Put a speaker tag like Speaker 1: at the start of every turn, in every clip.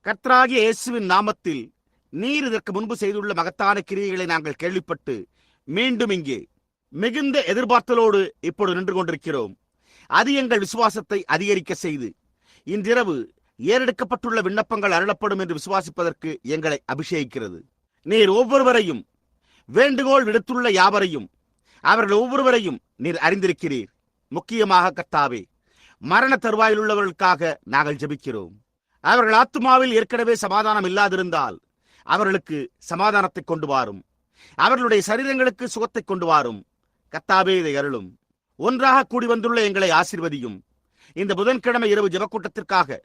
Speaker 1: கர்த்தராகிய இயேசுவின் நாமத்தில் நீர் இதற்கு முன்பு செய்துள்ள மகத்தான கிரியைகளை நாங்கள் கேள்விப்பட்டு மீண்டும் இங்கே மிகுந்த எதிர்பார்த்தலோடு இப்பொழுது நின்று கொண்டிருக்கிறோம். அது எங்கள் விசுவாசத்தை அதிகரிக்க செய்து இன்றிரவு ஏறெடுக்கப்பட்டுள்ள விண்ணப்பங்கள் அருளப்படும் என்று விசுவாசிப்பதற்கு எங்களை அபிஷேகிக்கிறது. நீர் ஒவ்வொருவரையும், வேண்டுகோள் விடுத்துள்ள யாவரையும், அவர்கள் ஒவ்வொருவரையும் நீர் அறிந்திருக்கிறீர். முக்கியமாக கர்த்தாவே, மரண தருவாயில் உள்ளவர்களுக்காக நாங்கள் ஜெபிக்கிறோம். அவர்கள் ஆத்துமாவில் ஏற்கனவே சமாதானம் இல்லாதிருந்தால் அவர்களுக்கு சமாதானத்தை கொண்டு வாரும். அவர்களுடைய சரீரங்களுக்கு சுகத்தை கொண்டு வாரும். கர்த்தாவே, இதை அருளும். ஒன்றாக கூடி வந்துள்ள எங்களை ஆசீர்வதியும். இந்த புதன்கிழமை இரவு ஜெபக்கூட்டத்திற்காக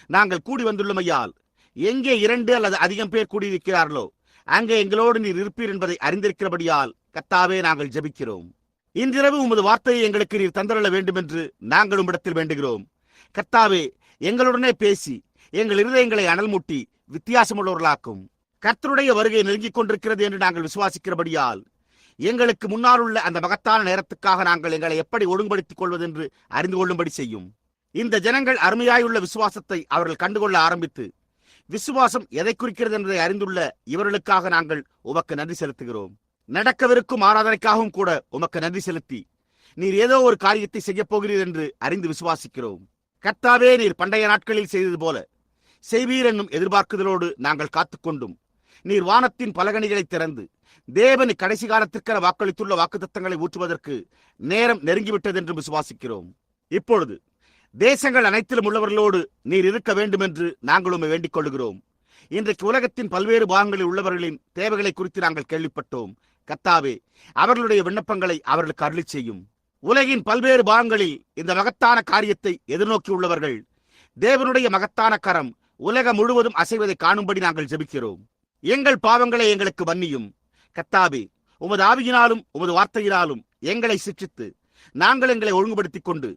Speaker 1: நாங்கள் கூடி வந்துள்ளமையால் எங்கே 2 அல்லது அதிகம் பேர் கூடியிருக்கிறார்களோ அங்கே எங்களோடு நீர் இருப்பீர் என்பதை அறிந்திருக்கிறபடியால் கர்த்தாவே, நாங்கள் ஜெபிக்கிறோம். இன்றிரவு உமது வார்த்தையை எங்களுக்கு நீர் தந்தருள வேண்டும் என்று நாங்கள் உம்மிடத்தில் வேண்டுகிறோம். கர்த்தாவே, எங்களுடனே பேசி எங்கள் இருதயங்களை அனல் மூட்டி வித்தியாசமுள்ளவர்களாக்கும். கர்த்தருடைய வருகை நெருங்கிக் கொண்டிருக்கிறது என்று நாங்கள் விசுவாசிக்கிறபடியால் எங்களுக்கு முன்னால் உள்ள அந்த மகத்தான நேரத்துக்காக நாங்கள் எங்களை எப்படி ஒழுங்குபடுத்திக் கொள்வதென்று அறிந்து கொள்ளும்படி செய்யும். இந்த ஜனங்கள் அருமையாயுள்ள விசுவாசத்தை அவர்கள் கண்டுகொள்ள ஆரம்பித்து விசுவாசம் எதை குறிக்கிறது என்பதை அறிந்துள்ள இவர்களுக்காக நாங்கள் உமக்கு நன்றி செலுத்துகிறோம். நடக்கவிருக்கும் ஆராதனைக்காகவும் கூட உமக்கு நன்றி செலுத்தி நீர் ஏதோ ஒரு காரியத்தை செய்யப் போகிறீர் என்று அறிந்து விசுவாசிக்கிறோம். கர்த்தாவே, நீர் பண்டைய நாட்களில் செய்தது போல செய்வீர் என்னும் எதிர்பார்க்குதலோடு நாங்கள் காத்துக்கொண்டும் நீர் வானத்தின் பலகணிகளை திறந்து தேவன் கடைசி காலத்திற்கென வாக்களித்துள்ள வாக்குத்தத்தங்களை ஊற்றுவதற்கு நேரம் நெருங்கிவிட்டது என்று விசுவாசிக்கிறோம். இப்பொழுது தேசங்கள் அனைத்திலும் உள்ளவர்களோடு நீர் இருக்க வேண்டும் என்று நாங்கள் உம்மை வேண்டிக் கொள்கிறோம். இன்றைக்கு உலகத்தின் பல்வேறு பாகங்களில் உள்ளவர்களின் தேவைகளை குறித்து நாங்கள் கேள்விப்பட்டோம். கர்த்தாவே, அவர்களுடைய விண்ணப்பங்களை அவர்களுக்கு அருளி செய்யும். உலகின் பல்வேறு பாகங்களில் இந்த மகத்தான காரியத்தை எதிர்நோக்கி உள்ளவர்கள் தேவனுடைய மகத்தான கரம் உலகம் முழுவதும் அசைவதை காணும்படி நாங்கள் ஜெபிக்கிறோம். எங்கள் பாவங்களை எங்களுக்கு மன்னியும். கர்த்தாவே, உமது ஆவியினாலும் உமது வார்த்தையினாலும் எங்களை சிற்றித்து நாங்கள் எங்களை ஒழுங்குபடுத்திக் கொண்டு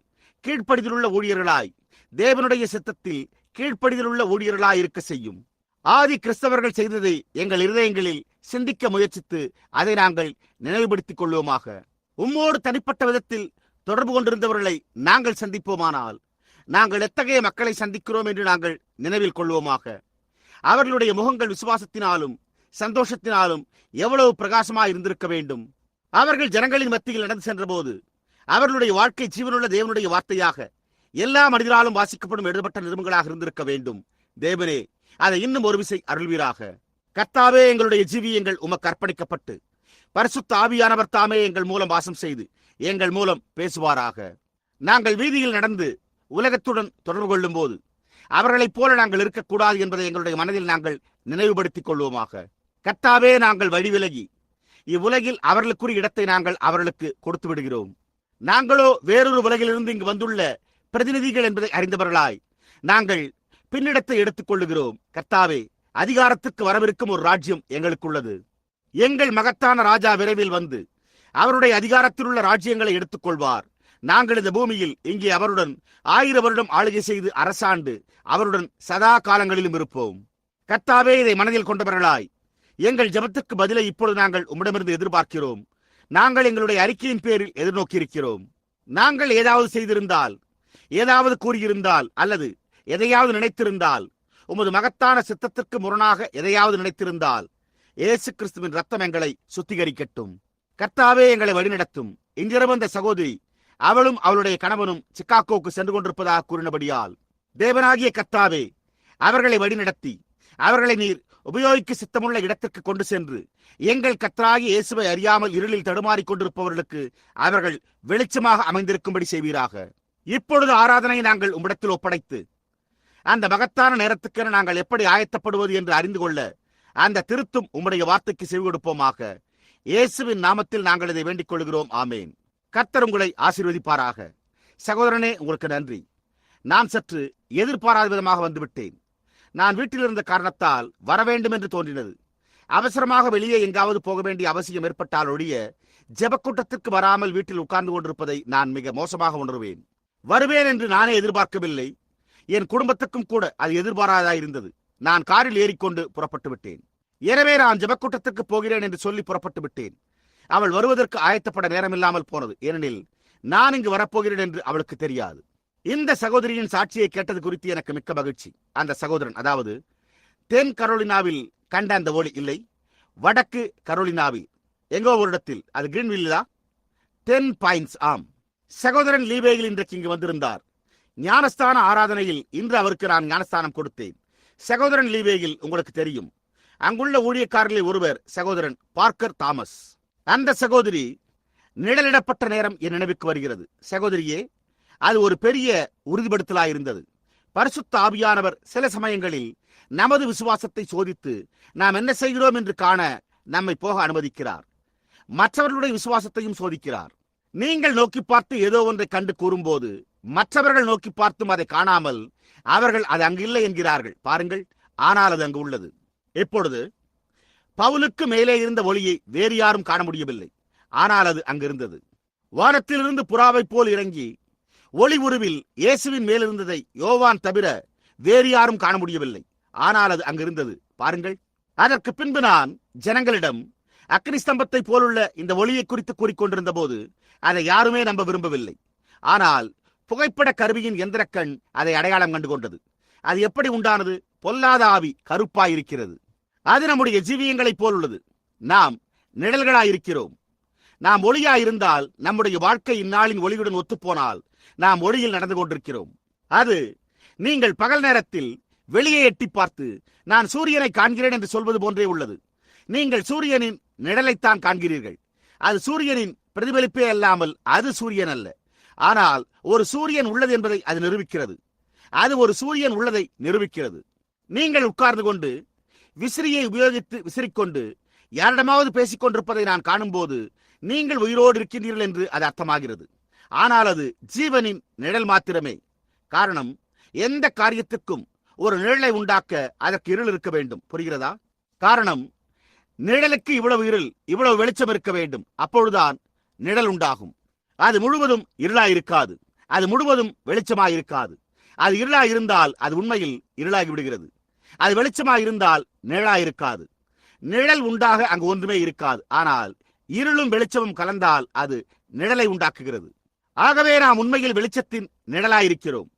Speaker 1: கீழ்ப்படிதலுள்ள ஊழியர்களாய், தேவனுடைய சித்தத்தில் கீழ்ப்படிதலுள்ள ஊழியர்களாய் இருக்க செய்யும். ஆதி கிறிஸ்தவர்கள் செய்ததை எங்கள் இருதயங்களில் சிந்திக்க முயற்சித்து அதை நாங்கள் நினைவுபடுத்திக் கொள்வோமாக. உம்மோடு தனிப்பட்ட விதத்தில் தொடர்பு கொண்டிருந்தவர்களை நாங்கள் சந்திப்போமானால் நாங்கள் எத்தகைய மக்களை சந்திக்கிறோம் என்று நாங்கள் நினைவில் கொள்வோமாக. அவர்களுடைய முகங்கள் விசுவாசத்தினாலும் சந்தோஷத்தினாலும் எவ்வளவு பிரகாசமாய் இருந்திருக்க வேண்டும். அவர்கள் ஜனங்களின் மத்தியில் நடந்து சென்றபோது அவர்களுடைய வாழ்க்கை ஜீவனுள்ள தேவனுடைய வார்த்தையாக எல்லா மனிதராலும் வாசிக்கப்படும் எழுதப்பட்ட நிருபங்களாக இருந்திருக்க வேண்டும். தேவனே, அதை இன்னும் ஒரு விசை அருள்வீராக. கர்த்தாவே, எங்களுடைய ஜீவியங்கள் உமக்கு அர்ப்பணிக்கப்பட்டு பரிசுத்த ஆவியானவர் தாமே எங்கள் மூலம் வாசம் செய்து எங்கள் மூலம் பேசுவாராக. நாங்கள் வீதியில் நடந்து உலகத்துடன் தொடர்பு கொள்ளும் போது அவர்களைப் போல நாங்கள் இருக்கக்கூடாது என்பதை எங்களுடைய மனதில் நாங்கள் நினைவுபடுத்திக் கொள்வோமாக. கர்த்தாவே, நாங்கள் வழிவிலகி இவ்வுலகில் அவர்களுக்குரிய இடத்தை நாங்கள் அவர்களுக்கு கொடுத்து விடுகிறோம். நாங்களோ வேறொரு உலகிலிருந்து இங்கு வந்துள்ள பிரதிநிதிகள் என்பதை அறிந்தவர்களாய் நாங்கள் பின்னிடத்தை எடுத்துக் கொள்ளுகிறோம். கர்த்தாவே, அதிகாரத்துக்கு வரவிருக்கும் ஒரு ராஜ்யம் எங்களுக்குள்ளது. எங்கள் மகத்தான ராஜா விரைவில் வந்து அவருடைய அதிகாரத்தில் உள்ள ராஜ்யங்களை எடுத்துக் கொள்வார். நாங்கள் இந்த பூமியில் இங்கே அவருடன் 1000 வருடம் ஆளுகை செய்து அரசாண்டு அவருடன் சதா காலங்களிலும் இருப்போம். கர்த்தாவே, இதை மனதில் கொண்டவர்களாய் எங்கள் ஜெபத்துக்கு பதிலை இப்பொழுது நாங்கள் உம்மிடமிருந்து எதிர்பார்க்கிறோம். நாங்கள் எங்களுடைய அறிக்கையின் பேரில் எதிர்நோக்கி இருக்கிறோம். நாங்கள் ஏதாவது செய்திருந்தால், ஏதாவது கூறியிருந்தால் அல்லது எதையாவது நினைத்திருந்தால், உமது மகத்தான சித்தத்திற்கு முரணாக எதையாவது நினைத்திருந்தால் இயேசு கிறிஸ்துவின் ரத்தம் எங்களை சுத்திகரிக்கட்டும். கர்த்தாவே, எங்களை வழிநடத்தும். இன்றிரவு அந்த சகோதரி அவளும் அவளுடைய கணவனும் சிக்காகோவுக்கு சென்று கொண்டிருப்பதாக கூறினபடியால் தேவனாகிய கர்த்தாவே, அவர்களை வழிநடத்தி அவர்களை நீர் உபயோகிக்க சித்தமுள்ள இடத்திற்கு கொண்டு சென்று எங்கள் கர்த்தராகிய இயேசுவை அறியாமல் இருளில் தடுமாறிக் கொண்டிருப்பவர்களுக்கு அவர்கள் வெளிச்சமாக அமைந்திருக்கும்படி செய்வீராக. இப்பொழுது ஆராதனை நாங்கள் உம்மிடத்தில் ஒப்படைத்து அந்த மகத்தான நேரத்துக்கென நாங்கள் எப்படி ஆயத்தப்படுவது என்று அறிந்து கொள்ள அந்த திருத்தும் உம்முடைய வார்த்தைக்கு செவி கொடுப்போமாக. இயேசுவின் நாமத்தில் நாங்கள் இதை வேண்டிக் கொள்கிறோம். ஆமேன். கர்த்தர் உங்களை ஆசீர்வதிப்பாராக. சகோதரனே, உங்களுக்கு நன்றி. நான் சற்று எதிர்பாராத விதமாக வந்துவிட்டேன். நான் வீட்டில் இருந்த காரணத்தால் வரவேண்டும் என்று தோன்றினது. அவசரமாக வெளியே எங்காவது போக வேண்டிய அவசியம் ஏற்பட்டால் ஒழிய ஜெபக்கூட்டத்திற்கு வராமல் வீட்டில் உட்கார்ந்து கொண்டிருப்பதை நான் மிக மோசமாக உணர்வேன். வருவேன் என்று நானே எதிர்பார்க்கவில்லை. என் குடும்பத்துக்கும் கூட அது எதிர்பாராதாயிருந்தது. நான் காரில் ஏறிக்கொண்டு புறப்பட்டு விட்டேன். எனவே நான் ஜெபக்கூட்டத்திற்கு போகிறேன் என்று சொல்லி புறப்பட்டு விட்டேன். அவள் வருவதற்கு ஆயத்தப்பட நேரமில்லாமல் போனது. ஏனெனில் நான் இங்கு வரப்போகிறேன் என்று அவளுக்கு தெரியாது. இந்த சகோதரியின் சாட்சியை கேட்டது குறித்து எனக்கு மிக்க மகிழ்ச்சி. அந்த சகோதரன், அதாவது தென் கரோலினாவில் கண்ட அந்த ஒளி இல்லை, வடக்கு கரோலினாவில் எங்கோ ஒரு இடத்தில், அது கிரீன்வில்லா, 10 பாயிண்ட்ஸ். ஆம், சகோதரன் லீவேயில் இன்றைக்கு இங்கு வந்திருந்தார். ஞானஸ்தான ஆராதனையில் இன்று அவருக்கு நான் ஞானஸ்தானம் கொடுத்தேன். சகோதரன் லீவேயில் உங்களுக்கு தெரியும், அங்குள்ள ஊழியக்காரர்களில் ஒருவர் சகோதரன் பார்க்கர் தாமஸ். அந்த சகோதரி நிழலிடப்பட்ட நேரம் என் நினைவுக்கு வருகிறது. சகோதரியே, அது ஒரு பெரிய உறுதிப்படுத்தலாயிருந்தது. பரிசுத்த ஆவியானவர் சில சமயங்களில் நமது விசுவாசத்தை சோதித்து நாம் என்ன செய்கிறோம் என்று காண நம்மை போக அனுமதிக்கிறார். மற்றவர்களுடைய விசுவாசத்தையும் சோதிக்கிறார். நீங்கள் நோக்கி பார்த்து ஏதோ ஒன்றை கண்டு கூறும்போது மற்றவர்கள் நோக்கி பார்த்தும் அதை காணாமல் அவர்கள் அது அங்கு இல்லை என்கிறார்கள். பாருங்கள், ஆனால் அது அங்கு உள்ளது. இப்பொழுது பவுலுக்கு மேலே இருந்த ஒளியை வேறு யாரும் காண முடியவில்லை, ஆனால் அது அங்கு இருந்தது. வானத்திலிருந்து புறாவை போல் இறங்கி ஒளி உருவில் இயேசுவின் மேலிருந்ததை யோவான் தவிர வேறு யாரும் காண முடியவில்லை, ஆனால் அது அங்கிருந்தது. பாருங்கள், அதற்கு பின்பு நான் ஜனங்களிடம் அக்னி ஸ்தம்பத்தை போலுள்ள இந்த ஒளியை குறித்து கூறிக்கொண்டிருந்த போது அதை யாருமே நம்ப விரும்பவில்லை. ஆனால் புகைப்பட கருவியின் எந்திரக்கண் அதை அடையாளம் கண்டு கொண்டது. அது எப்படி உண்டானது? பொல்லாத ஆவி கருப்பாயிருக்கிறது. அது நம்முடைய ஜீவியங்களைப் போல் உள்ளது. நாம் நிழல்களாயிருக்கிறோம். நாம் ஒளியாயிருந்தால் நம்முடைய வாழ்க்கை இந்நாளின் ஒளியுடன் ஒத்துப்போனால் நாம் ஒளியில் நடந்து கொண்டிருக்கிறோம். அது நீங்கள் பகல் நேரத்தில் வெளியே எட்டி பார்த்து நான் சூரியனை காண்கிறேன் என்று சொல்வது போன்றே உள்ளது. நீங்கள் சூரியனின் நிழலைத்தான் காண்கிறீர்கள். அது சூரியனின் பிரதிபலிப்பே அல்லாமல் அது சூரியன் அல்ல. ஆனால் ஒரு சூரியன் உள்ளது என்பதை அது நிரூபிக்கிறது. அது ஒரு சூரியன் உள்ளதை நிரூபிக்கிறது. நீங்கள் உட்கார்ந்து கொண்டு விசிறியை உபயோகித்து விசிறிக்கொண்டு யாரிடமாவது பேசிக் கொண்டிருப்பதை நான் காணும்போது நீங்கள் உயிரோடு இருக்கின்றீர்கள் என்று அது அர்த்தமாகிறது. ஆனால் அது ஜீவனின் நிழல் மாத்திரமே. காரணம், எந்த காரியத்திற்கும் ஒரு நிழலை உண்டாக்க அதற்கு இருள் இருக்க வேண்டும். புரிகிறதா? காரணம், நிழலுக்கு இவ்வளவு இருள், இவ்வளவு வெளிச்சம் இருக்க வேண்டும். அப்பொழுதுதான் நிழல் உண்டாகும். அது முழுவதும் இருளாயிருக்காது. அது முழுவதும் வெளிச்சமாயிருக்காது. அது இருளாயிருந்தால் அது உண்மையில் இருளாகி விடுகிறது. அது வெளிச்சமாயிருந்தால் நிழலாயிருக்காது. நிழல் உண்டாக அங்கு ஒன்றுமே இருக்காது. ஆனால் இருளும் வெளிச்சமும் கலந்தால் அது நிழலை உண்டாக்குகிறது. ஆகவே நாம் உண்மையில் வெளிச்சத்தின் நிழலாயிருக்கிறோம்.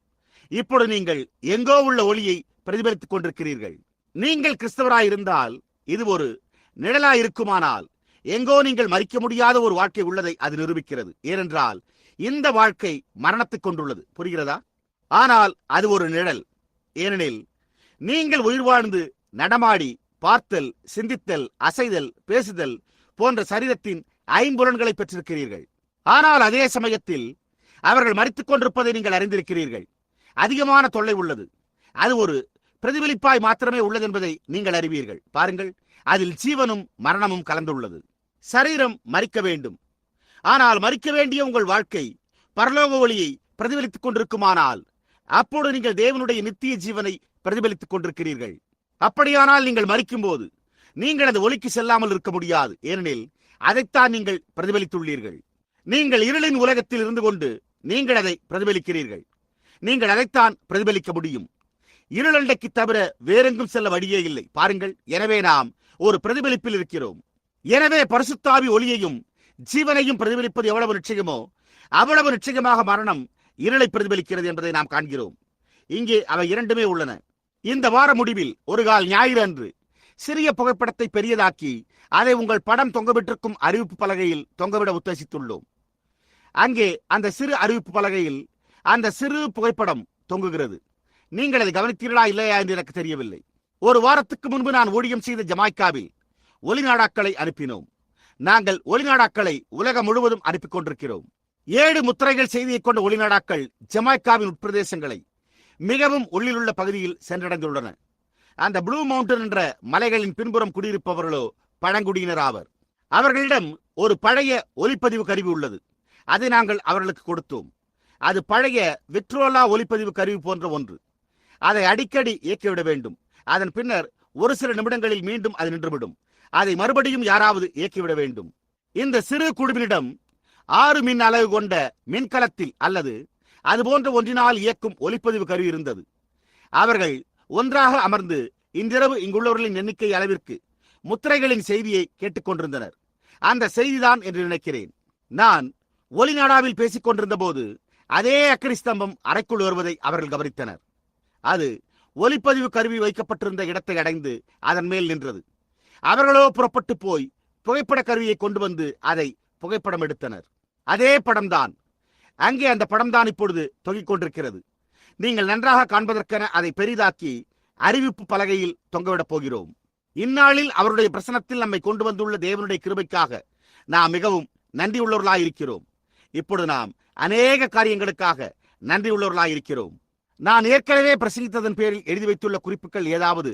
Speaker 1: இப்பொழுது நீங்கள் எங்கோ உள்ள ஒளியை பிரதிபலித்துக் கொண்டிருக்கிறீர்கள். நீங்கள் கிறிஸ்தவராயிருந்தால் இது ஒரு நிழலாயிருக்குமானால் எங்கோ நீங்கள் மறிக்க முடியாத ஒரு வாழ்க்கை உள்ளதை அது நிரூபிக்கிறது. ஏனென்றால் இந்த வாழ்க்கை மரணத்தை கொண்டுள்ளது. புரிகிறதா? ஆனால் அது ஒரு நிழல். ஏனெனில் நீங்கள் உயிர் வாழ்ந்து நடமாடி பார்த்தல், சிந்தித்தல், அசைதல், பேசுதல் போன்ற சரீரத்தின் ஐம்புலன்களை பெற்றிருக்கிறீர்கள். ஆனால் அதே சமயத்தில் அவர்கள் மரித்துக் கொண்டிருப்பதை நீங்கள் அறிந்திருக்கிறீர்கள். அதிகமான தொல்லை உள்ளது. அது ஒரு பிரதிபலிப்பாய் மாத்திரமே உள்ளது என்பதை நீங்கள் அறிவீர்கள். பாருங்கள், அதில் ஜீவனும் மரணமும் கலந்துள்ளது. சரீரம் மரிக்க வேண்டும். ஆனால் மரிக்க வேண்டிய உங்கள் வாழ்க்கை பரலோக ஒளியை பிரதிபலித்துக் கொண்டிருக்குமானால் அப்போது நீங்கள் தேவனுடைய நித்திய ஜீவனை பிரதிபலித்துக் கொண்டிருக்கிறீர்கள். அப்படியானால் நீங்கள் மரிக்கும் போது நீங்கள் அந்த ஒளிக்கு செல்லாமல் இருக்க முடியாது. ஏனெனில் அதைத்தான் நீங்கள் பிரதிபலித்துள்ளீர்கள். நீங்கள் இருளின் உலகத்தில் இருந்து கொண்டு நீங்கள் அதை பிரதிபலிக்கிறீர்கள். நீங்கள் அதைத்தான் பிரதிபலிக்க முடியும். இருளண்டைக்கு தவிர வேறெங்கும் செல்ல வழியே இல்லை. பாருங்கள், எனவே நாம் ஒரு பிரதிபலிப்பில் இருக்கிறோம். எனவே பரிசுத்த ஆவி ஒளியையும் ஜீவனையும் பிரதிபலிப்பது எவ்வளவு நிச்சயமோ அவ்வளவு நிச்சயமாக மரணம் இருளை பிரதிபலிக்கிறது என்பதை நாம் காண்கிறோம். இங்கே அவை இரண்டுமே உள்ளன. இந்த வார முடிவில் ஒரு கால் ஞாயிறு அன்று சிறிய புகைப்படத்தை பெரியதாக்கி அதை உங்கள் படம் தொங்கவிட்டிருக்கும் அறிவிப்பு பலகையில் தொங்கவிட உத்தேசித்துள்ளோம். அங்கே அந்த சிறு அறிவிப்பு பலகையில் அந்த சிறு புகைப்படம் தொங்குகிறது. நீங்கள் அதை கவனித்தீர்களா இல்லையா என்று எனக்கு தெரியவில்லை. ஒரு வாரத்துக்கு முன்பு நான் ஊழியம் செய்த ஜமாய்க்காவில் ஒளிநாடாக்களை அனுப்பினோம். நாங்கள் ஒளிநாடாக்களை உலகம் முழுவதும் அனுப்பிக் கொண்டிருக்கிறோம். 7 முத்திரைகள் செய்தியை கொண்ட ஒளிநாடாக்கள் ஜமாய்க்காவின் உட்பிரதேசங்களை மிகவும் உள்ளிலுள்ள பகுதியில் சென்றடைந்துள்ளன. அந்த ப்ளூ மவுண்டன் என்ற மலைகளின் பின்புறம் குடியிருப்பவர்களோ பழங்குடியினர் ஆவர். அவர்களிடம் ஒரு பழைய ஒலிப்பதிவு கருவி உள்ளது. அதை நாங்கள் அவர்களுக்கு கொடுத்தோம். அது பழைய விக்ட்ரோலா ஒலிப்பதிவு கருவி போன்ற ஒன்று. அதை அடிக்கடி இயக்கிவிட வேண்டும். அதன் பின்னர் ஒரு சில நிமிடங்களில் மீண்டும் அது நின்றுவிடும். அதை மறுபடியும் யாராவது இயக்கிவிட வேண்டும். இந்த சிறு குழுவினிடம் 6 மின் அளவு கொண்ட மின்கலத்தில் அல்லது அது போன்ற ஒன்றினால் இயக்கும் ஒலிப்பதிவு கருவி இருந்தது. அவர்கள் ஒன்றாக அமர்ந்து இன்றிரவு இங்குள்ளவர்களின் எண்ணிக்கை அளவிற்கு முத்திரைகளின் செய்தியை கேட்டுக்கொண்டிருந்தனர். அந்த செய்திதான் என்று நினைக்கிறேன். நான் ஒளிநாடாவில் பேசிக் கொண்டிருந்த போது அதே அக்கினி ஸ்தம்பம் அறைக்குள் வருவதை அவர்கள் கவனித்தனர். அது ஒலிப்பதிவு கருவி வைக்கப்பட்டிருந்த இடத்தை அடைந்து அதன் மேல் நின்றது. அவர்களோ புறப்பட்டு போய் புகைப்பட கருவியை கொண்டு வந்து அதை புகைப்படம் எடுத்தனர். அதே படம்தான், அங்கே அந்த படம்தான் இப்பொழுது தொங்கிக் கொண்டிருக்கிறது. நீங்கள் நன்றாக காண்பதற்கென அதை பெரிதாக்கி அறிவிப்பு பலகையில் தொங்கவிடப் போகிறோம். இந்நாளில் அவருடைய பிரசனத்தில் நம்மை கொண்டு வந்துள்ள தேவனுடைய கிருபைக்காக நாம் மிகவும் நன்றியுள்ளவர்களாயிருக்கிறோம். இப்பொழுது நாம் அநேக காரியங்களுக்காக நன்றியுள்ளவர்களாயிருக்கிறோம். நான் ஏற்கனவே பிரசங்கித்ததன் பேரில் எழுதி வைத்துள்ள குறிப்புகள் ஏதாவது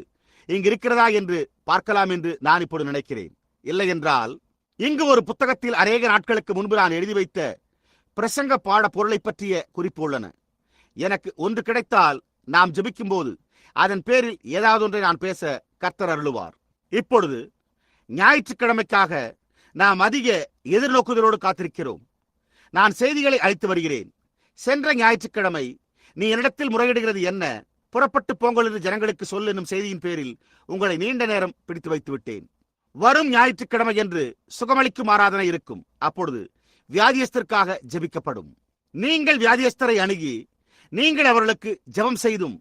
Speaker 1: இங்கு இருக்கிறதா என்று பார்க்கலாம் என்று நான் இப்பொழுது நினைக்கிறேன். இல்லை என்றால் இங்கு ஒரு புத்தகத்தில் அநேக நாட்களுக்கு முன்பு நான் எழுதி வைத்த பிரசங்க பாட பொருளை பற்றிய குறிப்பு உள்ளன. எனக்கு ஒன்று கிடைத்தால் நாம் ஜெபிக்கும் போது அதன் பேரில் ஏதாவது ஒன்றை நான் பேச கர்த்தர் அருளுவார். இப்பொழுது ஞாயிற்றுக்கிழமைக்காக நாம் அதிக எதிர்நோக்குதலோடு காத்திருக்கிறோம். நான் செய்திகளை அளித்து வருகிறேன். சென்ற ஞாயிற்றுக்கிழமை நீ என்னிடத்தில் முறையிடுகிறது என்ன, புறப்பட்டு போங்கள் என்று ஜனங்களுக்கு சொல் என்னும் செய்தியின் பேரில் உங்களை நீண்ட நேரம் பிடித்து வைத்து விட்டேன். வரும் ஞாயிற்றுக்கிழமை என்று சுகமளிக்கும் ஆராதனை இருக்கும். அப்பொழுது வியாதியஸ்தருக்காக ஜெபிக்கப்படும். நீங்கள் வியாதியஸ்தரை அணுகி நீங்கள் அவர்களுக்கு ஜெபம் செய்தும்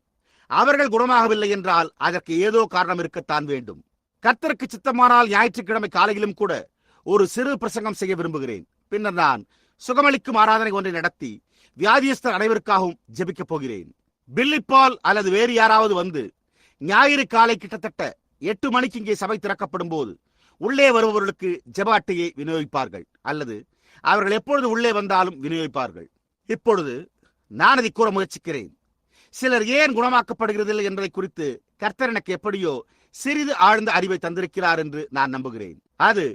Speaker 1: அவர்கள் குணமாகவில்லை என்றால் அதற்கு ஏதோ காரணம் இருக்கத்தான் வேண்டும். கர்த்தருக்கு சித்தமானால் ஞாயிற்றுக்கிழமை காலையிலும் கூட ஒரு சிறு பிரசங்கம் செய்ய விரும்புகிறேன். பின்னர் நான் சுகமளிக்கும் ஆராதனை ஒன்றை நடத்தி வியாதியஸ்தர் அனைவருக்காகவும் ஜெபிக்கப் போகிறேன். பில்லிப்பால் அல்லது வேறு யாராவது வந்து ஞாயிறு காலை கிட்டத்தட்ட 8 மணிக்கு இங்கே சபை திறக்கப்படும் போது உள்ளே வருபவர்களுக்கு ஜெப அட்டையை விநியோகிப்பார்கள், அல்லது அவர்கள் எப்பொழுது உள்ளே வந்தாலும் விநியோகிப்பார்கள். இப்பொழுது நான் அதை கூற முயற்சிக்கிறேன். சிலர் ஏன் குணமாக்கப்படுகிறதில்லை என்பதை குறித்து கர்த்தர் எனக்கு எப்படியோ சிறிது ஆழ்ந்த அறிவை தந்திருக்கிறார் என்று நான் நம்புகிறேன். அது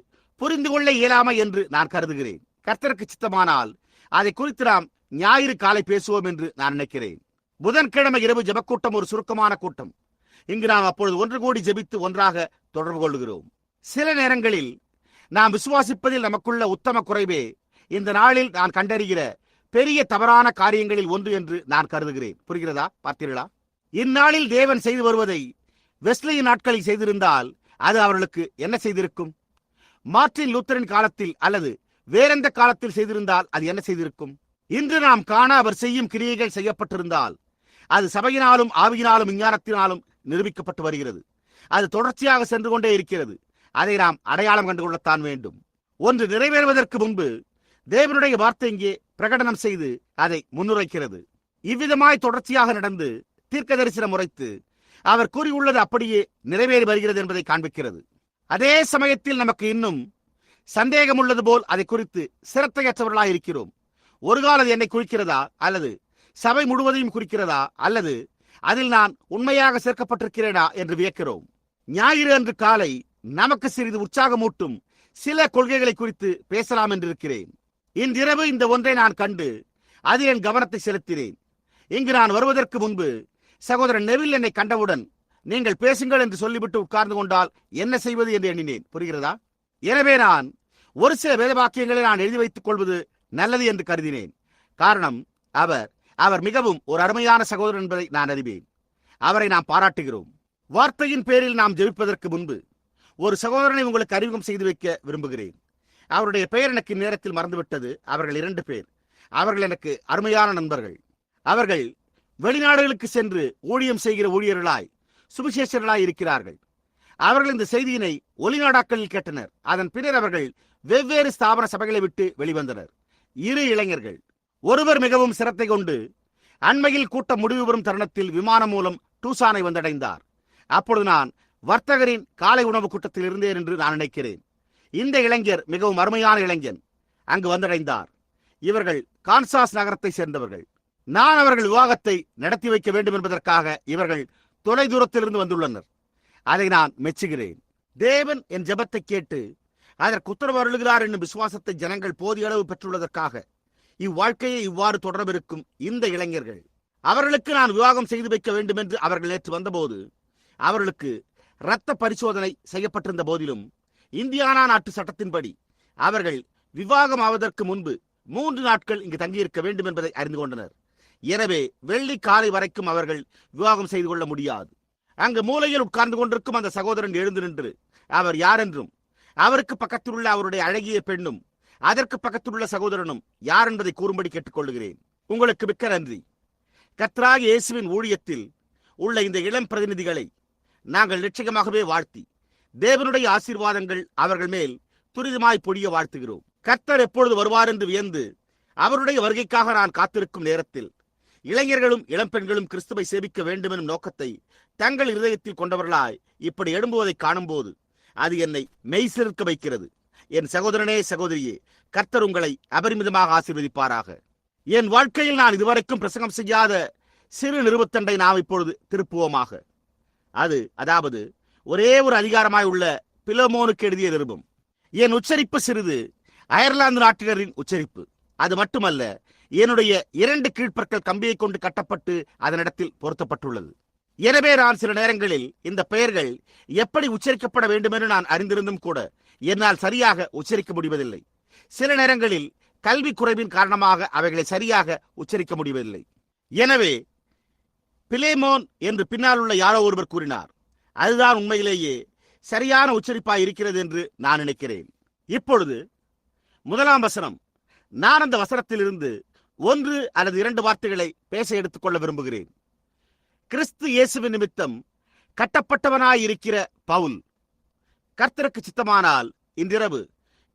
Speaker 1: புரிந்து கொள்ள இயலாமை என்று நான் கருதுகிறேன். கர்த்தருக்கு சித்தமானால் அதை குறித்து நாம் ஞாயிறு காலை பேசுவோம் என்று நான் நினைக்கிறேன். புதன்கிழமை இரவு ஜெபக்கூட்டம் ஒரு சுருக்கமான கூட்டம். இங்கு நாம் அப்பொழுது ஒன்று கூடி ஜெபித்து ஒன்றாக தொடர்பு கொள்கிறோம். சில நேரங்களில் நாம் விசுவாசிப்பதில் நமக்குள்ள உத்தம குறைவே இந்த நாளில் நான் கண்டறிகிற பெரிய தவறான காரியங்களில் ஒன்று என்று நான் கருதுகிறேன். புரிகிறதா? பார்த்தீர்களா? இந்நாளில் தேவன் செய்து வருவதை வெஸ்லியின் நாட்களில் செய்திருந்தால் அது அவர்களுக்கு என்ன செய்திருக்கும்? மார்ட்டின் லூத்தரின் காலத்தில் அல்லது வேறெந்த காலத்தில் செய்திருந்தால் அது என்ன செய்திருக்கும்? இன்று நாம் காண அவர் செய்யும் கிரியைகள் செய்யப்பட்டிருந்தால் அது சபையினாலும் ஆவியினாலும் விஞ்ஞானத்தினாலும் நிரூபிக்கப்பட்டு வருகிறது. அது தொடர்ச்சியாக சென்று கொண்டே இருக்கிறது. அதை நாம் அடையாளம் கண்டுகொள்ளத்தான் வேண்டும். ஒன்று நிறைவேறுவதற்கு முன்பு தேவனுடைய வார்த்தை இங்கே பிரகடனம் செய்து அதை முன்னுரைக்கிறது. இவ்விதமாய் தொடர்ச்சியாக நடந்து தீர்க்க தரிசனம் உரைத்து அவர் கூறியுள்ளது அப்படியே நிறைவேறி வருகிறது என்பதை காண்பிக்கிறது. அதே சமயத்தில் நமக்கு இன்னும் சந்தேகம் உள்ளது போல் அதை குறித்து சிரத்தையற்றவர்களாக இருக்கிறோம். ஒரு காலம் என்னை குறிக்கிறதா, அல்லது சபை முழுவதையும் குறிக்கிறதா, அல்லது அதில் நான் உண்மையாக சேர்க்கப்பட்டிருக்கிறேனா என்று வியக்கிறோம். ஞாயிறு அன்று காலை நமக்கு சிறிது உற்சாகமூட்டும் சில கொள்கைகளை குறித்து பேசலாம் என்றிருக்கிறேன். இன்றிரவு இந்த ஒன்றை நான் கண்டு அது என் கவனத்தை செலுத்தினேன். இங்கு நான் வருவதற்கு முன்பு சகோதரன் நெவில் என்னை கண்டவுடன் நீங்கள் பேசுங்கள் என்று சொல்லிவிட்டு உட்கார்ந்து கொண்டால் என்ன செய்வது என்று எண்ணினேன். புரிகிறதா? எனவே நான் ஒரு சில வேதவாக்கியங்களை நான் எழுதி வைத்துக் கொள்வது நல்லது என்று கருதினேன். காரணம், அவர் மிகவும் ஒரு அருமையான சகோதரன் என்பதை நான் அறிவேன். அவரை நாம் பாராட்டுகிறோம். வார்த்தையின் பேரில் நாம் ஜெபிப்பதற்கு முன்பு ஒரு சகோதரனை உங்களுக்கு அறிமுகம் செய்து வைக்க விரும்புகிறேன். அவருடைய பெயர் எனக்கு நேரத்தில் மறந்துவிட்டது. அவர்கள் 2 பேர். அவர்கள் எனக்கு அருமையான நண்பர்கள். அவர்கள் வெளிநாடுகளுக்கு சென்று ஊழியம் செய்கிற ஊழியர்களாய் சுவிசேஷர்களாய் இருக்கிறார்கள். அவர்கள் இந்த செய்தியினை ஒலிநாடாக்களில் கேட்டனர். அதன் பின்னர் அவர்கள் வெவ்வேறு ஸ்தாபன சபைகளை விட்டு வெளிவந்தனர். 2 இளைஞர்கள். ஒருவர் மிகவும் சிரத்தை கொண்டு அண்மையில் கூட்டம் முடிவு பெறும் தருணத்தில் விமானம் மூலம் டூசானை வந்தடைந்தார். அப்பொழுது நான் வர்த்தகரின் காலை உணவு கூட்டத்தில் இருந்தேன் என்று நான் நினைக்கிறேன். இந்த இளைஞர் மிகவும் அருமையான இளைஞன் அங்கு வந்தடைந்தார். இவர்கள் கான்சாஸ் நகரத்தை சேர்ந்தவர்கள். நான் அவர்கள் விவாகத்தை நடத்தி வைக்க வேண்டும் என்பதற்காக இவர்கள் தொலை தூரத்திலிருந்து வந்துள்ளனர். அதை நான் மெச்சுகிறேன். தேவன் என் ஜெபத்தை கேட்டு அதற்கு உத்தரவு அருளுகிறார் என்னும் விசுவாசத்தை ஜனங்கள் போதிய அளவு பெற்றுள்ளதற்காக இவ்வாழ்க்கையை இவ்வாறு தொடரவிருக்கும் இந்த இளைஞர்கள், அவர்களுக்கு நான் விவாகம் செய்து வைக்க வேண்டும் என்று அவர்கள் நேற்று வந்தபோது அவர்களுக்கு இரத்த பரிசோதனை செய்யப்பட்டிருந்த போதிலும் இந்தியானா நாட்டு சட்டத்தின்படி அவர்கள் விவாகம் ஆவதற்கு முன்பு 3 நாட்கள் இங்கு தங்கியிருக்க வேண்டும் என்பதை அறிந்து கொண்டனர். எனவே வெள்ளி காலை வரைக்கும் அவர்கள் விவாகம் செய்து கொள்ள முடியாது. அங்கு மூலையில் உட்கார்ந்து கொண்டிருக்கும் அந்த சகோதரன் எழுந்து நின்று அவர் யார் என்றும் அவருக்கு பக்கத்தில் உள்ள அவருடைய அழகிய பெண்ணும் அதற்கு பக்கத்தில் உள்ள சகோதரனும் யார் என்பதை கூறும்படி கேட்டுக்கொள்கிறேன். உங்களுக்கு மிக்க நன்றி. கர்த்தராகிய இயேசுவின் ஊழியத்தில் உள்ள இந்த இளம் பிரதிநிதிகளை நாங்கள் நிச்சயமாகவே வாழ்த்தி தேவனுடைய ஆசீர்வாதங்கள் அவர்கள் மேல் துரிதமாய் பொழிய வாழ்த்துகிறோம். கர்த்தர் எப்பொழுது வருவார் என்று வியந்து அவருடைய வருகைக்காக நான் காத்திருக்கும் நேரத்தில் இளைஞர்களும் இளம்பெண்களும் கிறிஸ்துவை சேவிக்க வேண்டும் எனும் நோக்கத்தை தங்கள் இருதயத்தில் கொண்டவர்களாய் இப்படி எழும்புவதை காணும்போது அது என்னை மெய்சிலிர்க்க வைக்கிறது. என் சகோதரனே, சகோதரியே, கர்த்தர் உங்களை அபரிமிதமாக ஆசீர்வதிப்பாராக. என் வாழ்க்கையில் நான் இதுவரைக்கும் பிரசங்கம் செய்யாத சிறு நிருபத்தண்டை நாம் இப்பொழுது திருப்புவோமாக. அதாவது ஒரே ஒரு அதிகாரமாய் உள்ள பிலமோனுக்கு எழுதிய நிருபம். என் உச்சரிப்பு சிறிது அயர்லாந்து நாட்டினரின் உச்சரிப்பு. அது மட்டுமல்ல, என்னுடைய 2 கீழ்ப்பற்கள் கம்பியை கொண்டு கட்டப்பட்டு அதனிடத்தில் பொருத்தப்பட்டுள்ளது. எனவே நான் சில நேரங்களில் இந்த பெயர்கள் எப்படி உச்சரிக்கப்பட வேண்டும் என்று நான் அறிந்திருந்தும் கூட என்னால் சரியாக உச்சரிக்க முடிவதில்லை. சில நேரங்களில் கல்வி குறைவின் காரணமாக அவைகளை சரியாக உச்சரிக்க முடிவதில்லை. எனவே பிலேமோன் என்று பின்னால் உள்ள யாரோ ஒருவர் கூறினார். அதுதான் உண்மையிலேயே சரியான உச்சரிப்பாய் இருக்கிறது என்று நான் நினைக்கிறேன். இப்பொழுது 1ஆம் வசனம். நான் அந்த வசனத்திலிருந்து 1 அல்லது 2 வார்த்தைகளை பேச எடுத்துக்கொள்ள விரும்புகிறேன். கிறிஸ்து இயேசுவின் நிமித்தம் கட்டப்பட்டவனாயிருக்கிற பவுல். கர்த்தருக்கு சித்தமானால் இன்றிரவு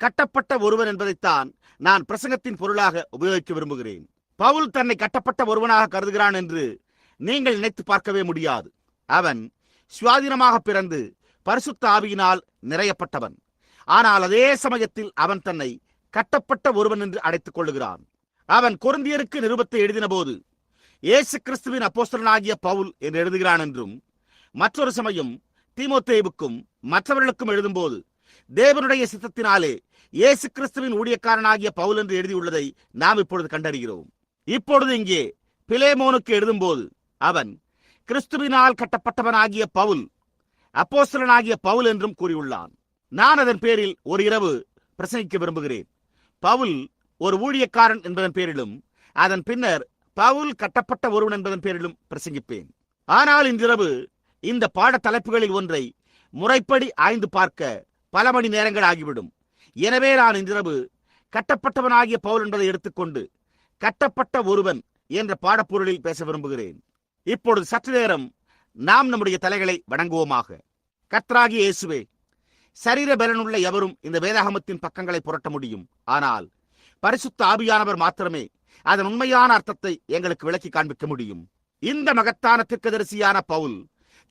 Speaker 1: கட்டப்பட்ட ஒருவன் என்பதைத்தான் நான் பிரசங்கத்தின் பொருளாக உபயோகிக்க விரும்புகிறேன். பவுல் தன்னை கட்டப்பட்ட ஒருவனாக கருதுகிறான் என்று நீங்கள் நினைத்து பார்க்கவே முடியாது. அவன் சுவாதீனமாக பிறந்து பரிசுத்த ஆவியினால் நிறையப்பட்டவன். ஆனால் அதே சமயத்தில் அவன் தன்னை கட்டப்பட்ட ஒருவன் என்று அழைத்துக் கொள்ளுகிறான். அவன் கொரிந்தியருக்கு நிருபத்தை எழுதின போது இயேசு கிறிஸ்துவின் அப்போஸ்தலனாகிய பவுல் என்று எழுதுகிறான் என்றும், மற்றொரு சமயம் தீமோத்தேயுவுக்கும் மற்றவர்களுக்கும் எழுதும்போது தேவனுடைய சித்தத்தினாலே இயேசு கிறிஸ்துவின் ஊழியக்காரனாகிய பவுல் என்று எழுதியுள்ளதை நாம் இப்பொழுது கண்டறிகிறோம். இப்பொழுது இங்கே பிலேமோனுக்கு எழுதும்போது அவன் கிறிஸ்துவினால் கட்டப்பட்டவனாகிய பவுல், அப்போஸ்தலனாகிய பவுல் என்றும் கூறியுள்ளான். நான் அதன் பேரில் ஒரு இரவு பிரசங்கிக்க விரும்புகிறேன். பவுல் ஒரு ஊழியக்காரன் என்பதன் பேரிலும் அதன் பின்னர் பவுல் கட்டப்பட்ட ஒருவன் என்பதன் பேரிலும் பிரசங்கிப்பேன். ஆனால் இன்றிரவு இந்த பாட தலைப்புகளில் ஒன்றை முறைப்படி ஆய்ந்து பார்க்க பல மணி நேரங்கள் ஆகிவிடும். எனவே நான் இன்றிரவு கட்டப்பட்டவனாகிய பவுல் என்பதை எடுத்துக்கொண்டு கட்டப்பட்ட ஒருவன் என்ற பாடப்பொருளில் பேச விரும்புகிறேன். இப்பொழுது சற்று நேரம் நாம் நம்முடைய தலைகளை வணங்குவோமாக. கர்த்தராகிய இயேசுவே, சரீர பலனுள்ள எவரும் இந்த வேதாகமத்தின் பக்கங்களை புரட்ட முடியும். ஆனால் பரிசுத்த ஆவியானவர் மாத்திரமே அதன் உண்மையான அர்த்தத்தை எங்களுக்கு விளக்கி காண்பிக்க முடியும். இந்த மகத்தான தீர்க்கதரிசியான பவுல்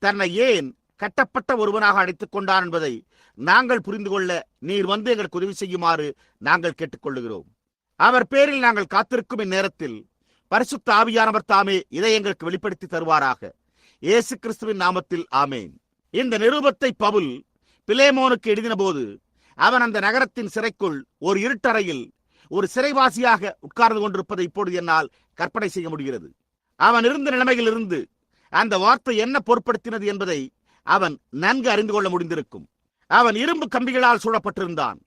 Speaker 1: தன்னை ஏன் கட்டப்பட்ட ஒருவனாக அழைத்துக் கொண்டான் என்பதை நாங்கள் புரிந்து கொள்ள நீர் வந்து எங்களுக்கு உதவி செய்யுமாறு நாங்கள் கேட்டுக்கொள்ளுகிறோம். அவர் பேரில் நாங்கள் காத்திருக்கும் இந்நேரத்தில் பரிசுத்த ஆவியானவர் தாமே இதை எங்களுக்கு வெளிப்படுத்தி தருவாராக. இயேசு கிறிஸ்துவின் நாமத்தில் ஆமேன். இந்த நிருபத்தை பவுல் பிலேமோனுக்கு எழுதின போது அவன் அந்த நகரத்தின் சிறைக்குள் ஒரு இருட்டறையில் ஒரு சிறைவாசியாக உட்கார்ந்து கொண்டிருப்பதை இப்பொழுது என்னால் கற்பனை செய்ய முடிகிறது. அவன் இருந்த நிலைமையிலிருந்து அந்த வார்த்தை என்ன பொருட்படுத்தினது என்பதை அவன் நன்கு அறிந்து கொள்ள முடிந்திருக்கும். அவன் இரும்பு கம்பிகளால் சூழப்பட்டிருந்தான்.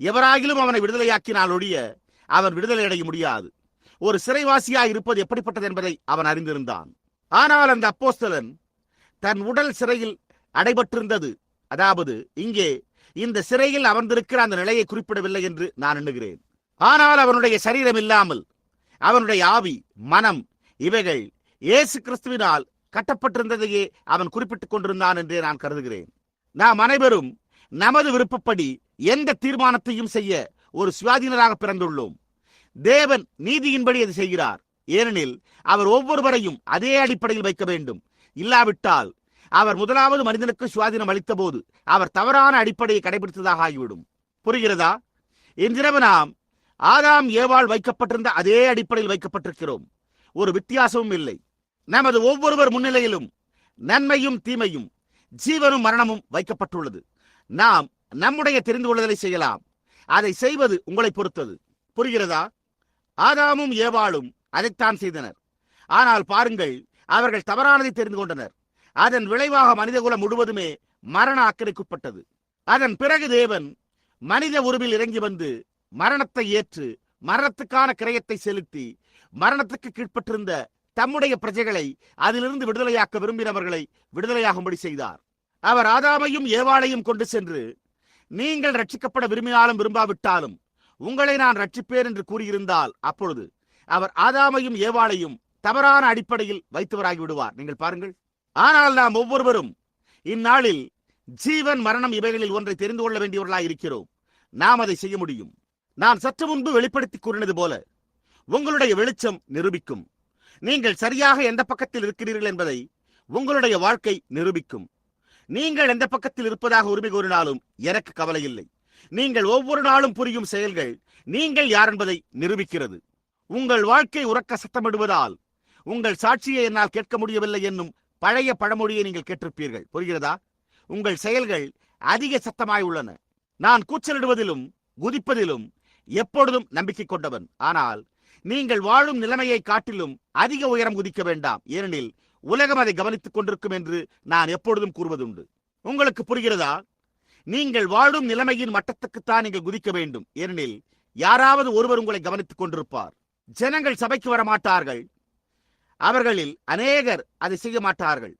Speaker 1: எவராகிலும் அவனை விடுதலையாக்கினால் ஒழிய அவன் விடுதலை அடைய முடியாது. ஒரு சிறைவாசியாய் இருப்பது எப்படிப்பட்டது என்பதை அவன் அறிந்திருந்தான். ஆனால் அந்த அப்போஸ்தலன் தன் உடல் சிறையில் அடைபட்டிருந்தது. அதாவது இங்கே இந்த சிறையில் அமர்ந்திருக்கிற அந்த நிலையை குறிப்பிடவில்லை என்று நான் எண்ணுகிறேன். ஆனால் அவனுடைய சரீரம் இல்லாமல் அவனுடைய ஆவி, மனம் இவைகள் இயேசு கிறிஸ்துவினால் கட்டப்பட்டிருந்ததையே அவன் குறிப்பிட்டுக் கொண்டிருந்தான் என்றே நான் கருதுகிறேன். நாம் அனைவரும் நமது விருப்பப்படி எந்த தீர்மானத்தையும் செய்ய ஒரு சுயாதீனராக பிறந்துள்ளோம். தேவன் நீதியின்படி அதை செய்கிறார். ஏனெனில் அவர் ஒவ்வொருவரையும் அதே அடிப்படையில் வைக்க வேண்டும். இல்லாவிட்டால் அவர் முதலாவது மனிதனுக்கு சுயாதீனம் அளித்த போது அவர் தவறான அடிப்படையை கடைபிடித்ததாக ஆகிவிடும். புரிகிறதா? இன்றிரவு நாம் ஆதாம் ஏவாள் வைக்கப்பட்டிருந்த அதே அடிப்படையில் வைக்கப்பட்டிருக்கிறோம். ஒரு வித்தியாசமும் இல்லை. நமது ஒவ்வொருவர் முன்னிலையிலும் நன்மையும் தீமையும், ஜீவனும் மரணமும் வைக்கப்பட்டுள்ளது. நாம் நம்முடைய தெரிந்து கொள்ளுதலை செய்யலாம். அதை செய்வது உங்களை பொறுத்தது. புரிகிறதா? ஆதாமும் ஏவாளும் அதைத்தான் செய்தனர். ஆனால் பாருங்கள், அவர்கள் தவறானதை தெரிந்து கொண்டனர். அதன் விளைவாக மனிதகுலம் முழுவதுமே மரண அக்கறைக்குட்பட்டது. அதன் பிறகு தேவன் மனித உருவில் இறங்கி வந்து மரணத்தை ஏற்று மரணத்துக்கான கிரயத்தை செலுத்தி மரணத்துக்கு கீழ்ப்பட்டிருந்த தம்முடைய பிரஜைகளை அதிலிருந்து விடுதலையாக்க விரும்பினவர்களை விடுதலையாகும்படி செய்தார். அவர் ஆதாமையும் ஏவாளையும் கொண்டு சென்று, நீங்கள் ரட்சிக்கப்பட விரும்பினாலும் விரும்பாவிட்டாலும் உங்களை நான் ரட்சிப்பேன் என்று கூறியிருந்தால் அப்பொழுது அவர் ஆதாமையும் ஏவாளையும் தவறான அடிப்படையில் வைத்தவராகி விடுவார். நீங்கள் பாருங்கள், ஆனால் நாம் ஒவ்வொருவரும் இந்நாளில் ஜீவன் மரணம் இவைகளில் ஒன்றை தெரிந்து கொள்ள வேண்டியவர்களாய் இருக்கிறோம். நாம் அதை செய்ய முடியும். நான் சற்று முன்பு வெளிப்படுத்தி கூறினது போல உங்களுடைய வெளிச்சம் நிரூபிக்கும். நீங்கள் சரியாக எந்த பக்கத்தில் இருக்கிறீர்கள் என்பதை உங்களுடைய வாழ்க்கை நிரூபிக்கும். நீங்கள் எந்த பக்கத்தில் இருப்பதாக உரிமை கோரினாலும் எனக்கு கவலை இல்லை. நீங்கள் ஒவ்வொரு நாளும் புரியும் செயல்கள் நீங்கள் யார் என்பதை நிரூபிக்கிறது. உங்கள் வாழ்க்கை உறக்க சத்தமிடுவதால் உங்கள் சாட்சியை என்னால் கேட்க முடியவில்லை என்னும் பழைய பழமொழியை நீங்கள் கேட்டிருப்பீர்கள். புரிகிறதா? உங்கள் செயல்கள் அதிக சத்தமாய் உள்ளன. நான் கூச்சலிடுவதிலும் குதிப்பதிலும் எப்பொழுதும் நம்பிக்கை கொண்டவன். ஆனால் நீங்கள் வாழும் நிலைமையை காட்டிலும் அதிக உயரம் குதிக்க வேண்டாம். ஏனெனில் உலகம் அதை கவனித்துக் கொண்டிருக்கும் என்று நான் எப்பொழுதும் கூறுவதுண்டு. உங்களுக்கு புரிகிறதா? நீங்கள் வாழும் நிலைமையின் மட்டத்துக்குத்தான் நீங்கள் குதிக்க வேண்டும். ஏனெனில் யாராவது ஒருவர் உங்களை கவனித்துக் கொண்டிருப்பார். ஜனங்கள் சபைக்கு வரமாட்டார்கள். அவர்களில் அநேகர் அதை செய்ய மாட்டார்கள்.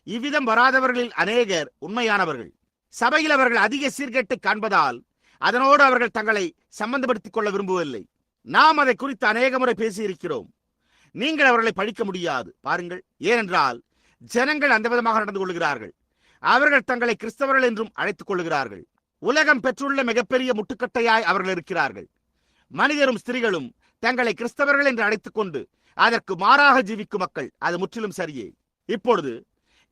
Speaker 1: இவ்விதம் வராதவர்களில் அநேகர் உண்மையானவர்கள். சபையில் அவர்கள் அதிக சீர்கேட்டை காண்பதால் அதனோடு அவர்கள் தங்களை சம்பந்தப்படுத்திக் கொள்ள விரும்புவதில்லை. நாம் அதை குறித்து அநேக முறை பேசியிருக்கிறோம். நீங்கள் அவர்களை பழிக்க முடியாது. பாருங்கள், ஏனென்றால் ஜனங்கள் அந்த விதமாக நடந்து கொள்கிறார்கள். அவர்கள் தங்களை கிறிஸ்தவர்கள் என்றும் அழைத்துக் கொள்கிறார்கள். உலகம் பெற்றுள்ள மிகப்பெரிய முட்டுக்கட்டையாய் அவர்கள் இருக்கிறார்கள். மனிதரும் ஸ்திரீகளும் தங்களை கிறிஸ்தவர்கள் என்று அழைத்துக் கொண்டு அதற்கு மாறாக ஜீவிக்கும் மக்கள். அது முற்றிலும் சரியே. இப்பொழுது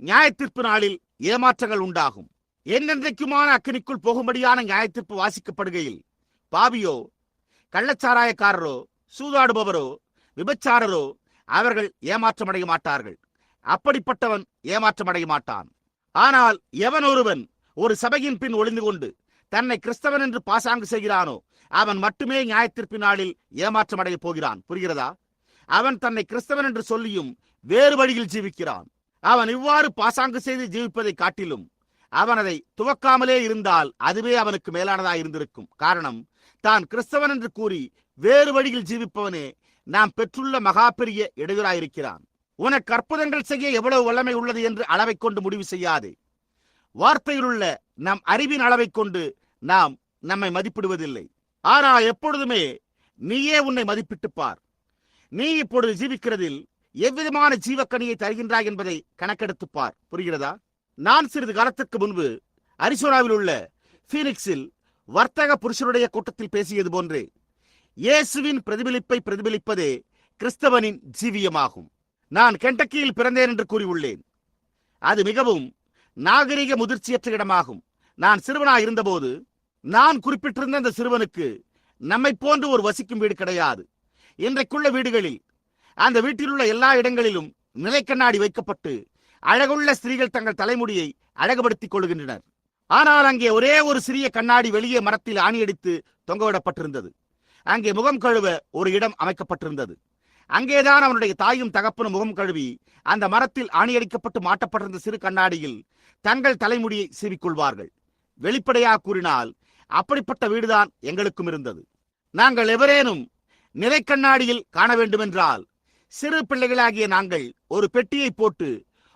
Speaker 1: நியாயத்தீர்ப்பு நாளில் ஏமாற்றங்கள் உண்டாகும். என்னென்றைக்குமான அக்கினிக்குள் போகும்படியான நியாயத்தீர்ப்பு வாசிக்கப்படுகையில் பாவியோ, கள்ளச்சாராயக்காரரோ, சூதாடுபவரோ, விபச்சாரரோ அவர்கள் ஏமாற்றமடைய மாட்டார்கள். அப்படிப்பட்டவன் ஏமாற்றமடைய மாட்டான். ஆனால் எவன் ஒருவன் ஒரு சபையின் பின் ஒளிந்து கொண்டு தன்னை கிறிஸ்தவன் என்று பாசாங்கு செய்கிறானோ அவன் மட்டுமே நியாயத்தீர்ப்பின் நாளில் ஏமாற்றமடைய போகிறான். புரிகிறதா? அவன் தன்னை கிறிஸ்தவன் என்று சொல்லியும் வேறு வழியில் ஜீவிக்கிறான். அவன் இவ்வாறு பாசாங்கு செய்து ஜீவிப்பதை காட்டிலும் அவன் அதை துவக்காமலே இருந்தால் அதுவே அவனுக்கு மேலானதாக இருந்திருக்கும். காரணம், தான் கிறிஸ்தவன் என்று கூறி வேறு வழியில் ஜீவிப்பவனே நாம் பெற்றுள்ள மகா பெரிய இடையூறாயிருக்கிறான். உனக்கு அற்புதங்கள் செய்ய எவ்வளவு வல்லமை உள்ளது என்று அளவை கொண்டு முடிவு செய்யாதே. வார்த்தையில் உள்ள நம் அறிவின் அளவை கொண்டு நாம் நம்மை மதிப்பிடுவதில்லை. ஆனால் எப்பொழுதுமே நீயே உன்னை மதிப்பிட்டுப் பார். நீ இப்பொழுது ஜீவிக்கிறதில் எவ்விதமான ஜீவக்கனியை தருகின்றாய் என்பதை கணக்கெடுத்துப் பார். புரிகிறதா? நான் சிறிது காலத்திற்கு முன்பு அரிசோனாவில் உள்ள பீனிக்ஸில் வர்த்தக புருஷருடைய கூட்டத்தில் பேசியது போன்றே இயேசுவின் பிரதிபலிப்பை பிரதிபலிப்பதே கிறிஸ்தவனின் ஜீவியமாகும். நான் கென்டக்கியில் பிறந்தேன் என்று கூறியுள்ளேன். அது மிகவும் நாகரிக முதிர்ச்சியற்ற இடமாகும். நான் சிறுவனாக இருந்தபோது நான் குறிப்பிட்டிருந்த அந்த சிறுவனுக்கு நம்மை போன்று ஒரு வசிக்கும் வீடு கிடையாது. இன்றைக்குள்ள வீடுகளில் அந்த வீட்டில் உள்ள எல்லா இடங்களிலும் நிலைக்கண்ணாடி வைக்கப்பட்டு அழகுள்ள ஸ்திரீகள் தங்கள் தலைமுடியை அழகுபடுத்திக் கொள்கின்றனர். ஆனால் அங்கே ஒரே ஒரு சிறிய கண்ணாடி வெளியே மரத்தில் ஆணியடித்து தொங்கவிடப்பட்டிருந்தது. அங்கே முகம் கழுவ ஒரு இடம் அமைக்கப்பட்டிருந்தது. அங்கேதான் அவனுடைய தாயும் தகப்பனும் முகம் கழுவி அந்த மரத்தில் ஆணியடிக்கப்பட்டு மாட்டப்பட்டிருந்த சிறு கண்ணாடியில் தங்கள் தலைமுடியை சீவிக்கொள்வார்கள். வெளிப்படையாக கூறினால் அப்படிப்பட்ட வீடுதான் எங்களுக்கும் இருந்தது. நாங்கள் எவரேனும் நிலைக்கண்ணாடியில் காண வேண்டுமென்றால் சிறு பிள்ளைகளாகிய நாங்கள் ஒரு பெட்டியை போட்டு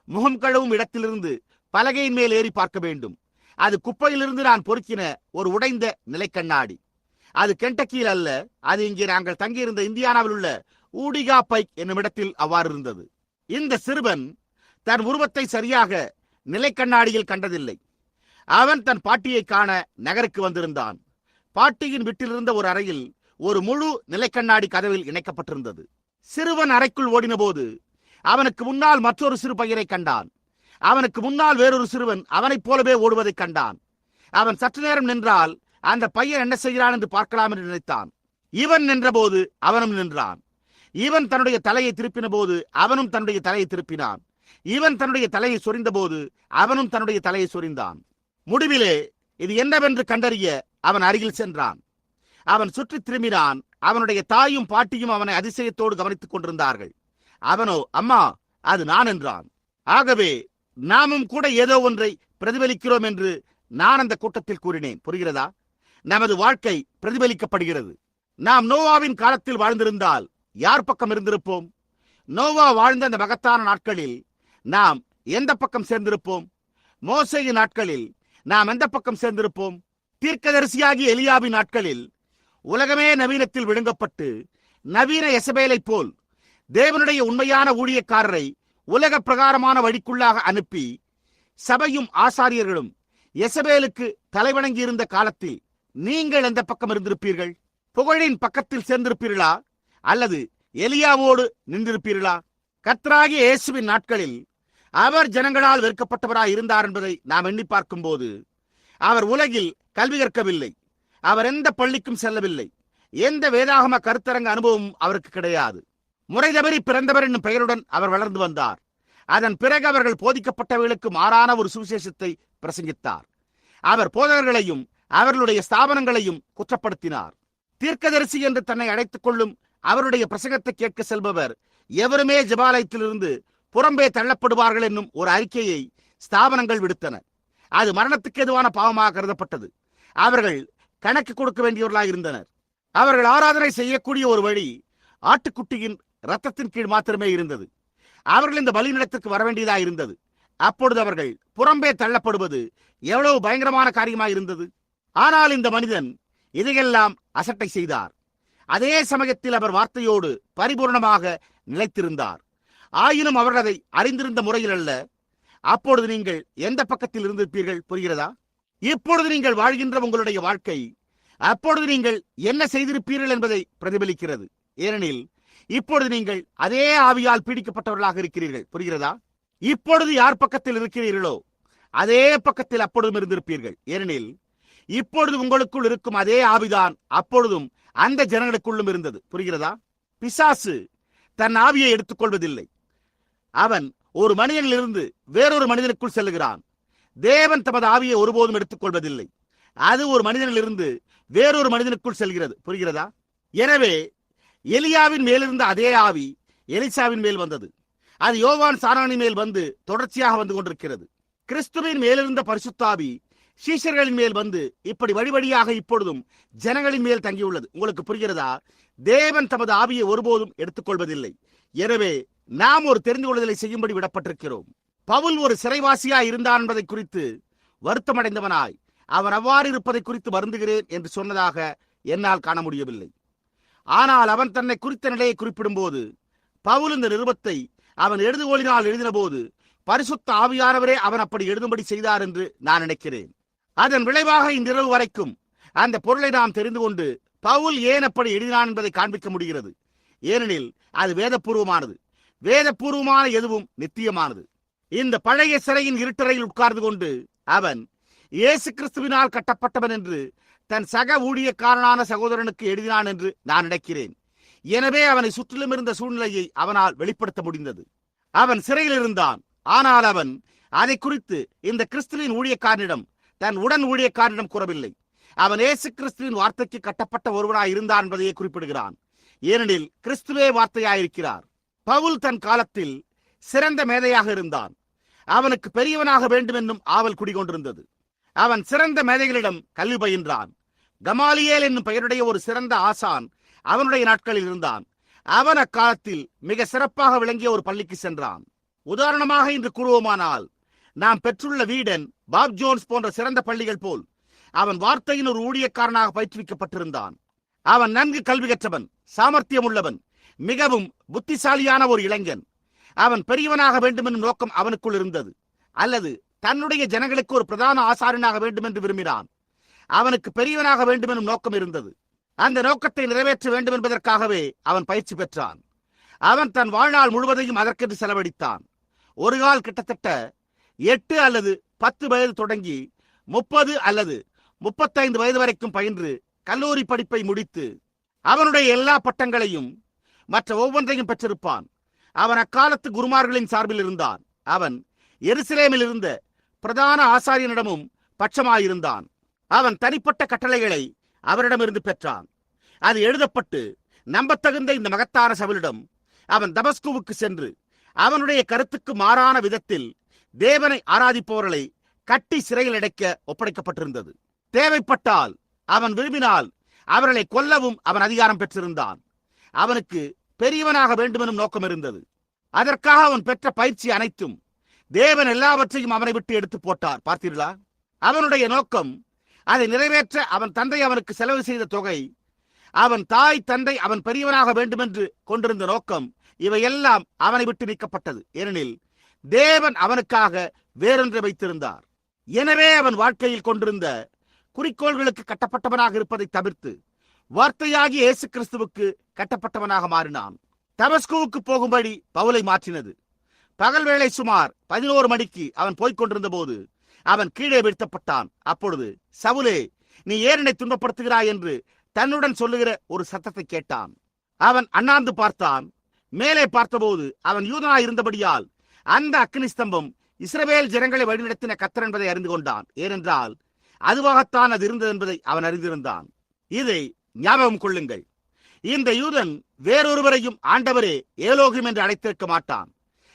Speaker 1: முகம் கழுவும் இடத்திலிருந்து பலகையின் மேல் ஏறி பார்க்க வேண்டும். அது குப்பையிலிருந்து நான் பொறுக்கின ஒரு உடைந்த நிலைக்கண்ணாடி. அது கென்டக்கியில் அல்ல, அது இங்கே நாங்கள் தங்கியிருந்த இந்தியானாவில் உள்ள ஊடிகா பைக் என்னும் இடத்தில் அவ்வாறு இருந்தது. இந்த சிறுவன் தன் உருவத்தை சரியாக நிலைக்கண்ணாடியில் கண்டதில்லை. அவன் தன் பாட்டியை காண நகருக்கு வந்திருந்தான். பாட்டியின் வீட்டிலிருந்த ஒரு அறையில் ஒரு முழு நிலைக்கண்ணாடி கதவில் இணைக்கப்பட்டிருந்தது. சிறுவன் அறைக்குள் ஓடின போது அவனுக்கு முன்னால் மற்றொரு சிறு பையனை கண்டான். அவனுக்கு முன்னால் வேறொரு சிறுவன் அவனைப் போலவே ஓடுவதைக் கண்டான். அவன் சற்று நேரம் நின்றால் அந்த பையன் என்ன செய்கிறான் என்று பார்க்கலாம் என்று நினைத்தான். இவன் நின்றபோது அவனும் நின்றான். இவன் தன்னுடைய தலையை திருப்பின போது அவனும் தன்னுடைய தலையை திருப்பினான். இவன் தன்னுடைய தலையை சொரிந்த போது அவனும் தன்னுடைய தலையை சொரிந்தான். முடிவிலே இது என்னவென்று கண்டறிய அவன் அருகில் சென்றான். அவன் சுற்றி திரும்பினான். அவனுடைய தாயும் பாட்டியும் அவனை அதிசயத்தோடு கவனித்துக் கொண்டிருந்தார்கள். அவனோ, அம்மா, அது நான் என்றான். ஆகவே நாமும் கூட ஏதோ ஒன்றை பிரதிபலிக்கிறோம் என்று நான் அந்த கூட்டத்தில் கூறினேன். புரிகிறதா? நமது வாழ்க்கை பிரதிபலிக்கப்படுகிறது. நாம் நோவாவின் காலத்தில் வாழ்ந்திருந்தால் யார் பக்கம் இருந்திருப்போம்? நோவா வாழ்ந்த அந்த மகத்தான நாட்களில் நாம் எந்த பக்கம் சேர்ந்திருப்போம்? மோசேயின் நாட்களில் நாம் எந்த பக்கம் சேர்ந்திருப்போம்? தீர்க்கதரிசியாகிய எலியாவின் நாட்களில் உலகமே நவீனத்தில் விழுங்கப்பட்டு நவீன எசபேலை போல் தேவனுடைய உண்மையான ஊழியக்காரரை உலக பிரகாரமான வழிக்குள்ளாக அனுப்பி சபையும் ஆசாரியர்களும் எசபேலுக்கு தலைவணங்கி இருந்த காலத்தில் நீங்கள் எந்த பக்கம் இருந்திருப்பீர்கள்? புகழின் பக்கத்தில் சேர்ந்திருப்பீர்களா அல்லது எலியாவோடு நின்றிருப்பீர்களா? கர்த்தராகிய இயேசுவின் நாட்களில் அவர் ஜனங்களால் வெறுக்கப்பட்டவராய் இருந்தார் என்பதை நாம் எண்ணி பார்க்கும் போது, அவர் உலகில் கல்வி கற்கவில்லை, அவர் எந்த பள்ளிக்கும் செல்லவில்லை, எந்த வேதாகம கருத்தரங்க அனுபவமும் அவருக்கு கிடையாது. முறை தவறி பிறந்தவர் என்னும் பெயருடன் அவர் வளர்ந்து வந்தார். அதன் பிறகு அவர்கள் போதிக்கப்பட்டவர்களுக்கு மாறான ஒரு சுவிசேஷத்தை பிரசங்கித்தார். அவர் போதகர்களையும் அவர்களுடைய ஸ்தாபனங்களையும் குற்றப்படுத்தினார். தீர்க்கதரிசி என்று தன்னை அழைத்துக் கொள்ளும் அவருடைய பிரசங்கத்தை கேட்க செல்பவர் எவருமே ஜெபாலயத்திலிருந்து புறம்பே தள்ளப்படுவார்கள் என்னும் ஒரு அறிக்கையை ஸ்தாபனங்கள் விடுத்தன. அது மரணத்துக்கு எதுவான பாவமாக கருதப்பட்டது. அவர்கள் கணக்கு கொடுக்க வேண்டியவர்களாக இருந்தனர். அவர்கள் ஆராதனை செய்யக்கூடிய ஒரு வழி ஆட்டுக்குட்டியின் இரத்தத்தின் கீழ் மாத்திரமே இருந்தது. அவர்கள் இந்த பலிநிலத்திற்கு வர வேண்டியதாக இருந்தது. அப்பொழுது அவர்கள் புறம்பே தள்ளப்படுவது எவ்வளவு பயங்கரமான காரியமாக இருந்தது. ஆனால் இந்த மனிதன் இதையெல்லாம் அசட்டை செய்தார். அதே சமயத்தில் அவர் வார்த்தையோடு பரிபூர்ணமாக நிலைத்திருந்தார். ஆயினும் அவர்கள் அதை அறிந்திருந்த முறையில் அல்ல. அப்பொழுது நீங்கள் எந்த பக்கத்தில் இருந்திருப்பீர்கள்? புரிகிறதா? இப்பொழுது நீங்கள் வாழ்கின்ற உங்களுடைய வாழ்க்கை அப்பொழுது நீங்கள் என்ன செய்திருப்பீர்கள் என்பதை பிரதிபலிக்கிறது. ஏனெனில் இப்பொழுது நீங்கள் அதே ஆவியால் பீடிக்கப்பட்டவர்களாக இருக்கிறீர்கள். புரிகிறதா? இப்பொழுது யார் பக்கத்தில் இருக்கிறீர்களோ அதே பக்கத்தில் அப்பொழுதும் இருந்திருப்பீர்கள். ஏனெனில் இப்பொழுது உங்களுக்குள் இருக்கும் அதே ஆவிதான் அப்பொழுதும் அந்த ஜனங்களுக்குள்ளும் இருந்தது. புரிகிறதா? பிசாசு தன் ஆவியை எடுத்துக்கொள்வதில்லை. அவன் ஒரு மனிதனிலிருந்து வேறொரு மனிதனுக்குள் செல்லுகிறான். தேவன் தமது ஆவியை ஒருபோதும் எடுத்துக்கொள்வதில்லை. அது ஒரு மனிதனிலிருந்து வேறொரு மனிதனுக்குள் செல்கிறது. புரிகிறதா? எனவே எலியாவின் மேலிருந்த அதே ஆவி எலிசாவின் மேல் வந்தது. அது யோவான் சானானின் மேல் வந்து தொடர்ச்சியாக வந்து கொண்டிருக்கிறது. கிறிஸ்துவின் மேலிருந்த பரிசுத்தாவி சீஷர்களின் மேல் வந்து இப்படி வழிவழியாக இப்பொழுதும் ஜனங்களின் மேல் தங்கியுள்ளது. உங்களுக்கு புரிகிறதா? தேவன் தமது ஆவியை ஒருபோதும் எடுத்துக்கொள்வதில்லை. எனவே நாம் ஒரு தெரிந்து கொள்ளுதலை செய்யும்படி விடப்பட்டிருக்கிறோம். பவுல் ஒரு சிறைவாசியாய் இருந்தான் என்பதை குறித்து வருத்தமடைந்தவனாய் அவன் அவ்வாறு இருப்பதை குறித்து வருந்துகிறேன் என்று சொன்னதாக என்னால் காண முடியவில்லை. ஆனால் அவன் தன்னை குறித்த நிலையை குறிப்பிடும் போது, பவுல் இந்த நிருபத்தை அவன் எழுதுகோலினால் எழுதின போது பரிசுத்த ஆவியானவரே அவன் அப்படி எழுதும்படி செய்தார் என்று நான் நினைக்கிறேன். அதன் விளைவாக இன்றிரவு வரைக்கும் அந்த பொருளை நாம் தெரிந்து கொண்டு பவுல் ஏன் அப்படி எழுதினான் என்பதை காண்பிக்க முடிகிறது. ஏனெனில் அது வேதபூர்வமானது. வேதபூர்வமான எதுவும் நித்தியமானது. இந்த பழைய சிறையின் இருட்டறையில் உட்கார்ந்து கொண்டு அவன் இயேசு கிறிஸ்துவினால் கட்டப்பட்டவன் என்று தன் சக ஊழியக்காரனான சகோதரனுக்கு எழுதினான் என்று நான் நினைக்கிறேன். எனவே அவனை சுற்றிலும் இருந்த சூழ்நிலையை அவனால் வெளிப்படுத்த முடிந்தது. அவன் சிறையில் இருந்தான். ஆனால் அவன் அதை குறித்து இந்த கிறிஸ்துவின் ஊழியக்காரனிடம், தன் உடன் ஊழியக்காரனிடம் கூறவில்லை. அவன் இயேசு கிறிஸ்துவின் வார்த்தைக்கு கட்டப்பட்ட ஒருவனாய் இருந்தான் என்பதையே குறிப்பிடுகிறான். ஏனெனில் கிறிஸ்துவே வார்த்தையாயிருக்கிறார். பவுல் தன் காலத்தில் சிறந்த மேதையாக இருந்தான். அவனுக்கு பெரியவனாக வேண்டும் என்னும் ஆவல் குடிகொண்டிருந்தது. அவன் சிறந்த மேதைகளிடம் கல்வி பயின்றான். கமாலியேல் என்னும் பெயருடைய ஒரு சிறந்த ஆசான் அவனுடைய நாட்களில் இருந்தான். அவன் அக்காலத்தில் மிக சிறப்பாக விளங்கிய ஒரு பள்ளிக்கு சென்றான். உதாரணமாக இன்று கூறுவோமானால், நாம் பெற்றுள்ள வீடன், பாப் ஜோன்ஸ் போன்ற சிறந்த பள்ளிகள் போல் அவன் வார்த்தையின் ஒரு ஊழியக்காரனாக பயிற்றுவிக்கப்பட்டிருந்தான். அவன் நன்கு கல்வி கற்றவன், சாமர்த்தியம் உள்ளவன், மிகவும் புத்திசாலியான ஒரு இளைஞன். அவன் பெரியவனாக வேண்டும் என்னும் நோக்கம் அவனுக்குள் இருந்தது. அல்லது தன்னுடைய ஜனங்களுக்கு ஒரு பிரதான ஆசாரியனாக வேண்டும் என்று விரும்பினான். அவனுக்கு பெரியவனாக வேண்டும் என்னும் நோக்கம் இருந்தது. அந்த நோக்கத்தை நிறைவேற்ற வேண்டும் என்பதற்காகவே அவன் பயிற்சி பெற்றான். அவன் தன் வாழ்நாள் முழுவதையும் அதற்கென்று செலவழித்தான். ஒரு கால் கிட்டத்தட்ட 8 அல்லது 10 வயது தொடங்கி 30 அல்லது 35 வயது வரைக்கும் பயின்று கல்லூரி படிப்பை முடித்து அவனுடைய எல்லா பட்டங்களையும் மற்ற ஒவ்வொன்றையும் பெற்றிருப்பான். அவன் அக்காலத்து குருமார்களின் சார்பில் இருந்தான். அவன் எருசலேமில் இருந்த பிரதான ஆசாரியனிடமும் பட்சமாயிருந்தான். அவன் தனிப்பட்ட கட்டளைகளை அவரிடமிருந்து பெற்றான். அது எழுதப்பட்டு நம்பத்தகுந்த இந்த மகத்தான சவுலிடம் அவன் தமஸ்குவுக்கு சென்று அவனுடைய கருத்துக்கு மாறான விதத்தில் தேவனை ஆராதிப்பவர்களை கட்டி சிறையில் அடைக்க ஒப்படைக்கப்பட்டிருந்தது. தேவைப்பட்டால் அவன் விரும்பினால் அவர்களை கொல்லவும் அவன் அதிகாரம் பெற்றிருந்தான். அவனுக்கு பெரியவனாக வேண்டுமெனும் நோக்கம் இருந்தது. அதற்காக அவன் பெற்ற பயிற்சி அனைத்தும் தேவன் எல்லாவற்றையும் அவனை விட்டு எடுத்து போட்டார். பார்த்தீர்களா? அவனுடைய நோக்கம், அதை நிறைவேற்ற அவன் தந்தை அவனுக்கு செலவு செய்த தொகை, அவன் தாய் தந்தை அவன் பெரியவனாக வேண்டுமென்று கொண்டிருந்த நோக்கம் இவையெல்லாம் அவனை விட்டு நீக்கப்பட்டது. ஏனெனில் தேவன் அவனுக்காக வேறொன்றை வைத்திருந்தார். எனவே அவன் வாழ்க்கையில் கொண்டிருந்த குறிக்கோள்களுக்கு கட்டப்பட்டவனாக இருப்பதை தவிர்த்து வார்த்தையாகி இயேசு கிறிஸ்துவுக்கு கட்டப்பட்டவனாக மாறினான். தமஸ்குவுக்கு போகும்படி பவுலை மாற்றினது. பகல் வேளை சுமார் 11 மணிக்கு அவன் போய்க் கொண்டிருந்த போது அவன் கீழே வீழ்த்தப்பட்டான். அப்பொழுது, சவுலே, நீ ஏன் என்னை துன்பப்படுத்துகிறாய் என்று தன்னுடன் சொல்லுகிற ஒரு சத்தத்தை கேட்டான். அவன் அண்ணாந்து பார்த்தான். மேலே பார்த்தபோது அவன் யூதனாய் இருந்தபடியால் அந்த அக்கினி ஸ்தம்பம் இஸ்ரவேல் ஜனங்களை வழிநடத்தின கர்த்தர் என்பதை அறிந்து கொண்டான். ஏனென்றால் அதுவாகத்தான் அது இருந்தது என்பதை அவன் அறிந்திருந்தான். இதை ஞாபகம் கொள்ளுங்கள். இந்த யூதன் வேறொருவரையும் ஆண்டவரே ஏலோகிம் என்று அழைத்திருக்க மாட்டான்.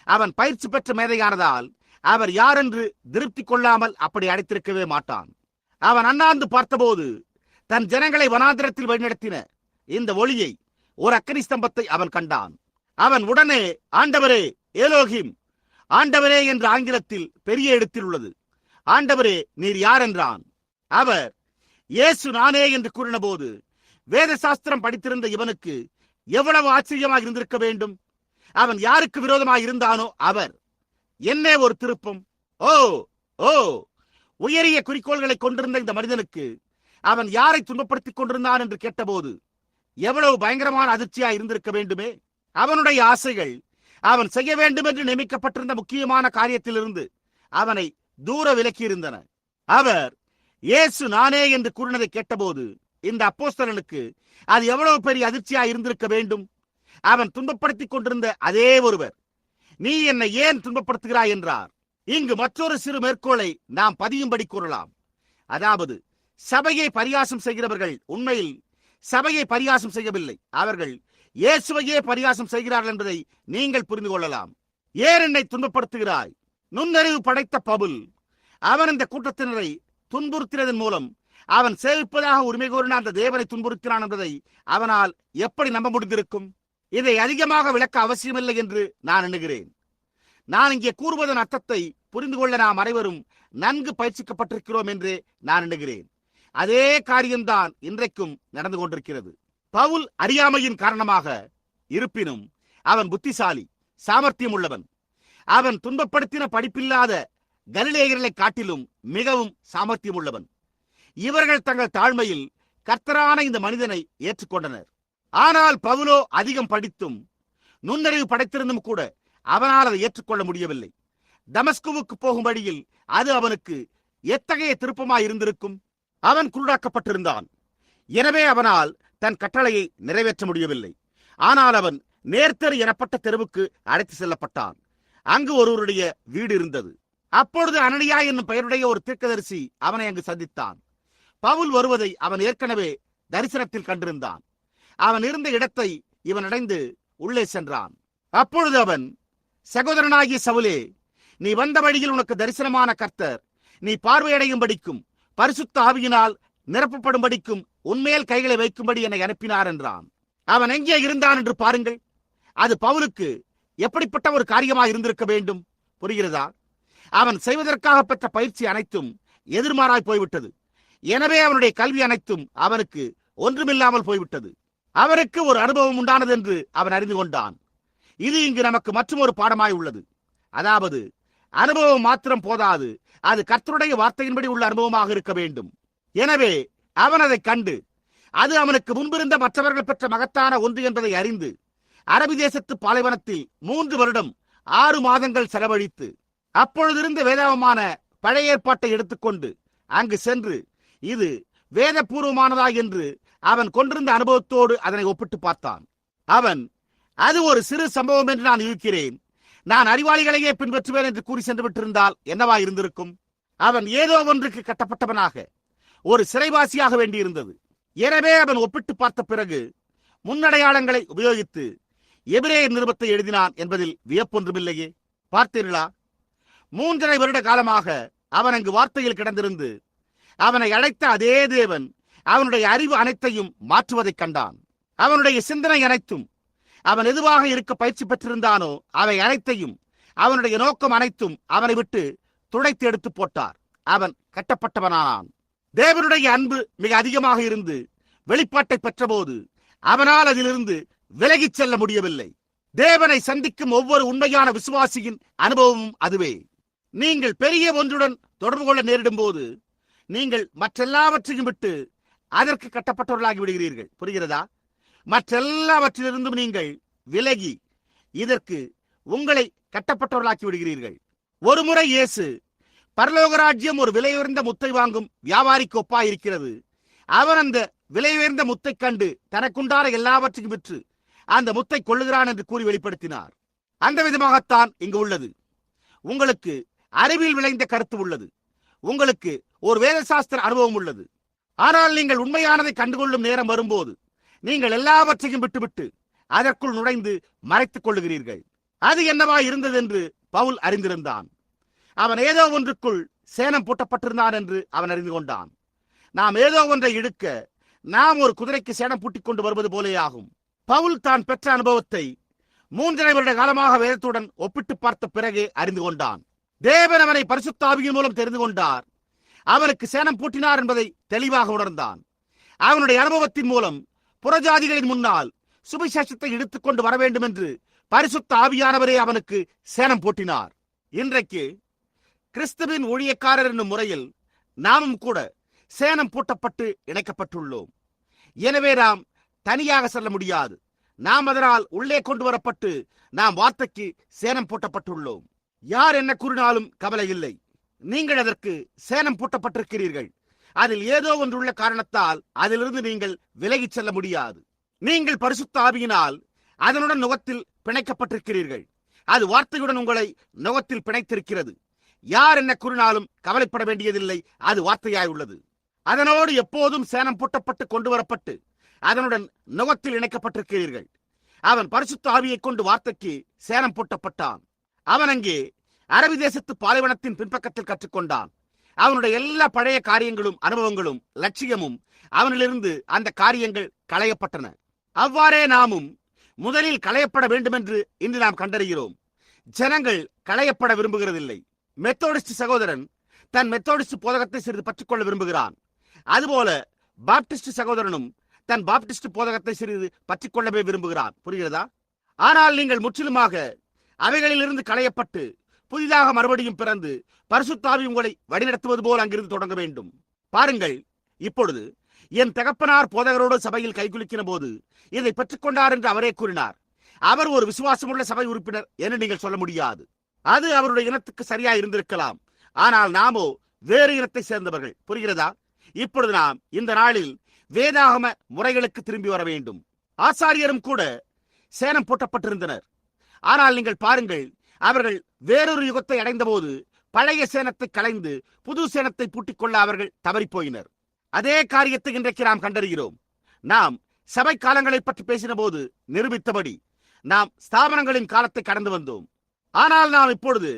Speaker 1: அவன் பயிற்சி பெற்ற மேதையானதால் அவர் யார் என்று திருப்தி கொள்ளாமல் அப்படி அழைத்திருக்கவே மாட்டான். அவன் அண்ணாந்து பார்த்தபோது தன் ஜனங்களை வனாந்திரத்தில் வழிநடத்தின இந்த ஒளியை, ஒரு அக்கினி ஸ்தம்பத்தை அவன் கண்டான். அவன் உடனே, ஆண்டவரே ஏலோகிம், ஆண்டவரே என்று ஆங்கிலத்தில் பெரிய இடத்தில் உள்ளது, ஆண்டவரே நீர் யார் என்றான். அவர் இயேசு நானே என்று கூறின போது வேத சாஸ்திரம் படித்திருந்த இவனுக்கு எவ்வளவு ஆச்சரியமாக இருந்திருக்க வேண்டும். அவன் யாருக்கு விரோதமாக இருந்தானோ அவர். என்ன ஒரு திருப்பம்! ஓ ஓ உயரிய குறிக்கோள்களை கொண்டிருந்த இந்த மனிதனுக்கு அவன் யாரை துன்பப்படுத்திக் கொண்டிருந்தான் என்று கேட்டபோது எவ்வளவு பயங்கரமான அதிர்ச்சியாக இருந்திருக்க வேண்டுமே. அவனுடைய ஆசைகள் அவன் செய்ய வேண்டும் என்று நியமிக்கப்பட்டிருந்த முக்கியமான காரியத்திலிருந்து அவனை தூர விலக்கி இருந்தன. அவர் இயேசு நானே என்று கூறினதை கேட்டபோது இந்த அப்போஸ்தலனுக்கு அது எவ்வளவு பெரிய அதிர்ச்சியாக இருந்திருக்க வேண்டும். அவன் துன்பப்படுத்திக் கொண்டிருந்த அதே ஒருவர், நீ என்னை ஏன் துன்பப்படுத்துகிறாய் என்றார். இங்கு மற்றொரு சிறு மேற்கோளை நாம் பதியும்படி கூறலாம். அதாவது, சபையை பரிகாசம் செய்கிறவர்கள் உண்மையில் சபையை பரிகாசம் செய்யவில்லை, அவர்கள் இயேசுவையே பரிகாசம் செய்கிறார்கள் என்பதை நீங்கள் புரிந்து கொள்ளலாம். ஏன் என்னை துன்பப்படுத்துகிறாய்? நுண்ணறிவு படைத்த பவுல் அவன் இந்த கூட்டத்தினரை துன்புறுத்தினதன் மூலம் அவன் சேவிப்பதாக உரிமை கோரின அந்த தேவனை துன்புறுத்தினான் என்பதை அவனால் எப்படி நம்ப முடிந்திருக்கும்? இதை அதிகமாக விளக்க அவசியமில்லை என்று நான் எண்ணுகிறேன். நான் இங்கே கூறுவதன் அர்த்தத்தை புரிந்து கொள்ள நாம் அனைவரும் நன்கு பயிற்சிக்கப்பட்டிருக்கிறோம் என்று நான் எண்ணுகிறேன். அதே காரியம்தான் இன்றைக்கும் நடந்து கொண்டிருக்கிறது. பவுல் அறியாமையின் காரணமாக இருப்பினும் அவன் புத்திசாலி, சாமர்த்தியம் உள்ளவன். அவன் துன்பப்படுத்தின படிப்பில்லாத கலிலேயர்களை காட்டிலும் மிகவும் சாமர்த்தியம் உள்ளவன். இவர்கள் தங்கள் தாழ்மையில் கர்த்தரான இந்த மனிதனை ஏற்றுக்கொண்டனர். ஆனால் பவுலோ அதிகம் படித்தும் நுண்ணறிவு படைத்திருந்தும் கூட அவனால் அதை ஏற்றுக்கொள்ள முடியவில்லை. தமஸ்குவுக்கு போகும் வழியில் அது அவனுக்கு எத்தகைய திருப்பமாய் இருந்திருக்கும். அவன் குருடாக்கப்பட்டிருந்தான். எனவே அவனால் தன் கட்டளையை நிறைவேற்ற முடியவில்லை. ஆனால் அவன் நேர்த்தெரு எனப்பட்ட தெருவுக்கு அழைத்து செல்லப்பட்டான். அங்கு ஒருவருடைய வீடு இருந்தது. அப்பொழுது அனனியா என்னும் பெயருடைய ஒரு தீர்க்கதரிசி அவனை அங்கு சந்தித்தான். பவுல் வருவதை அவன் ஏற்கனவே தரிசனத்தில் கண்டிருந்தான். அவன் இருந்த இடத்தை இவன் அடைந்து உள்ளே சென்றான். அப்பொழுது அவன், சகோதரனாகிய சவுலே, நீ வந்த வழியில் உனக்கு தரிசனமான கர்த்தர் நீ பார்வையடையும்படிக்கும் பரிசுத்த ஆவியினால் நிரப்பப்படும்படிக்கும் உன்மேல் கைகளை வைக்கும்படி என்னை அனுப்பினார் என்றான். அவன் எங்கே இருந்தான் என்று பாருங்கள். அது பவுலுக்கு எப்படிப்பட்ட ஒரு காரியமாக இருந்திருக்க வேண்டும். புரிகிறதா? அவன் செய்வதற்காக பெற்ற பயிற்சி அனைத்தும் எதிர்மாறாய் போய்விட்டது. எனவே அவனுடைய கல்வி அனைத்தும் அவனுக்கு ஒன்றுமில்லாமல் போய்விட்டது. அவனுக்கு ஒரு அனுபவம் உண்டானது என்று அவன் அறிந்து கொண்டான். இது இங்கு நமக்கு மற்றொரு பாடமாய் உள்ளது. அதாவது, அனுபவம் மாத்திரம் போதாது, அது கர்த்தருடைய வார்த்தையின்படி உள்ள அனுபவமாக இருக்க வேண்டும். எனவே அவன் அதை கண்டு அது அவனுக்கு முன்பிருந்த மற்றவர்கள் பெற்ற மகத்தான ஒன்று என்பதை அறிந்து அரபி தேசத்து பாலைவனத்தில் 3 வருடம் 6 மாதங்கள் செலவழித்து அப்பொழுதிருந்த வேதமான பழைய ஏற்பாட்டை எடுத்துக்கொண்டு அங்கு சென்று இது வேதபூர்வமானதா என்று அவன் கொண்டிருந்த அனுபவத்தோடு அதனை ஒப்பிட்டு பார்த்தான். அவன், அது ஒரு சிறு சம்பவம் என்று நான் இருக்கிறேன், நான் அறிவாளிகளையே பின்பற்றுவேன் என்று கூறி சென்று விட்டிருந்தால் என்னவா இருந்திருக்கும்? அவன் ஏதோ ஒன்றுக்கு கட்டப்பட்டவனாக ஒரு சிறைவாசியாக வேண்டியிருந்தது. எனவே அவன் ஒப்பிட்டு பார்த்த பிறகு முன்னடையாளங்களை உபயோகித்து எபிரேயர் நிருபத்தை எழுதினான் என்பதில் வியப்பொன்றுமில்லையே. பார்த்தீர்களா? 3.5 வருட காலமாக அவன் அங்கு வார்த்தையில் கிடந்திருந்து அவனை அழைத்த அதே தேவன் அவனுடைய அறிவு அனைத்தையும் மாற்றுவதைக் கண்டான். அவனுடைய சிந்தனை அனைத்தும் அவன் எதுவாக இருக்க பயிற்சி பெற்றிருந்தானோ அவை அனைத்தையும், அவனுடைய நோக்கம் அனைத்தும் அவனை விட்டு துடைத்து எடுத்து போட்டார். அவன் கட்டப்பட்டவனானான். தேவனுடைய அன்பு மிக அதிகமாக இருந்து வெளிப்பாட்டை பெற்றபோது அவனால் அதிலிருந்து விலகிச் செல்ல முடியவில்லை. தேவனை சந்திக்கும் ஒவ்வொரு உண்மையான விசுவாசியின் அனுபவமும் அதுவே. நீங்கள் பெரிய ஒன்றுடன் தொடர்பு கொள்ள நேரிடும் போது நீங்கள் மற்றெல்லாவற்றையும் விட்டு அதற்கு கட்டப்பட்டவர்களாகி விடுகிறீர்கள். புரிகிறதா? மற்றெல்லாவற்றிலிருந்தும் நீங்கள் விலகி இதற்கு உங்களை கட்டப்பட்டவர்களாக்கி விடுகிறீர்கள். ஒருமுறை இயேசு, பரலோக ராஜ்யம் ஒரு விலையுயர்ந்த முத்தை வாங்கும் வியாபாரிக்கு ஒப்பாயிருக்கிறது. அவன் அந்த விலையுயர்ந்த முத்தை கண்டு தனக்குண்டான எல்லாவற்றையும் விற்று அந்த முத்தை கொள்ளுகிறான் என்று கூறி வெளிப்படுத்தினார். அந்த விதமாகத்தான் இங்கு உள்ளது. உங்களுக்கு அறிவில் விளைந்த கருத்து உள்ளது. உங்களுக்கு ஒரு வேதசாஸ்திர அனுபவம் உள்ளது. ஆனால் நீங்கள் உண்மையானதை கண்டுகொள்ளும் நேரம் வரும்போது நீங்கள் எல்லாவற்றையும் விட்டுவிட்டு அதற்குள் நுழைந்து மறைத்துக் கொள்ளுகிறீர்கள். அது என்னவா இருந்தது என்று பவுல் அறிந்திருந்தான். அவன் ஏதோ ஒன்றுக்குள் சேணம் பூட்டப்பட்டிருந்தான் என்று அவன் அறிந்து கொண்டான். நாம் ஏதோ ஒன்றை இழுக்க நாம் ஒரு குதிரைக்கு சேணம் பூட்டிக் கொண்டு வருவது போலே ஆகும். பவுல் தான் பெற்ற அனுபவத்தை 3.5 வருட காலமாக வேதத்துடன் ஒப்பிட்டு பார்த்த பிறகே அறிந்து கொண்டான். தேவன் அவனை பரிசுத்த ஆவியின் மூலம் தெரிந்து கொண்டார். அவனுக்கு சேணம் பூட்டினார் என்பதை தெளிவாக உணர்ந்தான். அவனுடைய அனுபவத்தின் மூலம் புறஜாதிகளின் முன்னால் சுவிசேஷத்தை எடுத்துக் கொண்டு வர வேண்டும் என்று பரிசுத்த ஆவியானவரே அவனுக்கு சேணம் பூட்டினார். இன்றைக்கு கிறிஸ்துவின் ஊழியக்காரர் என்னும் முறையில் நாமும் கூட சேணம் பூட்டப்பட்டு இணைக்கப்பட்டுள்ளோம். எனவே நாம் தனியாக செல்ல முடியாது. நாம் அதனால் உள்ளே கொண்டு வரப்பட்டு நாம் வார்த்தைக்கு சேணம் பூட்டப்பட்டுள்ளோம். யார் என்ன கூறினாலும் கவலை இல்லை. நீங்கள் அதற்கு சேணம் பூட்டப்பட்டிருக்கிறீர்கள். அதில் ஏதோ ஒன்றுள்ள காரணத்தால் அதிலிருந்து நீங்கள் விலகிச் செல்ல முடியாது. நீங்கள் பரிசுத்த ஆவியினால் அதனுடன் நுகத்தில் பிணைக்கப்பட்டிருக்கிறீர்கள். அது வார்த்தையுடன் உங்களை நுகத்தில் பிணைத்திருக்கிறது. யார் என்ன கூறினாலும் கவலைப்பட வேண்டியதில்லை. அது வார்த்தையாய் உள்ளது. அதனோடு எப்போதும் சேணம் பூட்டப்பட்டு கொண்டு வரப்பட்டு அதனுடன் நுகத்தில் இணைக்கப்பட்டிருக்கிறீர்கள். அவன் பரிசுத்த ஆவியை கொண்டு வார்த்தைக்கு சேணம் பூட்டப்பட்டான். அவன் அங்கே அரபி தேசத்து பாலைவனத்தின் பின்பக்கத்தில் கற்றுக்கொண்டான். அவனுடைய எல்லா பழைய காரியங்களும் அனுபவங்களும் லட்சியமும் அவனிலிருந்து அந்த காரியங்கள் களையப்பட்டன. அவ்வாறே நாமும் முதலில் களையப்பட வேண்டும் என்று இன்று நாம் கண்டறிகிறோம். ஜனங்கள் களையப்பட விரும்புகிறதில்லை. மெத்தோடிஸ்ட் சகோதரன் தன் மெத்தோடிஸ்ட் போதகத்தை சிறிது பற்றிக்கொள்ள விரும்புகிறான். அதுபோல பாப்டிஸ்ட் சகோதரனும் தன் பாப்டிஸ்ட் போதகத்தை சிறிது பற்றிக்கொள்ளவே விரும்புகிறான். புரிகிறதா? ஆனால் நீங்கள் முற்றிலுமாக அவைகளிலிருந்து களையப்பட்டு புதிதாக மறுபடியும் பிறந்து பரிசுத்த ஆவி உங்களை வழிநடத்துவது போல் அங்கிருந்து தொடங்க வேண்டும். பாருங்கள், இப்பொழுது என் தகப்பனார் போதகரோடு சபையில் கைகுலுக்கின போது இதை பெற்றுக்கொண்டார் என்று அவரே கூறினார். அவர் ஒரு விசுவாசமுள்ள சபை உறுப்பினர் என்று நீங்கள் சொல்ல முடியாது. அது அவருடைய இனத்துக்கு சரியா இருந்திருக்கலாம். ஆனால் நாமோ வேறு இனத்தை சேர்ந்தவர்கள். புரிகிறதா? இப்பொழுது நாம் இந்த நாளில் வேதாகம முறைகளுக்கு திரும்பி வர வேண்டும். ஆசாரியரும் கூட சேணம் பூட்டப்பட்டிருந்தனர். ஆனால் நீங்கள் பாருங்கள், அவர்கள் வேறொரு யுகத்தை அடைந்த போது பழைய சேணத்தை களைந்து புது சேணத்தை பூட்டிக் கொள்ள அவர்கள் தவறிப்போயினர். அதே காரியத்தை இன்றைக்கு நாம் கண்டறிகிறோம். நாம் சபை காலங்களை பற்றி பேசின போது நிரூபித்தபடி நாம் ஸ்தாபனங்களின் காலத்தை கடந்து வந்தோம். ஆனால் நாம் இப்பொழுது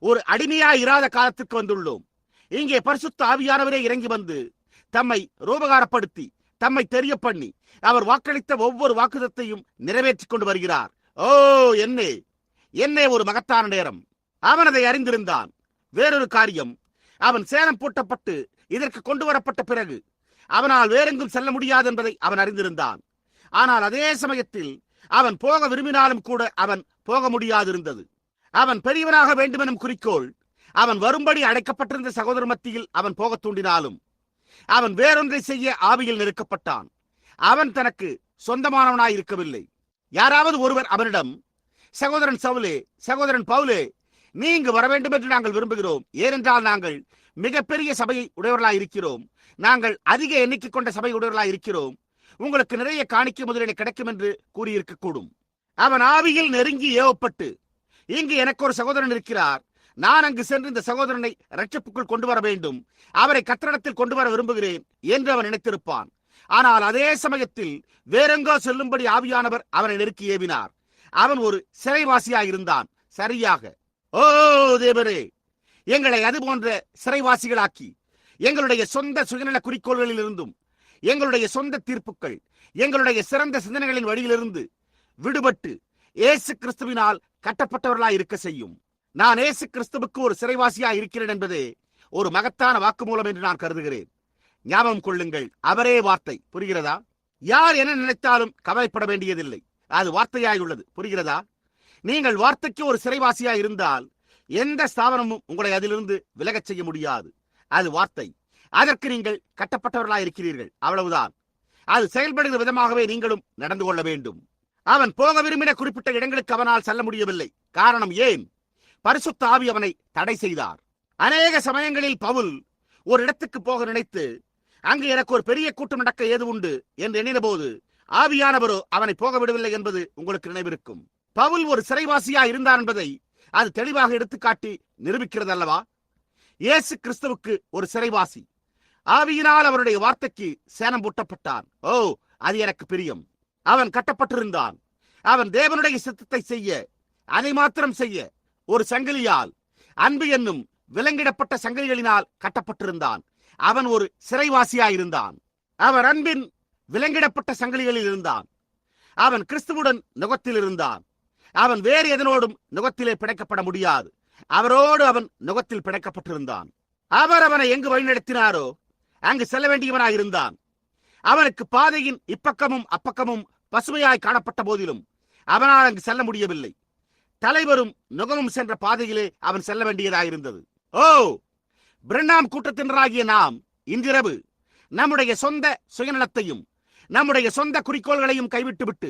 Speaker 1: ஒரு அடிமையாய் இராத காலத்திற்கு வந்துள்ளோம். இங்கே பரிசுத்த ஆவியானவரே இறங்கி வந்து தம்மை ரூபகாரப்படுத்தி தம்மை தெரிய பண்ணி அவர் வாக்களித்த ஒவ்வொரு வாக்குதத்தையும் நிறைவேற்றிக் கொண்டு வருகிறார். ஓ, என்னே ஒரு மகத்தான நேரம்! அவன் அதை அறிந்திருந்தான். வேறொரு காரியம், அவன் சேணம் பூட்டப்பட்டு இதற்கு கொண்டு வரப்பட்ட பிறகு அவனால் வேறெங்கும் செல்ல முடியாது என்பதை அவன் அறிந்திருந்தான். ஆனால் அதே சமயத்தில் அவன் போக விரும்பினாலும் கூட அவன் போக முடியாதிருந்தது. அவன் பெரியவனாக வேண்டுமெனும் குறிக்கோள் அவன் வரும்படி அடைக்கப்பட்டிருந்த சகோதர மத்தியில் அவன் போக தூண்டினாலும் அவன் வேறொன்றை செய்ய ஆவியில் நெருக்கப்பட்டான். அவன் தனக்கு சொந்தமானவனாய் இருக்கவில்லை. யாராவது ஒருவர் அவனிடம், சகோதரன் சவுலே, சகோதரன் பவுலே, நீ இங்கு வர வேண்டும் என்று நாங்கள் விரும்புகிறோம். ஏனென்றால் நாங்கள் மிகப்பெரிய சபையை உடையவர்களாய் இருக்கிறோம். நாங்கள் அதிக எண்ணிக்கை கொண்ட சபை உடையவர்களாய் இருக்கிறோம். உங்களுக்கு நிறைய காணிக்கை முதலீடு கிடைக்கும் என்று கூறியிருக்கக்கூடும். அவன் ஆவியில் நெருங்கி ஏவப்பட்டு, இங்கு எனக்கு ஒரு சகோதரன் இருக்கிறார், நான் அங்கு சென்று இந்த சகோதரனை இரட்சிப்புக்குள் கொண்டு வர வேண்டும், அவரை கத்திரத்தில் கொண்டு வர விரும்புகிறேன் என்று அவன் நினைத்திருப்பான். ஆனால் அதே சமயத்தில் வேறெங்கோ செல்லும்படி ஆவியானவர் அவனை நெருக்கி ஏவினார். அவன் ஒரு சிறைவாசியாக இருந்தான். சரியாக, ஓ தேவரே, எங்களை அது போன்ற சிறைவாசிகளாக்கி எங்களுடைய சொந்த சுயநல குறிக்கோள்களில் இருந்தும் எங்களுடைய சொந்த தீர்ப்புகள் எங்களுடைய சிறந்த சிந்தனைகளின் வழியிலிருந்து விடுபட்டு இயேசு கிறிஸ்துவினால் கட்டப்பட்டவர்களாய் இருக்க செய்யும். நான் இயேசு கிறிஸ்துவுக்கு ஒரு சிறைவாசியாய் இருக்கிறேன் என்பதே ஒரு மகத்தான வாக்குமூலம் என்று நான் கருதுகிறேன். ஞாபகம் கொள்ளுங்கள், அவரே வார்த்தை. புரிகிறதா? யார் என்ன நினைத்தாலும் கவலைப்பட வேண்டியதில்லை. அது வார்த்தையாயுள்ளது. புரிகிறதா? நீங்கள் வார்த்தைக்கு ஒரு சிறைவாசியாய் இருந்தால் எந்த ஸ்தாபனமும் உங்களை அதிலிருந்து விலகச் செய்ய முடியாது. அது வார்த்தை. அதற்கு நீங்கள் கட்டப்பட்டவர்களாய் இருக்கிறீர்கள், அவ்வளவுதான். அது செயல்படுகிற விதமாகவே நீங்களும் நடந்து கொள்ள வேண்டும். அவன் போக விரும்பின குறிப்பிட்ட இடங்களுக்கு அவனால் செல்ல முடியவில்லை. காரணம் ஏன்? பரிசுத்த ஆவி அவனை தடை செய்தார். அநேக சமயங்களில் பவுல் ஒரு இடத்துக்கு போக நினைத்து, அங்கு எனக்கு ஒரு பெரிய கூட்டம் நடக்க ஏது உண்டு என்று எண்ணின போது ஆவியானவரோ அவனை போக விடவில்லை என்பது உங்களுக்கு நினைவிருக்கும். பவுல் ஒரு சிறைவாசியா இருந்தார் என்பதை அது தெளிவாக எடுத்துக்காட்டி நிரூபிக்கிறது அல்லவா? இயேசு கிறிஸ்துவுக்கு ஒரு சிறைவாசி. ஆவியினால் அவருடைய வார்த்தைக்கு சேனம் பூட்டப்பட்டான். ஓ, அது எனக்கு பிரியம். அவன் கட்டப்பட்டிருந்தான். அவன் தேவனுடைய சித்தத்தை செய்ய, அதை மாத்திரம் செய்ய ஒரு சங்கிலியால், அன்பு என்னும் விலங்கிடப்பட்ட சங்கிலிகளினால் கட்டப்பட்டிருந்தான். அவன் ஒரு சிறைவாசியாயிருந்தான். அவன் அன்பின் விலங்கிடப்பட்ட சங்கிலிகளில் இருந்தான். அவன் கிறிஸ்துவுடன் நுகத்தில் இருந்தான். அவன் வேறு எதனோடும் நுகத்திலே பிணைக்கப்பட முடியாது. அவரோடு அவன் நுகத்தில் பிணைக்கப்பட்டிருந்தான். அவர் அவனை எங்கு வழிநடத்தினாரோ அங்கு செல்ல வேண்டியவனாயிருந்தான். அவனுக்கு பாதையின் இப்பக்கமும் அப்பக்கமும் பசுமையாய் காணப்பட்ட போதிலும் அவனால் அங்கு செல்ல முடியவில்லை. தலைவரும் நுகமும் சென்ற பாதையிலே அவன் செல்ல வேண்டியதாயிருந்தது. ஓ, பிரென்னாம் கூட்டத்தினராகிய நாம் இன்றிரவு நம்முடைய சொந்த சுயநலத்தையும் நம்முடைய சொந்த குறிக்கோள்களையும் கைவிட்டுவிட்டு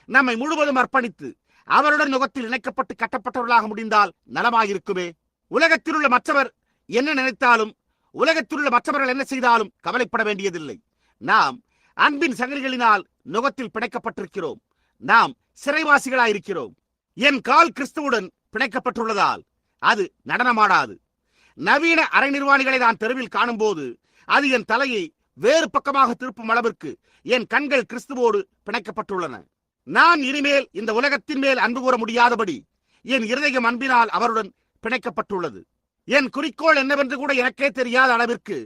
Speaker 1: நம்மை முழுவதும் அர்ப்பணித்து அவருடன் நுகத்தில் இணைக்கப்பட்டு கட்டப்பட்டவர்களாக முடிந்தால் நலமாயிருக்குமே. உலகத்தில் உள்ள மற்றவர் என்ன நினைத்தாலும், உலகத்தில் உள்ள மற்றவர்கள் என்ன செய்தாலும் கவலைப்பட வேண்டியதில்லை. நாம் அன்பின் சங்கிலிகளினால் நுகத்தில் பிணைக்கப்பட்டிருக்கிறோம். நாம் சிறைவாசிகளாயிருக்கிறோம். என் கால் கிறிஸ்துவுடன் பிணைக்கப்பட்டுள்ளதால் அது நடனமாடாது. நவீன அரை நிர்வாணிகளை நான் தெருவில் காணும் போது அது என் தலையை வேறு பக்கமாக திருப்பும் அளவிற்கு என் கண்கள் கிறிஸ்துவோடு பிணைக்கப்பட்டுள்ளன. நான் இனிமேல் இந்த உலகத்தின் மேல் அன்பு கூற முடியாதபடி என் இருதயம் அன்பினால் அவருடன் பிணைக்கப்பட்டுள்ளது. என் குறிக்கோள் என்னவென்று கூட எனக்கே தெரியாத அளவிற்கு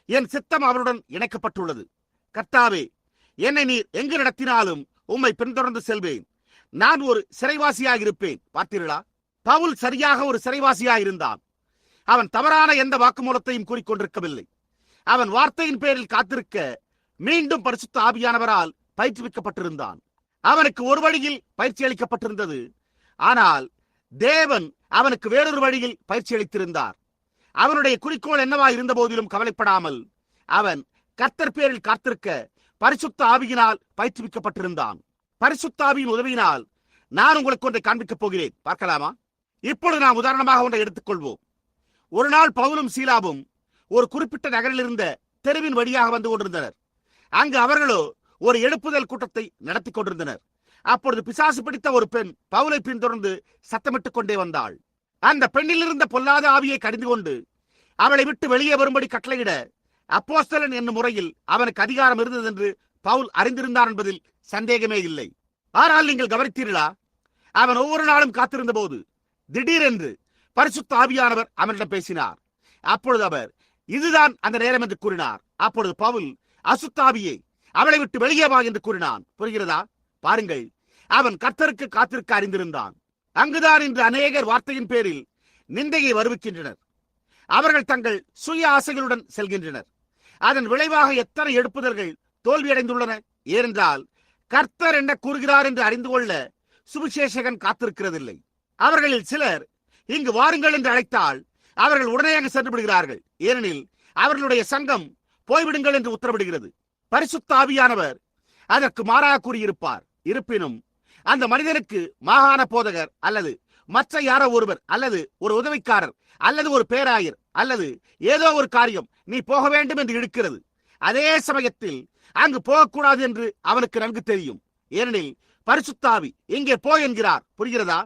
Speaker 1: என் சித்தம் அவருடன் இணைக்கப்பட்டுள்ளது. கர்த்தாவே, என்னை நீர் எங்கு நடத்தினாலும் உம்மை பின்தொடர்ந்து செல்வேன். நான் ஒரு சிறைவாசியாக இருப்பேன். பார்த்தீர்களா? பவுல் சரியாக ஒரு சிறைவாசியாக இருந்தான். அவன் தவறான எந்த வாக்குமூலத்தையும் கூறிக்கொண்டிருக்கவில்லை. அவன் வார்த்தையின் பேரில் காத்திருக்க மீண்டும் பரிசுத்த ஆவியானவரால் பயிற்றுவிக்கப்பட்டிருந்தான். அவனுக்கு ஒரு வழியில் பயிற்சி அளிக்கப்பட்டிருந்தது. ஆனால் தேவன் அவனுக்கு வேறொரு வழியில் பயிற்சி அளித்திருந்தார். அவனுடைய குறிக்கோள் என்னவா இருந்த போதிலும் கவலைப்படாமல் அவன் கர்த்தர் பேரில் காத்திருக்க பரிசுத்த ஆவியினால் பயிற்றுவிக்கப்பட்டிருந்தான். பரிசுத்த ஆவியின் உதவியினால் நான் உங்களுக்கு ஒன்றை காண்பிக்கப் போகிறேன். பார்க்கலாமா? இப்பொழுது நாம் உதாரணமாக ஒன்றை எடுத்துக்கொள்வோம். ஒரு நாள் பவுலும் சீலாவும் ஒரு குறிப்பிட்ட நகரில் இருந்த தெருவின் வழியாக வந்து கொண்டிருந்தனர். அங்கு அவர்களோ ஒரு எழுப்புதல் கூட்டத்தை நடத்தி கொண்டிருந்தனர். அப்பொழுது பிசாசு பிடித்த ஒரு பெண் பவுலை பின்தொடர்ந்து சத்தமிட்டுக் கொண்டே வந்தாள். அந்த பெண்ணில் இருந்த பொல்லாத ஆவியை கடிந்து கொண்டு அவளை விட்டு வெளியே வரும்படி கட்டளையிட அப்போஸ்தலன் என்னும் முறையில் அவனுக்கு அதிகாரம் இருந்தது என்று பவுல் அறிந்திருந்தார் என்பதில் சந்தேகமே இல்லை. ஆனால் நீங்கள் கவனித்தீர்களா? அவன் ஒவ்வொரு நாளும் காத்திருந்த போது திடீரென்று பரிசுத்த ஆவியானவர் அவனிடம் பேசினார். அப்பொழுது அவர் இதுதான் அந்த நேரம் என்று கூறினார். அப்பொழுது பவுல் அசுத்தாவியே அவளை விட்டு வெளியே வா என்று கூறினான். புரிகிறதா? பாருங்கள், அவன் கர்த்தருக்கு காத்திருக்க அறிந்திருந்தான். அங்குதான் இன்று அநேகர் வார்த்தையின் பேரில் நிந்தையை வருவிக்கின்றனர். அவர்கள் தங்கள் சுய ஆசைகளுடன் செல்கின்றனர். அதன் விளைவாக எத்தனை எழுப்புதல்கள் தோல்வியடைந்துள்ளன. ஏனென்றால் கர்த்தர் என்ன கூறுகிறார் என்று அறிந்து கொள்ள சுவிசேஷகன் காத்திருக்கிறதில்லை. அவர்களில் சிலர் இங்கு வாருங்கள் என்று அழைத்தால் அவர்கள் உடனே அங்கு சென்று விடுகிறார்கள். ஏனெனில் அவர்களுடைய சங்கம் போய்விடுங்கள் என்று உத்தரவிடுகிறது. பரிசுத்த ஆவியானவர் அதற்கு மாறாக கூறியிருப்பார். இருப்பினும் அந்த மனிதனுக்கு மாகாண போதகர் அல்லது மற்ற யாரோ ஒருவர் அல்லது ஒரு உதவிக்காரர் அல்லது ஒரு பேராயர் அல்லது ஏதோ ஒரு காரியம் நீ போக வேண்டும் என்று இழுக்கிறது. அதே சமயத்தில் அங்கு போகக்கூடாது என்று அவனுக்கு நன்கு தெரியும். ஏனெனில் பரிசுத்த ஆவி இங்கே போ என்கிறார். புரிகிறதா?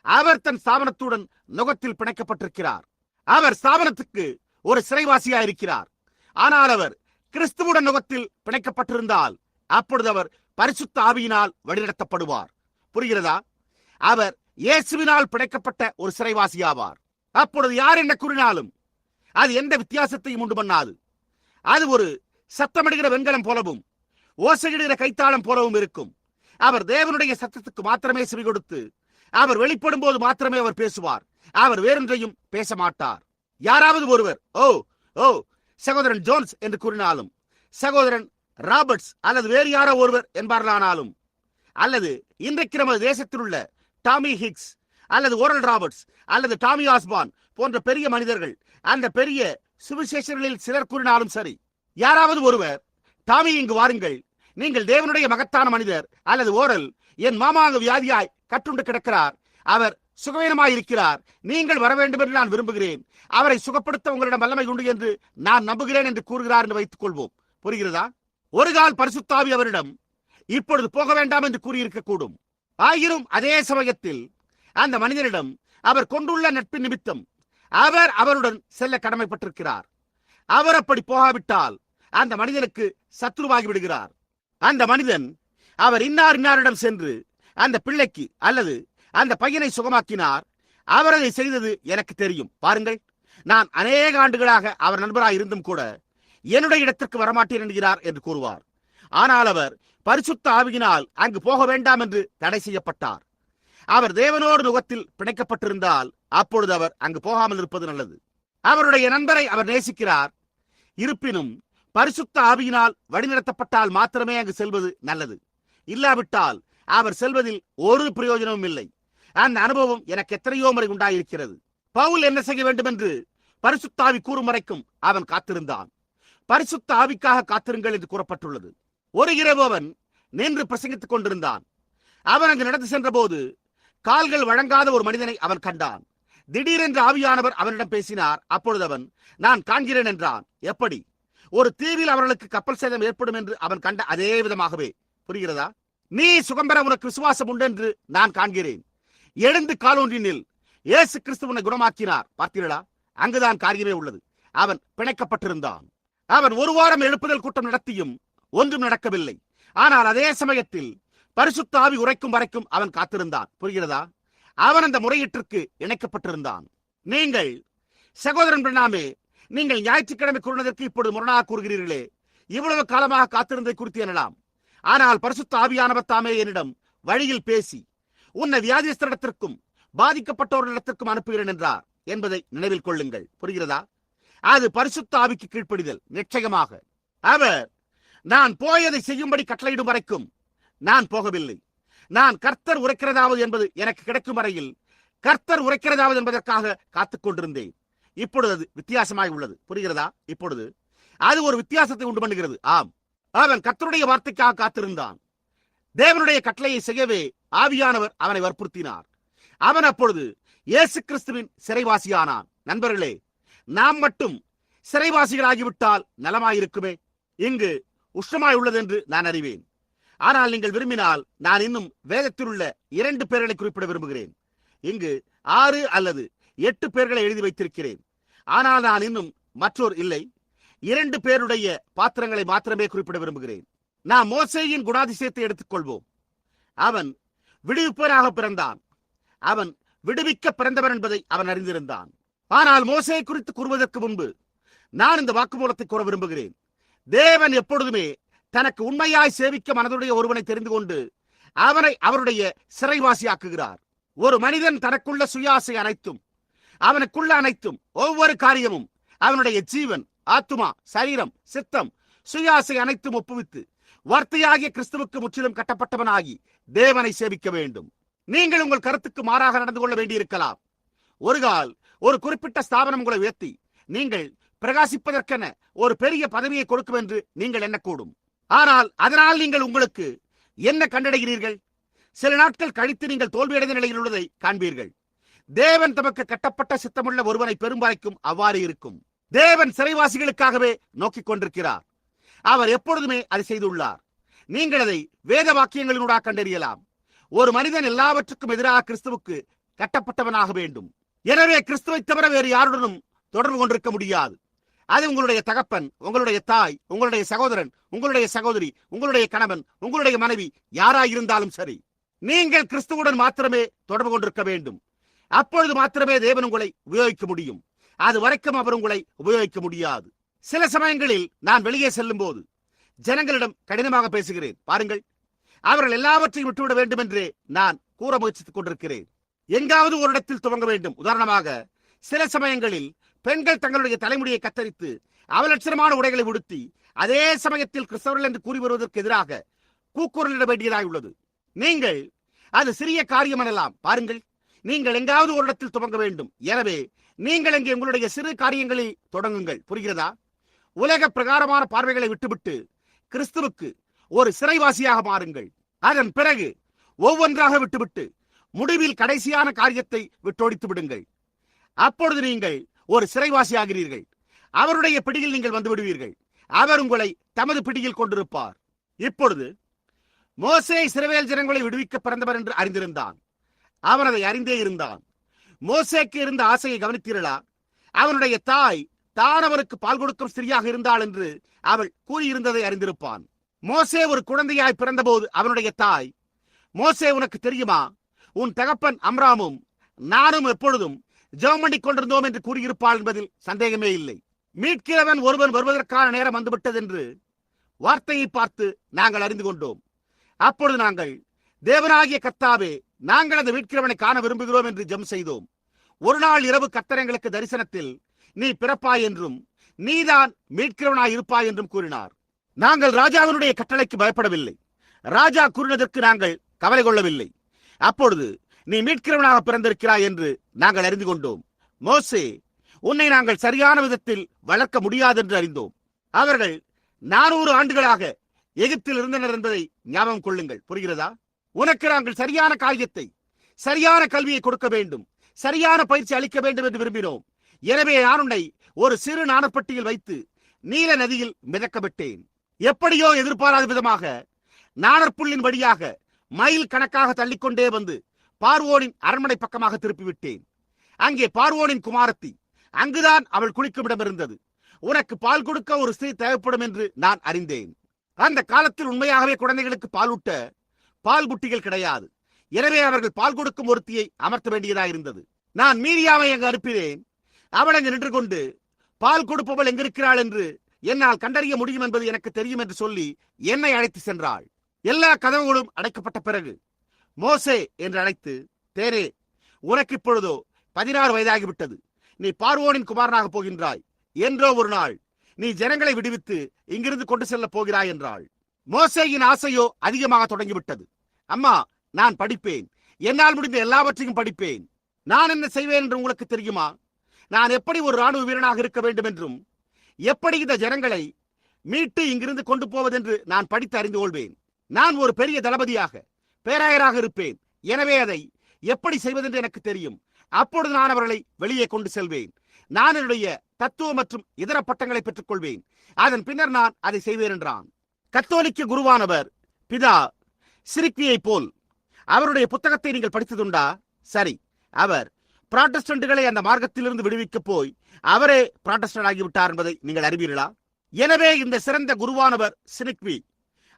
Speaker 1: அவர் தன் ஸ்தாபனத்துடன் நுகத்தில் பிணைக்கப்பட்டிருக்கிறார். அவர் ஸ்தாபனத்துக்கு ஒரு சிறைவாசியாயிருக்கிறார். ஆனால் அவர் கிறிஸ்துவுடன் நுகத்தில் பிணைக்கப்பட்டிருந்தால் அப்பொழுது அவர் பரிசுத்த ஆவியினால் வழிநடத்தப்படுவார். புரிகிறதா? அவர் இயேசுவினால் பிணைக்கப்பட்ட ஒரு சிறைவாசியாவார். அப்பொழுது யார் என்ன கூறினாலும் அது எந்த வித்தியாசத்தையும் உண்டு பண்ணாது. அது ஒரு சத்தமிடுகிற வெண்கலம் போலவும் ஓசையிடுகிற கைத்தாளம் போலவும் இருக்கும். அவர் தேவனுடைய சத்தத்துக்கு மாத்திரமே செவி கொடுத்து அவர் வெளிப்படும் போது மாத்திரமே அவர் பேசுவார். அவர் வேறொன்றையும் பேச மாட்டார். யாராவது ஒருவர் ஓ ஓ சகோதரன் ஜோன்ஸ் என்று கூறினாலும், சகோதரன் ராபர்ட்ஸ் அல்லது வேறு யாரோ ஒருவர் என்பார்களானாலும் அல்லது இன்றைக்கு நமது தேசத்தில் உள்ள டாமி ஹிக்ஸ் அல்லது ஓரல் ராபர்ட்ஸ் அல்லது டாமி ஆஸ்பான் போன்ற பெரிய மனிதர்கள், அந்த பெரிய சுவிசேஷர்களில் சிலர் கூறினாலும் சரி, யாராவது ஒருவர், டாமி இங்கு வாருங்கள், நீங்கள் தேவனுடைய மகத்தான மனிதர், அல்லது ஓரல், என் மாமா அங்கு வியாதியாய் கட்டுண்டு கிடக்கிறார், அவர் சுகவீனமாயிருக்கிறார், நீங்கள் வர வேண்டும் என்று நான் விரும்புகிறேன், அவரை சுகப்படுத்த உங்களிடம் வல்லமை உண்டு என்று நான் நம்புகிறேன் என்று கூறுகிறார் என்று வைத்துக் கொள்வோம். புரிகிறதா? ஒரு கால் பரிசுத்த ஆவி அவரிடம் இப்பொழுது போக வேண்டாம் என்று கூறியிருக்கக்கூடும். ஆயினும் அதே சமயத்தில் அந்த மனிதனிடம் அவர் கொண்டுள்ள நட்பின் நிமித்தம் அவர் அவருடன் செல்ல கடமைப்பட்டிருக்கிறார். அவர் அப்படி போகாவிட்டால் அந்த மனிதனுக்கு சத்துருவாகி விடுகிறார். அந்த மனிதன் அவர் இன்னாரிடம் சென்று அந்த பிள்ளைக்கு அல்லது அந்த பையனை சுகமாக்கினார், அவர் அதை செய்தது எனக்கு தெரியும், பாருங்கள், நான் அநேக ஆண்டுகளாக அவர் நண்பராக இருந்தும் கூட என்னுடைய இடத்திற்கு வரமாட்டேன் என்கிறார் என்று கூறுவார். ஆனால் அவர் பரிசுத்த ஆவியினால் அங்கு போக வேண்டாம் என்று தடை செய்யப்பட்டார். அவர் தேவனோடு நுகத்தில் பிணைக்கப்பட்டிருந்தால் அப்பொழுது அவர் அங்கு போகாமல் இருப்பது நல்லது. அவருடைய நண்பரை அவர் நேசிக்கிறார், இருப்பினும் பரிசுத்த ஆவியினால் வழிநடத்தப்பட்டால் மாத்திரமே அங்கு செல்வது நல்லது. இல்லாவிட்டால் அவர் செல்வதில் ஒரு பிரயோஜனமும் இல்லை. அந்த அனுபவம் எனக்கு எத்தனையோ முறை உண்டாயிருக்கிறது. பவுல் என்ன செய்ய வேண்டும் என்று பரிசுத்த ஆவி கூறும் வரைக்கும் அவன் காத்திருந்தான். பரிசுத்த ஆவிக்காக காத்திருங்கள் என்று கூறப்பட்டுள்ளது. ஒரு இரவு அவன் நின்று பிரசங்கித்துக் கொண்டிருந்தான். அவன் அங்கு நடந்து சென்ற போது கால்கள் வழங்காத ஒரு மனிதனை அவன் கண்டான். திடீரென்று ஆவியானவர் அவனிடம் பேசினார். அப்பொழுது அவன், நான் காண்கிறேன் என்றான். எப்படி? ஒரு தீவில் அவர்களுக்கு கப்பல் சேதம் ஏற்படும் என்று அவன் கண்ட அதே விதமாகவே. புரிகிறதா? நீ சுகம்பெற உனக்கு விசுவாசம் உண்டு என்று நான் காண்கிறேன், எழுந்து காலொன்றினில், இயேசு கிறிஸ்து உன்னை குணமாக்கினார். பார்த்தீர்களா? அங்குதான் காரியமே உள்ளது. அவன் பிணைக்கப்பட்டிருந்தான். அவன் ஒரு வாரம் எழுப்புதல் கூட்டம் நடத்தியும் ஒன்றும் நடக்கவில்லை. ஆனால் அதே சமயத்தில் பரிசுத்த ஆவி உரைக்கும் வரைக்கும் அவன் காத்திருந்தான். புரிகிறதா? அவன் அந்த முறையீட்டிற்கு இணைக்கப்பட்டிருந்தான். நீங்கள் சகோதரன் பிரணாமே, நீங்கள் ஞாயிற்றுக்கிழமை கூறினதற்கு இப்பொழுது முரணாக கூறுகிறீர்களே, இவ்வளவு காலமாக காத்திருந்ததை குறித்து எனலாம். ஆனால் பரிசுத்த ஆவியானவர் தாமே என்னிடம் வழியில் பேசி உன்னை வியாதிஸ்தரிடத்திற்கும் பாதிக்கப்பட்டவர்களிடத்திற்கும் அனுப்புகிறேன் என்றார் என்பதை நினைவில் கொள்ளுங்கள். புரிகிறதா? அது பரிசுத்த ஆவிக்கு கீழ்ப்படிதல். நிச்சயமாக அவர் நான் போயதை செய்யும்படி கட்டளையிடும் வரைக்கும் நான் போகவில்லை. நான் கர்த்தர் உரைக்கிறதாவது என்பது எனக்கு கிடைக்கும் வரையில் கர்த்தர் உரைக்கிறதாவது என்பதற்காக காத்துக் கொண்டிருந்தேன். இப்பொழுது அது வித்தியாசமாய் உள்ளது. புரிகிறதா? இப்பொழுது அது ஒரு வித்தியாசத்தை உண்டு பண்ணுகிறது. ஆம், அவன் கர்த்தருடைய வார்த்தைக்காக காத்திருந்தான். தேவனுடைய கட்டளையை செய்யவே ஆவியானவர் அவனை வற்புறுத்தினார். அவன் அப்பொழுது இயேசு கிறிஸ்துவின் சிறைவாசியானான். நண்பர்களே, நாம் மட்டும் சிறைவாசிகளாகிவிட்டால் நலமாயிருக்குமே. இங்கு உஷ்ணமாய் உள்ளது என்று நான் அறிவேன். ஆனால் நீங்கள் விரும்பினால் நான் இன்னும் வேதத்தில் உள்ள 2 பேர்களை குறிப்பிட விரும்புகிறேன். இங்கு 6 அல்லது 8 பேர்களை எழுதி வைத்திருக்கிறேன். ஆனால் நான் இன்னும் மற்றொரு இல்லை, 2 பேருடைய பாத்திரங்களை மாத்திரமே குறிப்பிட விரும்புகிறேன். நாம் மோசேயின் குணாதிசயத்தை எடுத்துக் கொள்வோம். அவன் விடுவிப்பவனாக பிறந்தான். அவன் விடுவிக்க பிறந்தவன் என்பதை அவன் அறிந்திருந்தான். ஆனால் மோசே குறித்து கூறுவதற்கு முன்பு நான் இந்த வாக்குமூலத்தை கூற விரும்புகிறேன். தேவன் எப்பொழுதுமே தனக்கு உண்மையாய் சேவிக்க மனதுடைய ஒருவனை தெரிந்து கொண்டு அவனை அவருடைய சிறைவாசியாக்குகிறார். ஒரு மனிதன் தனக்குள்ள சுயாசை அனைத்தும், அவனுக்குள்ள அனைத்தும், ஒவ்வொரு காரியமும், அவனுடைய ஜீவன், ஆத்துமா, சரீரம், சித்தம், சுயாசை அனைத்தும் ஒப்புவித்து வார்த்தையாகிய கிறிஸ்துவுக்கு முற்றிலும் கட்டப்பட்டவனாகி தேவனை சேவிக்க வேண்டும். நீங்கள் உங்கள் கருத்துக்கு மாறாக நடந்து கொள்ள வேண்டியிருக்கலாம். ஒரு கால் ஒரு குறிப்பிட்ட ஸ்தாபனம் உங்களை உயர்த்தி நீங்கள் பிரகாசிப்பதற்கென ஒரு பெரிய பதவியை கொடுக்கும் என்று நீங்கள் எண்ணக்கூடும். ஆனால் அதனால் நீங்கள் உங்களுக்கு என்ன கண்டடைகிறீர்கள்? சில நாட்கள் கழித்து நீங்கள் தோல்வியடைந்த நிலையில் உள்ளதை காண்பீர்கள். தேவன் தமக்கு கட்டப்பட்ட சித்தமுள்ள ஒருவனை பெரும் வரைக்கும் அவ்வாறு இருக்கும். தேவன் சிறைவாசிகளுக்காகவே நோக்கிக் கொண்டிருக்கிறார். அவர் எப்பொழுதுமே அதை செய்துள்ளார். நீங்கள் அதை வேத வாக்கியங்களினூடாக கண்டறியலாம். ஒரு மனிதன் எல்லாவற்றுக்கும் எதிராக கிறிஸ்துவுக்கு கட்டப்பட்டவனாக வேண்டும். எனவே கிறிஸ்துவை தவிர வேறு யாருடனும் தொடர்பு கொண்டிருக்க முடியாது. அது உங்களுடைய தகப்பன், உங்களுடைய தாய், உங்களுடைய சகோதரன், உங்களுடைய சகோதரி, உங்களுடைய கணவன், உங்களுடைய மனைவி, யாராயிருந்தாலும் சரி, நீங்கள் கிறிஸ்துவுடன் மாத்திரமே தொடர்பு கொண்டிருக்க வேண்டும். அப்பொழுது மாத்திரமே தேவன் உங்களை உபயோகிக்க முடியும். அது வரைக்கும் அவர் உங்களை உபயோகிக்க முடியாது. சில சமயங்களில் நான் வெளியே செல்லும் போது ஜனங்களிடம் கடினமாக பேசுகிறேன். பாருங்கள், அவர்கள் எல்லாவற்றையும் விட்டுவிட வேண்டும் என்றே நான் கூற முயற்சித்துக் கொண்டிருக்கிறேன். எங்காவது ஒரு இடத்தில் துவங்க வேண்டும். உதாரணமாக, சில சமயங்களில் பெண்கள் தங்களுடைய தலைமுடியை கத்தரித்து அவலட்சணமான உடைகளை உடுத்தி அதே சமயத்தில் கிறிஸ்தவர்கள் என்று கூறி வருவதற்கு எதிராக கூக்குரலிட வேண்டியதாய் உள்ளது. நீங்கள் அது சிறிய காரியம் எனலாம். பாருங்கள், நீங்கள் எங்காவது ஒரு இடத்தில் துவங்க வேண்டும். எனவே நீங்கள் இங்கே உங்களுடைய சிறு காரியங்களில் தொடங்குங்கள். புரிகிறதா? உலக பிரகாரமான பார்வைகளை விட்டுவிட்டு கிறிஸ்துவுக்கு ஒரு சிறைவாசியாக மாறுங்கள். அதன் பிறகு ஒவ்வொன்றாக விட்டுவிட்டு முடிவில் கடைசியான காரியத்தை விட்டொடித்து விடுங்கள். அப்பொழுது நீங்கள் ஒரு சிறைவாசியாகிறீர்கள். அவருடைய பிடியில் நீங்கள் வந்து விடுவீர்கள். அவர் உங்களை தமது பிடியில் கொண்டிருப்பார். இப்பொழுது மோசே இஸ்ரவேல் ஜனங்களை விடுவிக்க பிறந்தவர் என்று அறிந்திருந்தான். அவன் அதை அறிந்தே இருந்தான். மோசேக்கு இருந்த ஆசையை கவனித்தீர்களா? அவனுடைய தாய் தான் அவருக்கு பால் கொடுக்கும் ஸ்திரியாக இருந்தாள் என்று அவள் கூறியிருந்ததை அறிந்திருப்பான். மோசே ஒரு குழந்தையாய் பிறந்தபோது அவனுடைய தாய், மோசே உனக்கு தெரியுமா, உன் தகப்பன் அம்ராமும் நானும் எப்பொழுதும் ஜெபம் பண்ணிக் கொண்டிருந்தோம் என்று கூறியிருப்பாள் என்பதில் சந்தேகமே இல்லை. மீட்கிறவன் ஒருவன் வருவதற்கான நேரம் வந்துவிட்டது என்று வார்த்தையை பார்த்து நாங்கள் அறிந்து கொண்டோம். அப்பொழுது நாங்கள், தேவனாகிய கர்த்தாவே, நாங்கள் அந்த மீட்கிறவனை காண விரும்புகிறோம் என்று ஜெபம் செய்தோம். ஒரு நாள் இரவு கர்த்தர் எங்களுக்கு தரிசனத்தில், நீ பிறப்பாய் என்றும் நீதான் மீட்கிறவனாய் இருப்பாய் என்றும் கூறினார். நாங்கள் ராஜாவினுடைய கட்டளைக்கு பயப்படவில்லை. ராஜா கூறினதற்கு நாங்கள் கவலை கொள்ளவில்லை. அப்பொழுது நீ மீட்கிறவனாக பிறந்திருக்கிறாய் என்று நாங்கள் அறிந்து கொண்டோம். மோசே, உன்னை நாங்கள் சரியான விதத்தில் வளர்க்க முடியாது என்று அறிந்தோம். அவர்கள் 400 ஆண்டுகளாக எகிப்தில் இருந்தனர் என்பதை ஞாபகம் கொள்ளுங்கள். புரிகிறதா? உனக்கு நாங்கள் சரியான காரியத்தை, சரியான கல்வியை கொடுக்க வேண்டும், சரியான பயிற்சி அளிக்க வேண்டும் என்று விரும்பினோம். எனவே நான் உன்னை ஒரு சிறு நாணப்பட்டியில் வைத்து நீல நதியில் மிதக்க விட்டேன். எப்படியோ எதிர்பாராத விதமாக நாணற்புள்ளின் வழியாக மைல் கணக்காக தள்ளிக்கொண்டே வந்து பார்வோனின் அரண்மனை பக்கமாக திருப்பிவிட்டேன். அங்கே பார்வோனின் குமாரத்தி, அங்குதான் அவள் குளிக்கும் இடம் இருந்தது. உனக்கு பால் கொடுக்க ஒரு ஸ்திரீ தேவைப்படும் என்று நான் அறிந்தேன். அந்த காலத்தில் உண்மையாகவே குழந்தைகளுக்கு பாலூட்ட பால் புட்டிகள் கிடையாது. எனவே அவர்கள் பால் கொடுக்கும் ஒருத்தியை அமர்த்த வேண்டியதாக இருந்தது. நான் மீரியாவை அங்கு அனுப்பினேன். அவள் அங்கு நின்று கொண்டு, பால் கொடுப்பவள் எங்கிருக்கிறாள் என்று என்னால் கண்டறிய முடியும் என்பது எனக்கு தெரியும் என்று சொல்லி என்னை அழைத்து சென்றாள். எல்லா கதவுகளும் அடைக்கப்பட்ட பிறகு மோசே என்று அழைத்து, தேரே, உனக்கு இப்பொழுதோ 16 வயதாகிவிட்டது. நீ பார்வோனின் குமாரனாக போகின்றாய். என்றோ ஒரு நாள் நீ ஜனங்களை விடுவித்து இங்கிருந்து கொண்டு செல்ல போகிறாய் என்றாள். மோசேயின் ஆசையோ அதிகமாக தொடங்கிவிட்டது. அம்மா, நான் படிப்பேன். என்னால் முடிந்த எல்லாவற்றையும் படிப்பேன். நான் என்ன செய்வேன் என்று உங்களுக்கு தெரியுமா? நான் எப்படி ஒரு ராணுவ வீரனாக இருக்க வேண்டும் என்றும், எப்படி இந்த ஜனங்களை மீட்டு இங்கிருந்து கொண்டு போவதென்று நான் படித்து அறிந்து கொள்வேன். நான் ஒரு பெரிய தளபதியாக, பேராயராக இருப்பேன். எனவே அதை எப்படி செய்வதென்று எனக்கு தெரியும். அப்பொழுது நான் அவர்களை வெளியே கொண்டு செல்வேன். நான் என்னுடைய தத்துவ மற்றும் இதர பட்டங்களை பெற்றுக் கொள்வேன். அதன் பின்னர் நான் அதை செய்வேன் என்றான். கத்தோலிக்க குருவானவர் பிதா சிரிக்வியை போல் அவருடைய புத்தகத்தை நீங்கள் படித்ததுண்டா? சரி, அவர் புராட்டஸ்டன்ட்களை அந்த மார்க்கத்திலிருந்து விடுவிக்க போய் அவரே புராட்டஸ்டன்ட் ஆகிவிட்டார் என்பதை நீங்கள் அறிவீர்களா? எனவே இந்த சிறந்த குருவானவர் சினிக்வி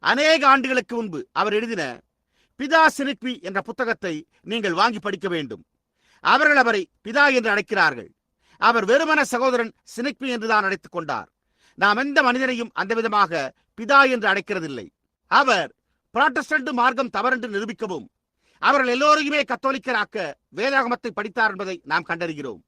Speaker 1: அநேக ஆண்டுகளுக்கு முன்பு அவர் எழுதின பிதா சினிக்வி என்ற புத்தகத்தை நீங்கள் வாங்கி படிக்க வேண்டும். அவர்கள் அவரை பிதா என்று அழைக்கிறார்கள். அவர் வெறுமன சகோதரன் சினிக்வி என்றுதான் அழைத்துக் கொண்டார். நாம் எந்த மனிதனையும் அந்த விதமாக பிதா என்று அழைக்கிறதில்லை. அவர் புராட்டஸ்டன்ட் மார்க்கம் தவறென்று நிரூபிக்கவும் அவர்கள் எல்லோரையுமே கத்தோலிக்கராக்க வேதாகமத்தை படித்தார் என்பதை நாம் கண்டறிகிறோம்.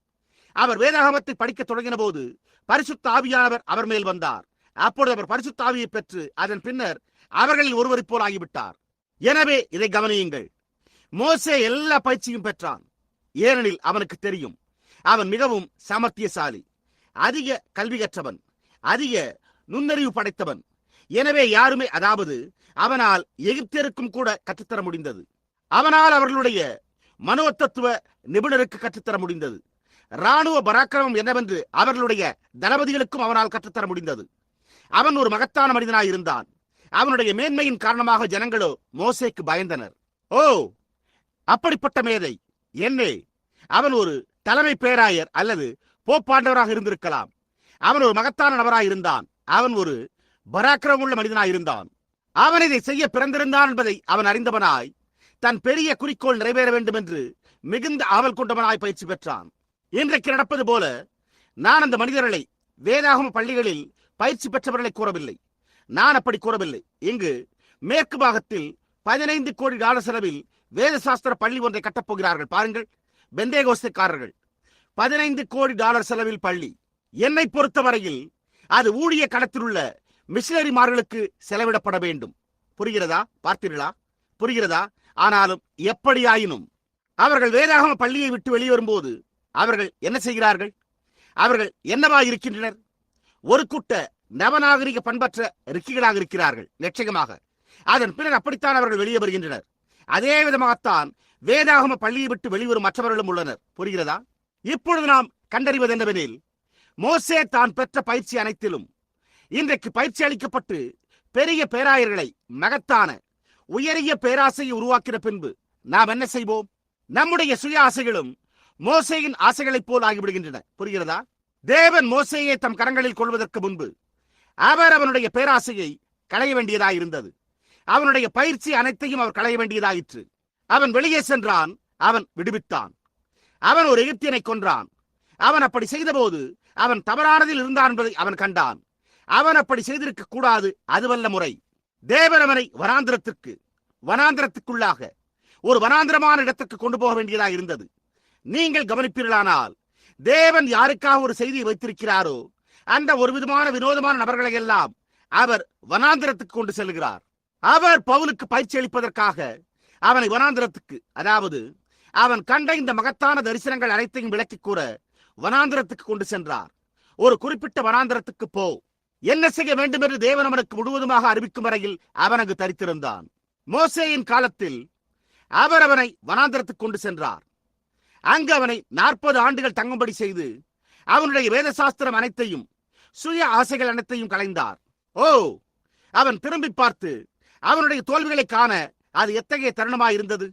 Speaker 1: அவர் வேதாகமத்தை படிக்க தொடங்கின போது பரிசுத்த ஆவியானவர் அவர் மேல் வந்தார். அப்பொழுது அவர் பரிசுத்த ஆவியை பெற்று அதன் பின்னர் அவர்களில் ஒருவரை போல் ஆகிவிட்டார். எனவே இதை கவனியுங்கள். மோசே எல்லா பயிற்சியும் பெற்றான். ஏனெனில் அவனுக்கு தெரியும், அவன் மிகவும் சாமர்த்தியசாலி, அதிக கல்வி கற்றவன், அதிக நுண்ணறிவு படைத்தவன். எனவே யாருமே, அதாவது அவனால் எகிப்தியருக்கும் கூட கற்றுத்தர முடிந்தது. அவனால் அவர்களுடைய மனோதத்துவ நிபுணருக்கு கற்றுத்தர முடிந்தது. இராணுவ பராக்கிரமம் என்னவென்று அவர்களுடைய தளபதிகளுக்கும் அவனால் கற்றுத்தர முடிந்தது. அவன் ஒரு மகத்தான மனிதனாய் இருந்தான். அவனுடைய மேன்மையின் காரணமாக ஜனங்களோ மோசேக்கு பயந்தனர். ஓ, அப்படிப்பட்ட மேதை என்னே! அவன் ஒரு தலைமை பேராயர் அல்லது போப்பாண்டவராக இருந்திருக்கலாம். அவன் ஒரு மகத்தான நபராய் இருந்தான். அவன் ஒரு பராக்கிரமுள்ள மனிதனாய் இருந்தான். அவன் இதை செய்ய பிறந்திருந்தான் என்பதை அவன் அறிந்தவனாய் தன் பெரிய குறிக்கோள் நிறைவேற வேண்டும் என்று மிகுந்த ஆவல் கொண்டவனாய் பயிற்சி பெற்றான். இன்றைக்கு நடப்பது போல நான் அந்த மனிதர்களை வேதாகம பள்ளிகளில் பயிற்சி பெற்றவர்களை கூறவில்லை. நான் அப்படி கூறவில்லை. இங்கு மேற்கு பாகத்தில் $15 கோடி செலவில் வேத சாஸ்திர பள்ளி ஒன்றை கட்டப்போகிறார்கள். பாருங்கள், பெந்தேகோஸ்தேக்காரர்கள். $15 கோடி செலவில் பள்ளி. என்னை பொறுத்தவரையில் அது ஊழிய களத்தில் உள்ள மிஷனரிமார்களுக்கு செலவிடப்பட வேண்டும். புரிகிறதா? பார்த்தீர்களா? புரிகிறதா? ஆனாலும் எப்படியாயினும் அவர்கள் வேதாகம பள்ளியை விட்டு வெளிவரும்போது அவர்கள் என்ன செய்கிறார்கள்? அவர்கள் என்னவா இருக்கின்றனர்? ஒரு கூட்ட நவநாகரிக பண்பற்ற ரிக்கிகளாக இருக்கிறார்கள் லட்சியமாக. அதன் பின்னர் அப்படித்தான் அவர்கள் வெளியே வருகின்றனர். அதே விதமாகத்தான் வேதாகம பள்ளியை விட்டு வெளிவரும் மற்றவர்களும் உள்ளனர். புரிகிறதா? இப்பொழுது நாம் கண்டறிவது என்னவெனில், மோசே தான் பெற்ற பயிற்சி அனைத்திலும் இன்றைக்கு பயிற்சி அளிக்கப்பட்டு பெரிய பேராயர்களை, மகத்தான உயரிய பேராசையை உருவாக்கின பின்பு நாம் என்ன செய்வோம்? நம்முடைய சுய ஆசைகளும் மோசேயின் ஆசைகளைப் போல் ஆகிவிடுகின்றன. புரிகிறதா? தேவன் மோசேயை தம் கரங்களில் கொள்வதற்கு முன்பு அவர் அவனுடைய பேராசையை களைய வேண்டியதாயிருந்தது. அவனுடைய பயிற்சி அனைத்தையும் அவர் களைய வேண்டியதாயிற்று. அவன் வெளியே சென்றான், அவன் விடுவித்தான். அவன் ஒரு எகிப்தியனை கொன்றான். அவன் அப்படி செய்தபோது அவன் தவறானதில் இருந்தான் என்பதை அவன் கண்டான். அவன் அப்படி செய்திருக்க கூடாது. அதுவல்ல முறை. தேவன் அவனை வனாந்திரத்துக்குள்ளாக ஒரு வனாந்திரமான இடத்துக்கு கொண்டு போக வேண்டியதாக இருந்தது. நீங்கள் கவனிப்பீர்களானால், தேவன் யாருக்காக ஒரு செய்தியை வைத்திருக்கிறாரோ அந்த ஒரு விதமான வினோதமான நபர்களை எல்லாம் அவர் வனாந்திரத்துக்கு கொண்டு செல்கிறார். அவர் பவுலுக்கு பயிற்சி அளிப்பதற்காக அவனை வனாந்திரத்துக்கு, அதாவது அவன் கண்ட இந்த மகத்தான தரிசனங்கள் அனைத்தையும் விளக்கி கூற வனாந்திரத்துக்கு கொண்டு சென்றார். ஒரு குறிப்பிட்ட வனாந்திரத்துக்கு போ, என்ன செய்ய வேண்டும் என்று தேவன் அவனுக்கு முழுவதுமாக அறிவிக்கும் வரையில் அவன் அங்கு தரித்திருந்தான். மோசேயின் காலத்தில் அவர் அவனை வனாந்திரத்துக்கு கொண்டு சென்றார். அங்கு அவனை 40 ஆண்டுகள் தங்கும்படி செய்து அவனுடைய வேதசாஸ்திரம் அனைத்தையும், சுய ஆசைகள் அனைத்தையும் களைந்தார். ஓ, அவன் திரும்பி பார்த்து அவனுடைய தோல்விகளை காண அது எத்தகைய தருணமாய் இருந்தது.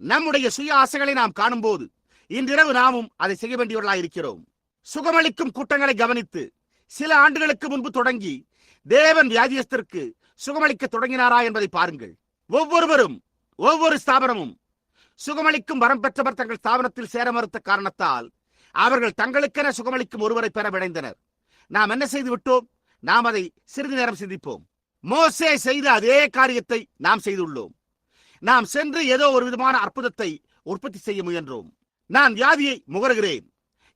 Speaker 1: நம்முடைய சுய ஆசைகளை நாம் காணும் போது இன்றிரவு நாமும் அதை செய்ய வேண்டியவர்களாய் இருக்கிறோம். சுகமளிக்கும் கூட்டங்களை கவனித்து சில ஆண்டுகளுக்கு முன்பு தொடங்கி தேவன் வியாதியஸ்தருக்கு சுகமளிக்க தொடங்கினாரா என்பதை பாருங்கள். ஒவ்வொருவரும், ஒவ்வொரு ஸ்தாபனமும் சுகமளிக்கும் வரம் பெற்றவர் தங்கள் ஸ்தாபனத்தில் சேர மறுத்த காரணத்தால் அவர்கள் தங்களுக்கென சுகமளிக்கும் ஒருவரை பெற விளைந்தனர். நாம் என்ன செய்து விட்டோம்? நாம் அதை சிறிது நேரம் சிந்திப்போம். மோசே செய்த அதே காரியத்தை நாம் செய்துள்ளோம். நாம் சென்று ஏதோ ஒரு விதமான அற்புதத்தை உற்பத்தி செய்ய முயன்றோம். நான் வியாதியை முகருகிறேன்,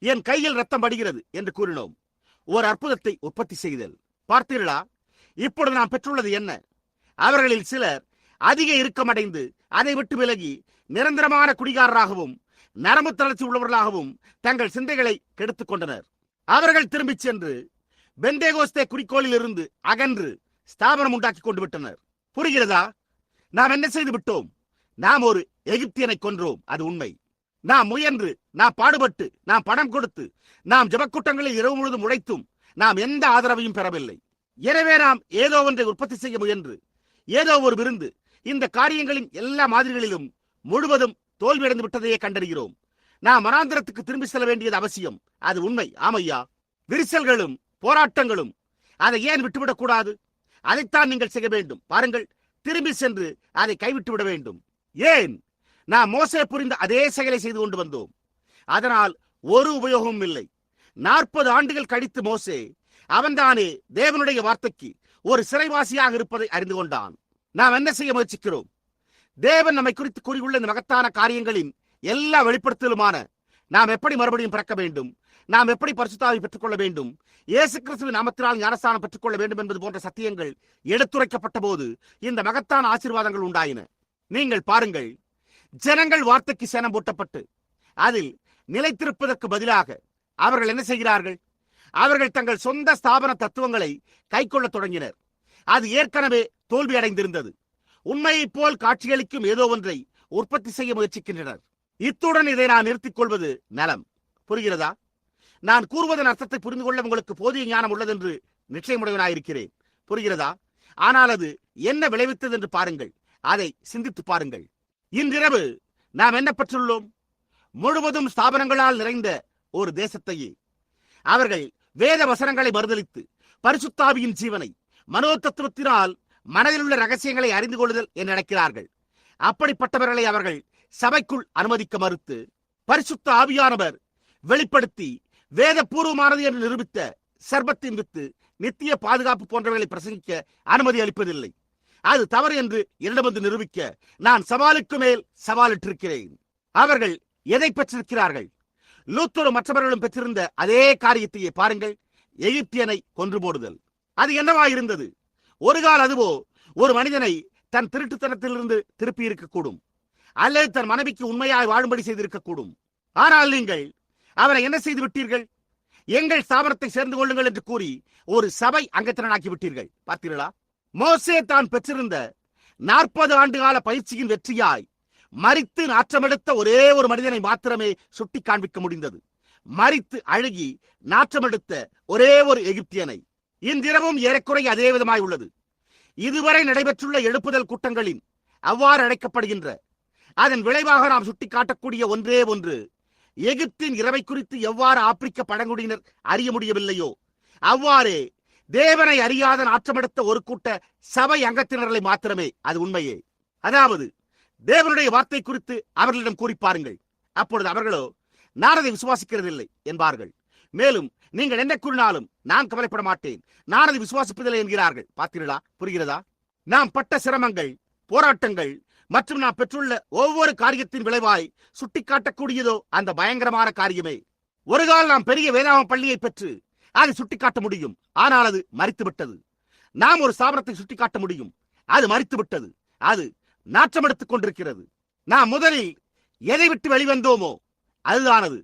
Speaker 1: என் கையில் ரத்தம் படுகிறது என்று கூறினோம். ஒரு அற்புதத்தை உற்பத்தி செய்தல். பார்த்தீர்களா? இப்பொழுது நாம் பெற்றுள்ளது என்ன? அவர்களில் சிலர் அதிக இறுக்கமடைந்து அதை விட்டு விலகி நிரந்தரமான குடிகாரராகவும் நரம்பு தளர்ச்சி உள்ளவர்களாகவும் தங்கள் சிந்தைகளை கெடுத்துக் கொண்டனர். அவர்கள் திரும்பிச் சென்று பெந்தேகோஸ்தே குறிக்கோளில் இருந்து அகன்று ஸ்தாபனம் உண்டாக்கி கொண்டு விட்டனர். புரிகிறதா? நாம் என்ன செய்து விட்டோம்? நாம் ஒரு எகிப்தியனை கொன்றோம். அது உண்மை. நாம் முயன்று, நாம் பாடுபட்டு, நாம் பணம் கொடுத்து, நாம் ஜபக்கூட்டங்களில் இரவு முழுதும் உழைத்தும் நாம் எந்த ஆதரவையும் பெறவில்லை. எனவே நாம் ஏதோ ஒன்றை உற்பத்தி செய்ய முயன்று, ஏதோ ஒரு விருந்து, இந்த காரியங்களின் எல்லா மாதிரிகளிலும் முழுவதும் தோல்வியடைந்து விட்டதையே கண்டறிகிறோம். நாம் வனாந்திரத்துக்கு திரும்பி செல்ல வேண்டியது அவசியம். அது உண்மை. ஆமையா, விரிசல்களும் போராட்டங்களும், அதை ஏன் விட்டுவிடக் கூடாது? அதைத்தான் நீங்கள் செய்ய வேண்டும். பாருங்கள், திரும்பி சென்று அதை கைவிட்டு விட வேண்டும். ஏன்? நாம் மோசே புரிந்த அதே செயலை செய்து கொண்டு வந்தோம். அதனால் ஒரு உபயோகமும் இல்லை. 40 ஆண்டுகள் கழித்து மோசே அவன்தானே தேவனுடைய வார்த்தைக்கு ஒரு சிறைவாசியாக இருப்பதை அறிந்து கொண்டான். நாம் என்ன செய்ய முயற்சிக்கிறோம்? தேவன் நம்மை குறித்து கூறியுள்ள இந்த மகத்தான காரியங்களின் எல்லா வெளிப்படுத்தலுமான நாம் எப்படி மறுபடியும் பிறக்க வேண்டும், நாம் எப்படி பரிசுத்தாவை பெற்றுக்கொள்ள வேண்டும், இயேசு கிறிஸ்துவின் நாமத்தினால் ஞானஸ்தானம் பெற்றுக்கொள்ள வேண்டும் என்பது போன்ற சத்தியங்கள் எடுத்துரைக்கப்பட்ட போது இந்த மகத்தான ஆசீர்வாதங்கள் உண்டாயின. நீங்கள் பாருங்கள், ஜனங்கள் வார்த்தைக்கு சேனம் போட்டப்பட்டு அதில் நிலைத்திருப்பதற்கு பதிலாக அவர்கள் என்ன செய்கிறார்கள்? அவர்கள் தங்கள் சொந்த ஸ்தாபன தத்துவங்களை கைக்கொள்ள தொடங்கினர். அது ஏற்கனவே தோல்வியடைந்திருந்தது. உண்மையைப் போல் காட்சியளிக்கும் ஏதோ ஒன்றை உற்பத்தி செய்ய முயற்சிக்கின்றனர். இத்துடன் இதை நான் நிறுத்திக் கொள்வது நலம். புரிகிறதா? நான் கூறுவதன் அர்த்தத்தை புரிந்து கொள்ள உங்களுக்கு போதிய ஞானம் உள்ளதென்று நிச்சயமுடையவனாயிருக்கிறேன். புரிகிறதா? ஆனால் அது என்ன விளைவித்தது என்று பாருங்கள். அதை சிந்தித்து பாருங்கள். இன்றிரவு நாம் என்ன பெற்றுள்ளோம்? முழுவதும் ஸ்தாபனங்களால் நிறைந்த ஒரு தேசத்தையே. அவர்கள் வேத வசனங்களை மறுதலித்து பரிசுத்தாவியின் ஜீவனை மனோதத்துவத்தினால் மனதில் உள்ள ரகசியங்களை அறிந்து கொள்ளுதல் என்று நினைக்கிறார்கள். அப்படிப்பட்டவர்களை அவர்கள் சபைக்குள் அனுமதிக்க மறுத்து, பரிசுத்த ஆவியானவர் வெளிப்படுத்தி வேதபூர்வமானது என்று நிரூபித்த சர்பத்தின் வித்து, நித்திய பாதுகாப்பு போன்றவைகளை பிரசங்கிக்க அனுமதி அளிப்பதில்லை. அது தவறு என்று என்னிடமிருந்து நிரூபிக்க நான் சவாலுக்கு மேல் சவாலிட்டிருக்கிறேன். அவர்கள் எதை பெற்றிருக்கிறார்கள்? லூத்தரும் மற்றவர்களும் பெற்றிருந்த அதே காரியத்தையே பாருங்கள். எகிப்தியனை கொன்று போடுதல். அது என்னவாயிருந்தது? ஒரு கால் அதுவோ ஒரு மனிதனை தன் திருட்டுத்தனத்திலிருந்து திருப்பி இருக்கக்கூடும், அல்லது தன் மனைவிக்கு உண்மையாய் வாழும்படி செய்திருக்கக்கூடும். ஆனால் நீங்கள் அவரை என்ன செய்து விட்டீர்கள்? எங்கள் ஸ்தாபனத்தை சேர்ந்து கொள்ளுங்கள் என்று கூறி ஒரு சபை அங்கத்தினராக்கி விட்டீர்கள். பார்த்தீர்களா? மோசே தான் பெற்றிருந்த 40 ஆண்டு கால பயிற்சியின் வெற்றியாய் மரித்து நாற்றமெடுத்த ஒரே ஒரு மனிதனை மாத்திரமே சுட்டி காண்பிக்க முடிந்தது. மரித்து அழுகி நாற்றமெடுத்த ஒரே ஒரு எகிப்தியனை. இன்றிரவும் ஏறக்குறைய அதே விதமாய் உள்ளது. இதுவரை நடைபெற்றுள்ள எழுப்புதல் கூட்டங்களின் அவ்வாறு அழைக்கப்படுகின்ற அதன் விளைவாக நாம் சுட்டிக்காட்டக்கூடிய ஒன்றே ஒன்று, எகிப்தின் இரவை குறித்து எவ்வாறு ஆப்பிரிக்க பழங்குடியினர் அறிய முடியவில்லையோ அவ்வாறே தேவனை அறியாத நாற்றமெடுத்த ஒரு கூட்ட சபை அங்கத்தினர்களை மாத்திரமே அது உண்மையே. அதாவது தேவனுடைய வார்த்தை குறித்து அவர்களிடம் கூறி பாருங்கள். அப்பொழுது அவர்களோ நான் அதை விசுவாசிக்கிறதில்லை என்பார்கள். மேலும் நீங்கள் என்ன கூறினாலும் நான் கவலைப்பட மாட்டேன், நான் அதை விசுவாசிப்பதில்லை என்கிறார்கள். பார்த்தீர்களா? புரிகிறதா? நாம் பட்ட சிரமங்கள், போராட்டங்கள் மற்றும் நாம் பெற்றுள்ள ஒவ்வொரு காரியத்தின் விளைவாய் சுட்டிக்காட்டக்கூடியதோ அந்த பயங்கரமான காரியமே. ஒரு கால் நாம் பெரிய வேதாம பள்ளியை பெற்று அதை சுட்டிக்காட்ட முடியும், ஆனால் அது மரித்துவிட்டது. நாம் ஒரு ஸ்தாபனத்தை சுட்டிக்காட்ட முடியும், அது மரித்துவிட்டது. அது நாற்றம் எடுத்துக் கொண்டிருக்கிறது. நாம் முதலில் எதை விட்டு வெளிவந்தோமோ அதுதானது.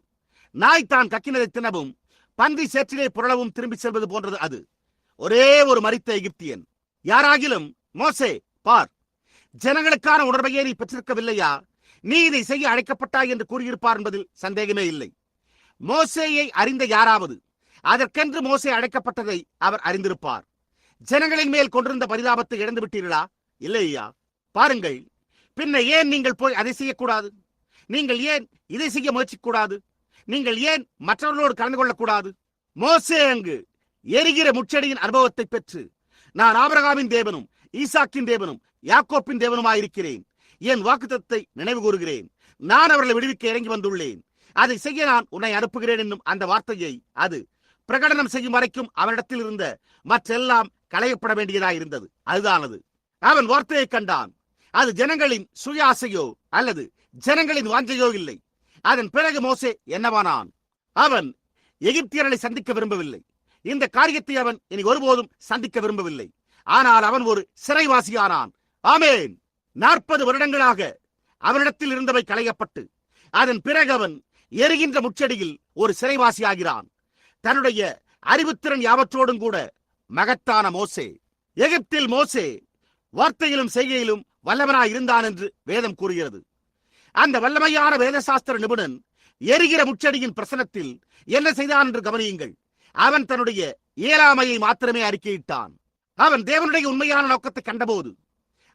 Speaker 1: நாய் தான் கக்கினதை தினவும் பன்றி சேற்றிலே புரளவும் திரும்பி செல்வது போன்றது அது. ஒரே ஒரு மரித்த எகிப்தியன். யாராகிலும் மோசே பார், ஜனங்களுக்கான உணர்வையே நீ பெற்றிருக்கவில்லையா, நீ இதை செய்ய அழைக்கப்பட்டாய் என்று கூறியிருப்பார் என்பதில் சந்தேகமே இல்லை. மோசேயை அறிந்த யாராவது அதற்கென்று மோசே அழைக்கப்பட்டதை அவர் அறிந்திருப்பார். ஜனங்களின் மேல் கொண்டிருந்த பரிதாபத்தை இழந்து விட்டீர்களா? இல்லையா? பாருங்கள், பின்ன ஏன் நீங்கள் போய் அதை செய்யக்கூடாது? நீங்கள் ஏன் இதை செய்ய முயற்சிக்கூடாது? நீங்கள் ஏன் மற்றவர்களோடு கலந்து கொள்ளக்கூடாது? மோசே அங்கு எரிகிற முச்செடியின் அனுபவத்தை பெற்று, நான் ஆபிரகாமின் தேவனும் ஈசாக்கின் தேவனும் யாக்கோப்பின் தேவனுமாயிருக்கிறேன், என் வாக்குத்தத்தத்தை நினைவு கூறுகிறேன், நான் அவர்களை விடுவிக்க இறங்கி வந்துள்ளேன், அதை செய்ய நான் உன்னை அனுப்புகிறேன் என்னும் அந்த வார்த்தையை அது பிரகடனம் செய்யும் வரைக்கும் அவனிடத்தில் இருந்த மற்றெல்லாம் களையப்பட வேண்டியதாயிருந்தது. அதுதானது. அவன் வார்த்தையை கண்டான். அது ஜனங்களின் சுய ஆசையோ அல்லது ஜனங்களின் வாஞ்சையோ இல்லை. அதன் பிறகு மோசே என்னவானான்? அவன் எகிப்தியர்களை சந்திக்க விரும்பவில்லை. இந்த காரியத்தை அவன் இனி ஒருபோதும் சந்திக்க விரும்பவில்லை. ஆனால் அவன் ஒரு சிறைவாசியானான். ஆமேன். 40 வருடங்களாக அவனிடத்தில் இருந்தவை களையப்பட்டு அதன் பிறகு அவன் எரிகின்ற முச்செடியில் ஒரு சிறைவாசியாகிறான். தன்னுடைய அறிவுத்திறன் யாவற்றோடும் கூட மகத்தான மோசே. எகிப்தில் மோசே வார்த்தையிலும் செய்கையிலும் வல்லவனாய் இருந்தான் என்று வேதம் கூறுகிறது. அந்த வல்லமையான வேதசாஸ்திர நிபுணன் எரிகிற முச்செடியின் பிரசனத்தில் என்ன செய்தான் என்று கவனியுங்கள். அவன் தன்னுடைய இயலாமையை மாத்திரமே அறிக்கையிட்டான். அவன் தேவனுடைய உண்மையான நோக்கத்தை கண்டபோது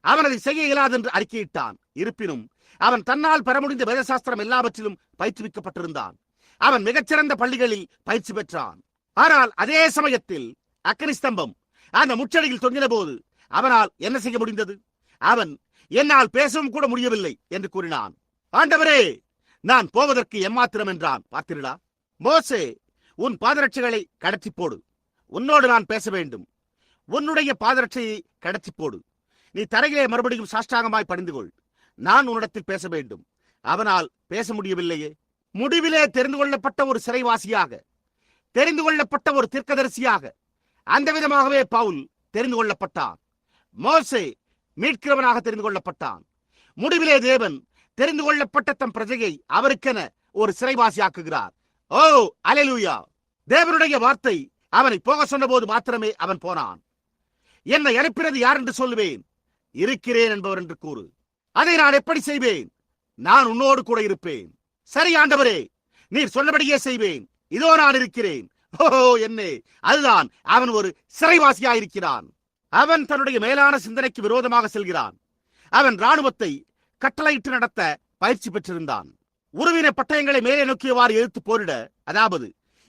Speaker 1: அவன் அதை செய்ய இயலாது என்று அறிக்கையிட்டான். இருப்பினும் அவன் தன்னால் பெற முடிந்த வேதசாஸ்திரம் எல்லாவற்றிலும் பயிற்றுவிக்கப்பட்டிருந்தான். அவன் மிகச்சிறந்த பள்ளிகளில் பயிற்சி பெற்றான். ஆனால் அதே சமயத்தில் அக்கினி ஸ்தம்பம் அந்த முச்செடியில் தொங்கின போது அவனால் என்ன செய்ய முடிந்தது? அவன் என்னால் பேசவும் கூட முடியவில்லை என்று கூறினான். ஆண்டவரே, நான் போவதற்கு எம்மாத்திரம் என்றான். பார்த்தீர்களா? மோசே, உன் பாதரட்சைகளை கடத்தி போடு, உன்னோடு நான் பேச வேண்டும். உன்னுடைய பாதரட்சையை கடத்தி போடு, நீ தரையிலே மறுபடியும் சாஷ்டாங்கமாய் பணிந்து கொள், நான் உன்னிடத்தில் பேச வேண்டும். அவனால் பேச முடியவில்லையே. முடிவிலே தெரிந்து கொள்ளப்பட்ட ஒரு சிறைவாசியாக, தெரிந்து கொள்ளப்பட்ட ஒரு தீர்க்கதரிசியாக அந்த விதமாகவே பவுல் தெரிந்து கொள்ளப்பட்டான். மோசே மீட்கிறவனாக தெரிந்து கொள்ளப்பட்டான். முடிவிலே தேவன் தெரிந்து கொள்ளப்பட்ட தம் பிரஜையை அவருக்கென ஒரு சிறைவாசியாக்குகிறார். ஓ அல்லேலூயா! தேவனுடைய வார்த்தை அவனை போக சொன்னபோது மாத்திரமே அவன் போனான். என்னை அனுப்பினது யார் என்று சொல்லுவேன்? இருக்கிறேன் என்பவர் என்று கூறு. அதை நான் எப்படி செய்வேன்? நான் உன்னோடு கூட இருப்பேன். சரி ஆண்டவரே, நீர் சொன்னபடியே செய்வேன். இதோ நான் இருக்கிறேன். ஓஹோ, என்னே! அதுதான், அவன் ஒரு சிறைவாசியாயிருக்கிறான். அவன் தன்னுடைய மேலான சிந்தனைக்கு விரோதமாக செல்கிறான். அவன் இராணுவத்தை கட்டளையிட்டு நடத்த பயிற்சி பெற்றிருந்தான். உருவின பட்டயங்களை மேலே நோக்கியவாறு எதிர்த்து போரிட, அதாவது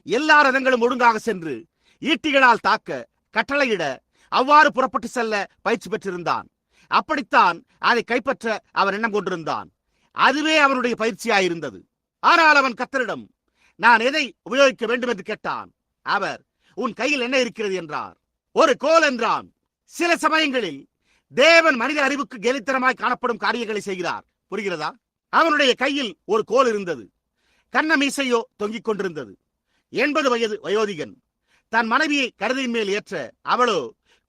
Speaker 1: எல்லா ரதங்களும் ஒழுங்காக சென்று ஈட்டிகளால் தாக்க கட்டளையிட அவ்வாறு புறப்பட்டு செல்ல பயிற்சி பெற்றிருந்தான். அப்படித்தான் அதை கைப்பற்ற அவன் எண்ணம் கொண்டிருந்தான். அதுவே அவனுடைய பயிற்சியாயிருந்தது. ஆனால் அவன் கர்த்தரிடம், நான் எதை உபயோகிக்க வேண்டும் என்று கேட்டான். அவர், உன் கையில் என்ன இருக்கிறது என்றார். ஒரு கோல் என்றான். சில சமயங்களில் தேவன் மனித அறிவுக்கு கேலித்தனமாய் காணப்படும் காரியங்களை செய்கிறார். புரிகிறதா? அவனுடைய கையில் ஒரு கோல் இருந்தது. கண்ண மீசையோ தொங்கிக் கொண்டிருந்தது. 80 வயது வயோதிகன். தன் மனைவியை கழுதையின் மேல் ஏற்ற அவளோ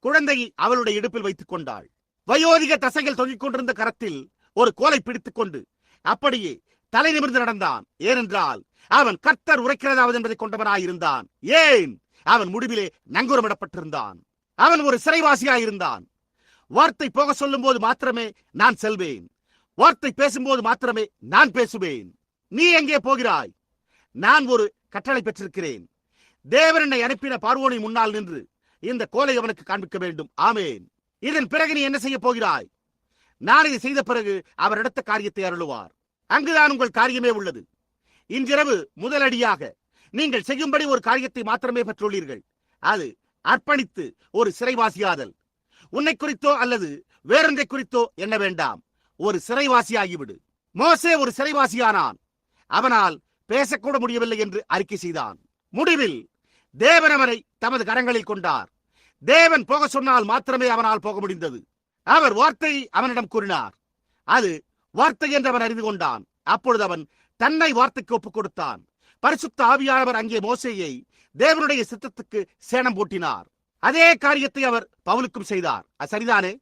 Speaker 1: குழந்தையை அவளுடைய இடுப்பில் வைத்துக் கொண்டாள். வயோதிக தசைகள் தொங்கிக் கொண்டிருந்த கரத்தில் ஒரு கோலை பிடித்துக் கொண்டு அப்படியே தலை நிமிர்ந்து நடந்தான். ஏனென்றால் அவன் கர்த்தர் உரைக்கிறதாவது என்பதை கொண்டவனாயிருந்தான். ஏன்? அவன் முடிவிலே நங்கூரமிடப்பட்டிருந்தான். அவன் ஒரு சிறைவாசியாயிருந்தான். வார்த்தை போக சொல்லும் போது மாத்திரமே நான் செல்வேன். வார்த்தை பேசும்போது மாத்திரமே நான் பேசுவேன். நீ எங்கே போகிறாய்? நான் ஒரு கட்டளை பெற்றிருக்கிறேன். தேவன் என்னை அனுப்பின பார்வோனின் முன்னால் நின்று இந்த கோலை அவனுக்கு காண்பிக்க வேண்டும். ஆமேன். இதன் பிறகு நீ என்ன செய்ய போகிறாய்? நான் இதை செய்த பிறகு அவர் எடுத்த காரியத்தை அருளுவார். அங்குதான் உங்கள் காரியமே உள்ளது. இன்றிரவு முதலடியாக நீங்கள் செய்யும்படி ஒரு காரியத்தை மாத்திரமே பெற்றுள்ளீர்கள். அது அர்ப்பணித்து ஒரு சிறைவாசியாதல். உன்னை குறித்தோ அல்லது வேறொன்றை குறித்தோ எண்ண வேண்டாம். ஒரு சிறைவாசியாகிவிடு. மோசே ஒரு சிறைவாசியானான். அவனால் பேசக்கூட முடியவில்லை என்று அறிக்கை செய்தான். முடிவில் தேவன் அவனை தமது கரங்களில் கொண்டார். தேவன் போக சொன்னால் மாத்திரமே அவனால் போக முடிந்தது. அவர் வார்த்தை அவனிடம் கூறினார். அது வார்த்தை என்று அவன் அறிந்து கொண்டான். அப்பொழுது அவன் தன்னை வார்த்தைக்கு ஒப்புக் கொடுத்தான். பரிசுத்த ஆவியானவர் அங்கே மோசேயை தேவனுடைய சித்தத்துக்கு சேணம் பூட்டினார். அதே காரியத்தை அவர் பவுலுக்கும் செய்தார். அது சரிதானே?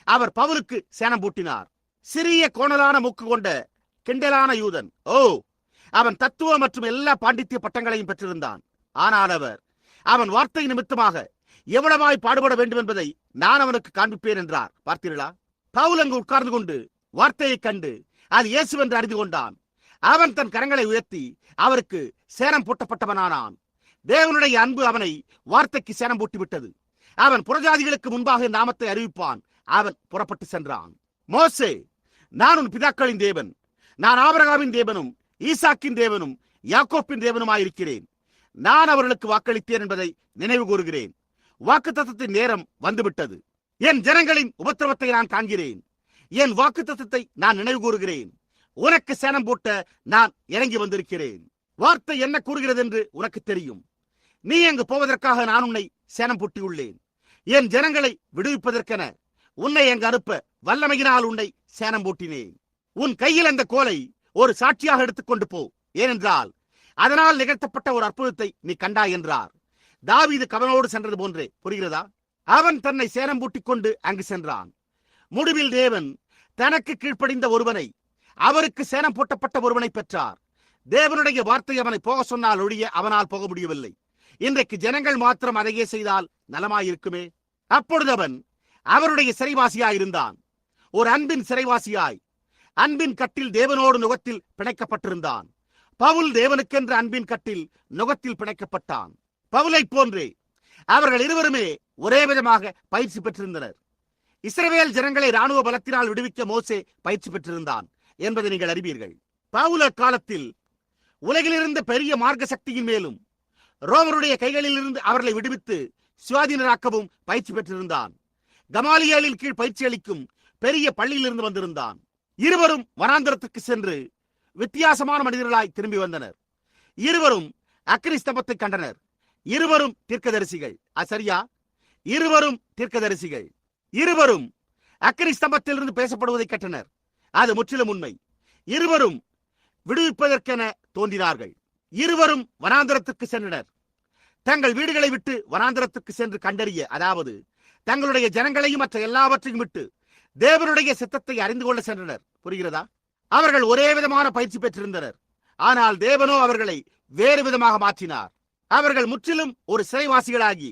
Speaker 1: அவர் பவுலுக்கு சேணம் பூட்டினார். சிறிய கோணலான மூக்கு கொண்ட கிண்டலான யூதன். அவன் தத்துவ மற்றும் எல்லா பாண்டித்ய பட்டங்களையும் பெற்றிருந்தான். ஆனால் அவன் வார்த்தை நிமித்தமாக எவ்வளவாய் பாடுபட வேண்டும் என்பதை நான் அவனுக்கு காண்பிப்பேன் என்றார். பார்த்தீர்களா? பவுல் அங்கு உட்கார்ந்து கொண்டு வார்த்தையை கண்டு அது இயேசு என்று அறிந்து கொண்டான். அவன் தன் கரங்களை உயர்த்தி அவருக்கு சேரம் பூட்டப்பட்டவனானான். தேவனுடைய அன்பு அவனை வார்த்தைக்கு சேரம் பூட்டிவிட்டது. அவன் புறஜாதிகளுக்கு முன்பாக நாமத்தை அறிவிப்பான். அவன் புறப்பட்டு சென்றான். மோசே, நான் உன் பிதாக்களின் தேவன், நான் ஆபிரகாமின் தேவனும் ஈசாக்கின் தேவனும் யாக்கோப்பின் தேவனுமாயிருக்கிறேன். நான் அவர்களுக்கு வாக்களித்தேன் என்பதை நினைவு கூறுகிறேன். வாக்குத்தத்தத்தின் நேரம் வந்துவிட்டது. என் ஜனங்களின் உபத்திரவத்தை நான் காண்கிறேன். என் வாக்குத்தத்தத்தை நான் நினைவு கூறுகிறேன். உனக்கு சேணம் போட்ட நான் இறங்கி வந்திருக்கிறேன். வார்த்தை என்ன கூறுகிறது என்று உனக்கு தெரியும். நீ அங்கு போவதற்காக நான் உன்னை சேணம் பூட்டியுள்ளேன். என் ஜனங்களை விடுவிப்பதற்கென உன்னை அங்கு அனுப்ப வல்லமையினால் உன்னை சேணம் பூட்டினேன். உன் கையில் அந்த கோலை ஒரு சாட்சியாக எடுத்துக்கொண்டு போ. ஏனென்றால் அதனால் நிகழ்த்தப்பட்ட ஒரு அற்புதத்தை நீ கண்டாய் என்றார். தாவீது கவனோடு சென்றது போன்றே. புரிகிறதா? அவன் தன்னை சேணம் பூட்டிக் கொண்டு அங்கு சென்றான். முடிவில் தேவன் தனக்கு கீழ்ப்படிந்த ஒருவனை, அவருக்கு சேணம் பூட்டப்பட்ட ஒருவனை பெற்றார். தேவனுடைய வார்த்தை அவனை போக சொன்னால் ஒழிய அவனால் போக முடியவில்லை. இன்றைக்கு ஜனங்கள் மாத்திரம் அதையே செய்தால் நலமாயிருக்குமே. அப்பொழுது அவன் அவருடைய சிறைவாசியாயிருந்தான். ஒரு அன்பின் சிறைவாசியாய் அன்பின் கட்டில் தேவனோடு நுகத்தில் பிணைக்கப்பட்டிருந்தான். பவுல் தேவனுக்கென்ற அன்பின் கட்டில் நுகத்தில் பிணைக்கப்பட்டான். பவுலை போன்றே அவர்கள் இருவருமே ஒரே விதமாக பயிற்சி பெற்றிருந்தனர். இஸ்ரவேல் ஜனங்களை ராணுவ பலத்தினால் விடுவிக்க மோசே பயிற்சி பெற்றிருந்தான் என்பதை நீங்கள் அறிவீர்கள். பவுல் காலத்தில் உலகிலிருந்த பெரிய மார்க்க சக்தியின் மேலும் ரோமருடைய கைகளில் இருந்து அவர்களை விடுவித்து சுவாதீனராக்கவும் பயிற்சி பெற்றிருந்தான். கமாலியலின் கீழ் பயிற்சி அளிக்கும் பெரிய பள்ளியிலிருந்து வந்திருந்தான். இருவரும் வனாந்தரத்துக்கு சென்று வித்தியாசமான மனிதர்களாய் திரும்பி வந்தனர். இருவரும் அக்கினி ஸ்தம்பத்தை கண்டனர். இருவரும் தீர்க்கதரிசிகள். சரியா? இருவரும் தீர்க்கதரிசிகள். இருவரும் அக்கினி ஸ்தம்பத்திலிருந்து பேசப்படுவதை கற்றனர். அது முற்றிலும் உண்மை. இருவரும் விடுவிப்பதற்கென தோன்றினார்கள். இருவரும் வனாந்தரத்துக்கு சென்றனர். தங்கள் வீடுகளை விட்டு வனாந்தரத்துக்கு சென்று கண்டறிய, அதாவது தங்களுடைய ஜனங்களையும் மற்ற எல்லாவற்றையும் விட்டு தேவனுடைய சித்தத்தை அறிந்து கொள்ள சென்றனர். புரிகிறதா? அவர்கள் ஒரே விதமான பயிற்சி பெற்றிருந்தனர். ஆனால் தேவனோ அவர்களை வேறு விதமாக மாற்றினார். அவர்கள் முற்றிலும் ஒரு சிறைவாசிகளாகி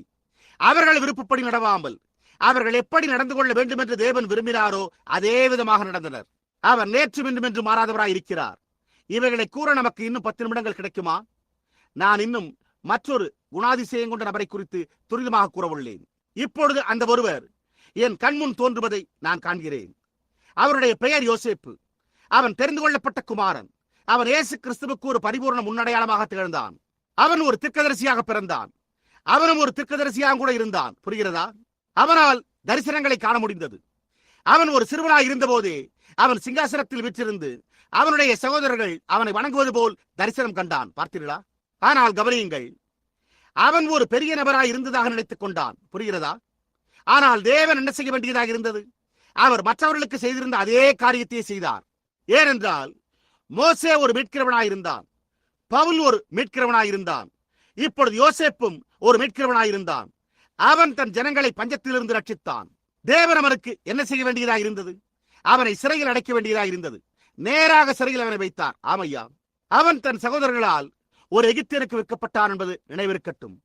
Speaker 1: அவர்கள் விருப்பப்படி நடவாமல் அவர்கள் எப்படி நடந்து கொள்ள வேண்டும் என்று தேவன் விரும்பினாரோ அதே விதமாக நடந்தனர். அவர் நேற்று இன்றும் என்று மாறாதவராய் இருக்கிறார். இவைகளை கூற நமக்கு இன்னும் 10 நிமிடங்கள் கிடைக்குமா? நான் இன்னும் மற்றொரு குணாதிசயம் கொண்ட நபரை குறித்து துரிதமாக கூற உள்ளேன். இப்பொழுது அந்த ஒருவர் என் கண்முன் தோன்றுவதை நான் காண்கிறேன். அவருடைய பெயர் யோசேப்பு. அவன் தெரிந்து கொள்ளப்பட்ட குமாரன். அவன் இயேசு கிறிஸ்துவுக்கு ஒரு பரிபூர்ண முன்னடையாளமாக திகழ்ந்தான். அவன் ஒரு தீர்க்கதரிசியாக பிறந்தான். அவனும் ஒரு தீர்க்கதரிசியாக கூட இருந்தான். புரிகிறதா? அவனால் தரிசனங்களை காண முடிந்தது. அவன் ஒரு சிறுவனாய் இருந்த போதே அவன் சிங்காசனத்தில் வீற்றிருந்து அவனுடைய சகோதரர்கள் அவனை வணங்குவது போல் தரிசனம் கண்டான். பார்த்தீர்களா? ஆனால் கவனியுங்கள், அவன் ஒரு பெரிய நபராய் இருந்ததாக நினைத்துக் கொண்டான். புரிகிறதா? ஆனால் தேவன் என்ன செய்ய வேண்டியதாக இருந்தது? அவர் மற்றவர்களுக்கு செய்திருந்த அதே காரியத்தை செய்தார். ஏனென்றால் மோசே ஒரு மீட்கிறவனாயிருந்தான். பவுல் ஒரு மீட்கிறவனாயிருந்தான். இப்பொழுது யோசேப்பும் ஒரு மீட்கிறவனாயிருந்தான். அவன் தன் ஜனங்களை பஞ்சத்திலிருந்து ரட்சித்தான். தேவன் அவனுக்கு என்ன செய்ய வேண்டியதாக இருந்தது? அவனை சிறையில் அடைக்க வேண்டியதாக இருந்தது. நேராக சிறையில் அவனை வைத்தார். ஆமையா, அவன் தன் சகோதரர்களால் ஒரு எகிப்தியனுக்கு விற்கப்பட்டான் என்பது நினைவிருக்கட்டும்.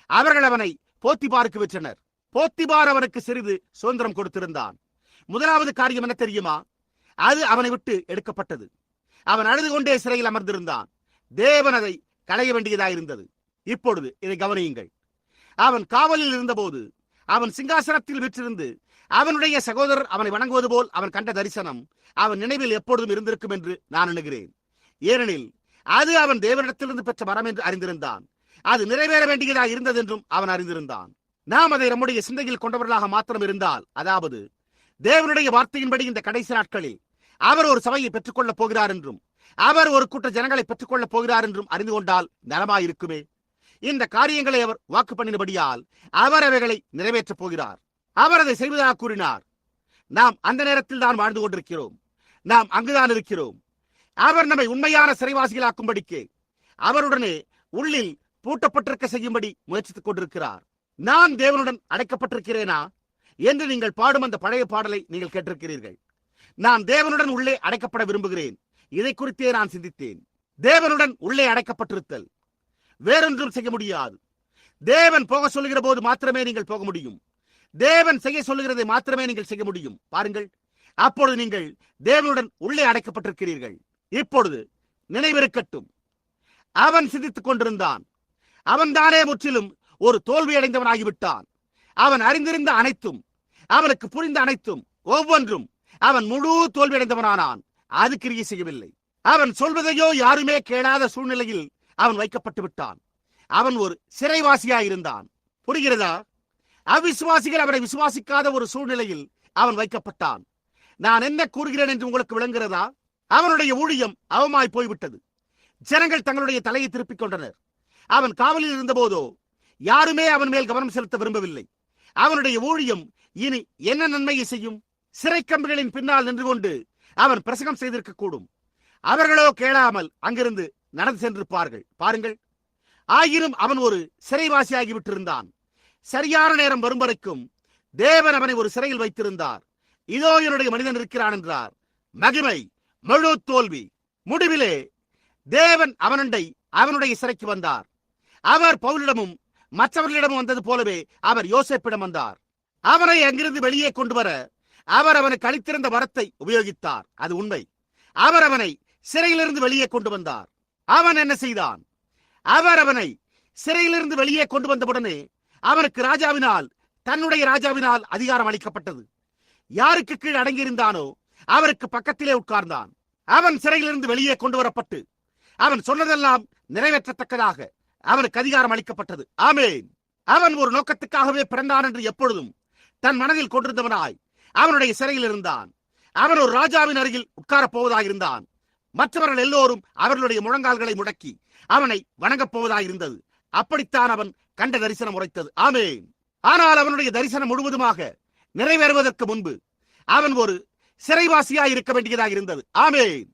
Speaker 1: அவர்கள் அவனை போத்திபாருக்கு விற்றனர். போத்திபார் அவனுக்கு சிறிது சுதந்திரம் கொடுத்திருந்தான். முதலாவது காரியம் என்ன தெரியுமா? அது அவனை விட்டு எடுக்கப்பட்டது. அவன் அழுது கொண்டே சிறையில் அமர்ந்திருந்தான். தேவன் அதை களைய வேண்டியதாக இருந்தது. இப்பொழுது இதை கவனியுங்கள். அவன் காவலில் இருந்தபோது அவன் சிங்காசனத்தில் விற்றிருந்து அவனுடைய சகோதரர் அவனை வணங்குவது போல் அவன் கண்ட தரிசனம் அவன் நினைவில் எப்பொழுதும் இருந்திருக்கும் என்று நான் எண்ணுகிறேன். ஏனெனில் அது அவன் தேவனிடத்திலிருந்து பெற்ற வரம் என்று அறிந்திருந்தான். அது நிறைவேற வேண்டியதாக இருந்தது என்றும் அவன் அறிந்திருந்தான். நாம் அதை நம்முடைய சிந்தையில் கொண்டவர்களாக மாத்திரம் இருந்தால், அதாவது தேவனுடைய வார்த்தையின்படி இந்த கடைசி நாட்களில் அவர் ஒரு சபையை பெற்றுக் கொள்ளப் போகிறார் என்றும் அவர் ஒரு கூட்ட ஜனங்களை பெற்றுக் கொள்ளப் போகிறார் என்றும் அறிந்து கொண்டால் நலமாயிருக்குமே. இந்த காரியங்களை அவர் வாக்கு பண்ணினபடியால் அவர் அவைகளை நிறைவேற்றப் போகிறார். அவர் அதை செய்வதாக கூறினார். நாம் அந்த நேரத்தில் தான் வாழ்ந்து கொண்டிருக்கிறோம். நாம் அங்குதான் இருக்கிறோம். அவர் நம்மை உண்மையான சிறைவாசிகளாக்கும்படிக்கு அவருடனே உள்ளில் பூட்டப்பட்டிருக்க செய்யும்படி முயற்சித்துக் கொண்டிருக்கிறார். நான் தேவனுடன் அடைக்கப்பட்டிருக்கிறேனா என்று நீங்கள் பாடும் அந்த பழைய பாடலை நீங்கள் கேட்டிருக்கிறீர்கள். நான் தேவனுடன் உள்ளே அடைக்கப்பட விரும்புகிறேன். இதை குறித்தே நான் சிந்தித்தேன். தேவனுடன் உள்ளே அடைக்கப்பட்டிருத்தல் வேறொன்றும் செய்ய முடியாது. தேவன் போக சொல்லுகிற போது மாத்திரமே நீங்கள் போக முடியும். தேவன் செய்ய சொல்லுகிறதை மாத்திரமே நீங்கள் செய்ய முடியும். பாருங்கள், அப்பொழுது நீங்கள் தேவனுடன் உள்ளே அடைக்கப்பட்டிருக்கிறீர்கள். இப்பொழுது நினைவிருக்கட்டும், அவன் சிந்தித்துக் கொண்டிருந்தான். அவன் தானே முற்றிலும் ஒரு தோல்வி அடைந்தவனாகிவிட்டான். அவன் அறிந்திருந்த அனைத்தும், அவனுக்கு புரிந்த அனைத்தும், ஒவ்வொன்றும் அவன் முழு தோல்வி அடைந்தவனானான். அது கிரியை செய்யவில்லை. அவன் சொல்வதையோ யாருமே கேளாத சூழ்நிலையில் அவன் வைக்கப்பட்டு விட்டான். அவன் ஒரு சிறைவாசியாயிருந்தான். புரிகிறதா? அவிசுவாசிகள் அவனை விசுவாசிக்காத ஒரு சூழ்நிலையில் அவன் வைக்கப்பட்டான். நான் என்ன கூறுகிறேன் என்று உங்களுக்கு விளங்குகிறதா? அவனுடைய ஊழியம் அவமாய் போய்விட்டது. ஜனங்கள் தங்களுடைய தலையை திருப்பிக் கொண்டனர். அவன் காவலில் இருந்த போதோ யாருமே அவன் மேல் கவனம் செலுத்த விரும்பவில்லை. அவனுடைய ஊழியம் இனி என்ன நன்மையை செய்யும்? சிறை கம்பிகளின் பின்னால் நின்று கொண்டு அவன் பிரசங்கம் செய்திருக்க கூடும். அவர்களோ கேளாமல் அங்கிருந்து நடந்து சென்றிருப்பார்கள். பாருங்கள், ஆயினும் அவன் ஒரு சிறைவாசியாகிவிட்டிருந்தான். சரியான நேரம் வரும் வரைக்கும் தேவன் அவனை ஒரு சிறையில் வைத்திருந்தார். இதோ என்னுடைய மனிதன் இருக்கிறான் என்றார். மகிமை, முழு தோல்வி. முடிவிலே தேவன் அவனண்டை அவனுடைய சிறைக்கு வந்தார். அவர் பவுலிடமும் மற்றவர்களிடமும் வந்தது போலவே அவர் யோசேப்பிடம் வந்தார். அவனை அங்கிருந்து வெளியே கொண்டு வர அவர் அவனுக்கு அளித்திருந்த வரத்தை உபயோகித்தார். அது உண்மை. அவர் அவனை சிறையிலிருந்து வெளியே கொண்டு வந்தார். அவன் என்ன செய்தான்? அவர் அவனை சிறையிலிருந்து வெளியே கொண்டு வந்தவுடனே அவனுக்கு ராஜாவினால், தன்னுடைய ராஜாவினால் அதிகாரம் அளிக்கப்பட்டது. யாருக்கு கீழ் அடங்கியிருந்தானோ அவருக்கு பக்கத்திலே உட்கார்ந்தான். அவன் சிறையிலிருந்து வெளியே கொண்டு வரப்பட்டு அவன் சொன்னதெல்லாம் நிறைவேற்றத்தக்கதாக அவனுக்கு அதிகாரம் அளிக்கப்பட்டது. ஆமென். அவன் ஒரு நோக்கத்துக்காகவே பிறந்தான் என்று எப்பொழுதும் தன் மனதில் கொண்டிருந்தவனாய் அவனுடைய சிறையில் இருந்தான். அவன் ஒரு ராஜாவின் அருகில் உட்காரப் போவதாயிருந்தான். மற்றவர்கள் எல்லோரும் அவர்களுடைய முழங்கால்களை முடக்கி அவனை வணங்கப் போவதாயிருந்தது. அப்படித்தான் அவன் கண்ட தரிசனம் உரைத்தது. ஆமென். ஆனால் அவனுடைய தரிசனம் முழுவதுமாக நிறைவேறுவதற்கு முன்பு அவன் ஒரு சிறைவாசியாய் இருக்க வேண்டியதாக இருந்தது. ஆமென்.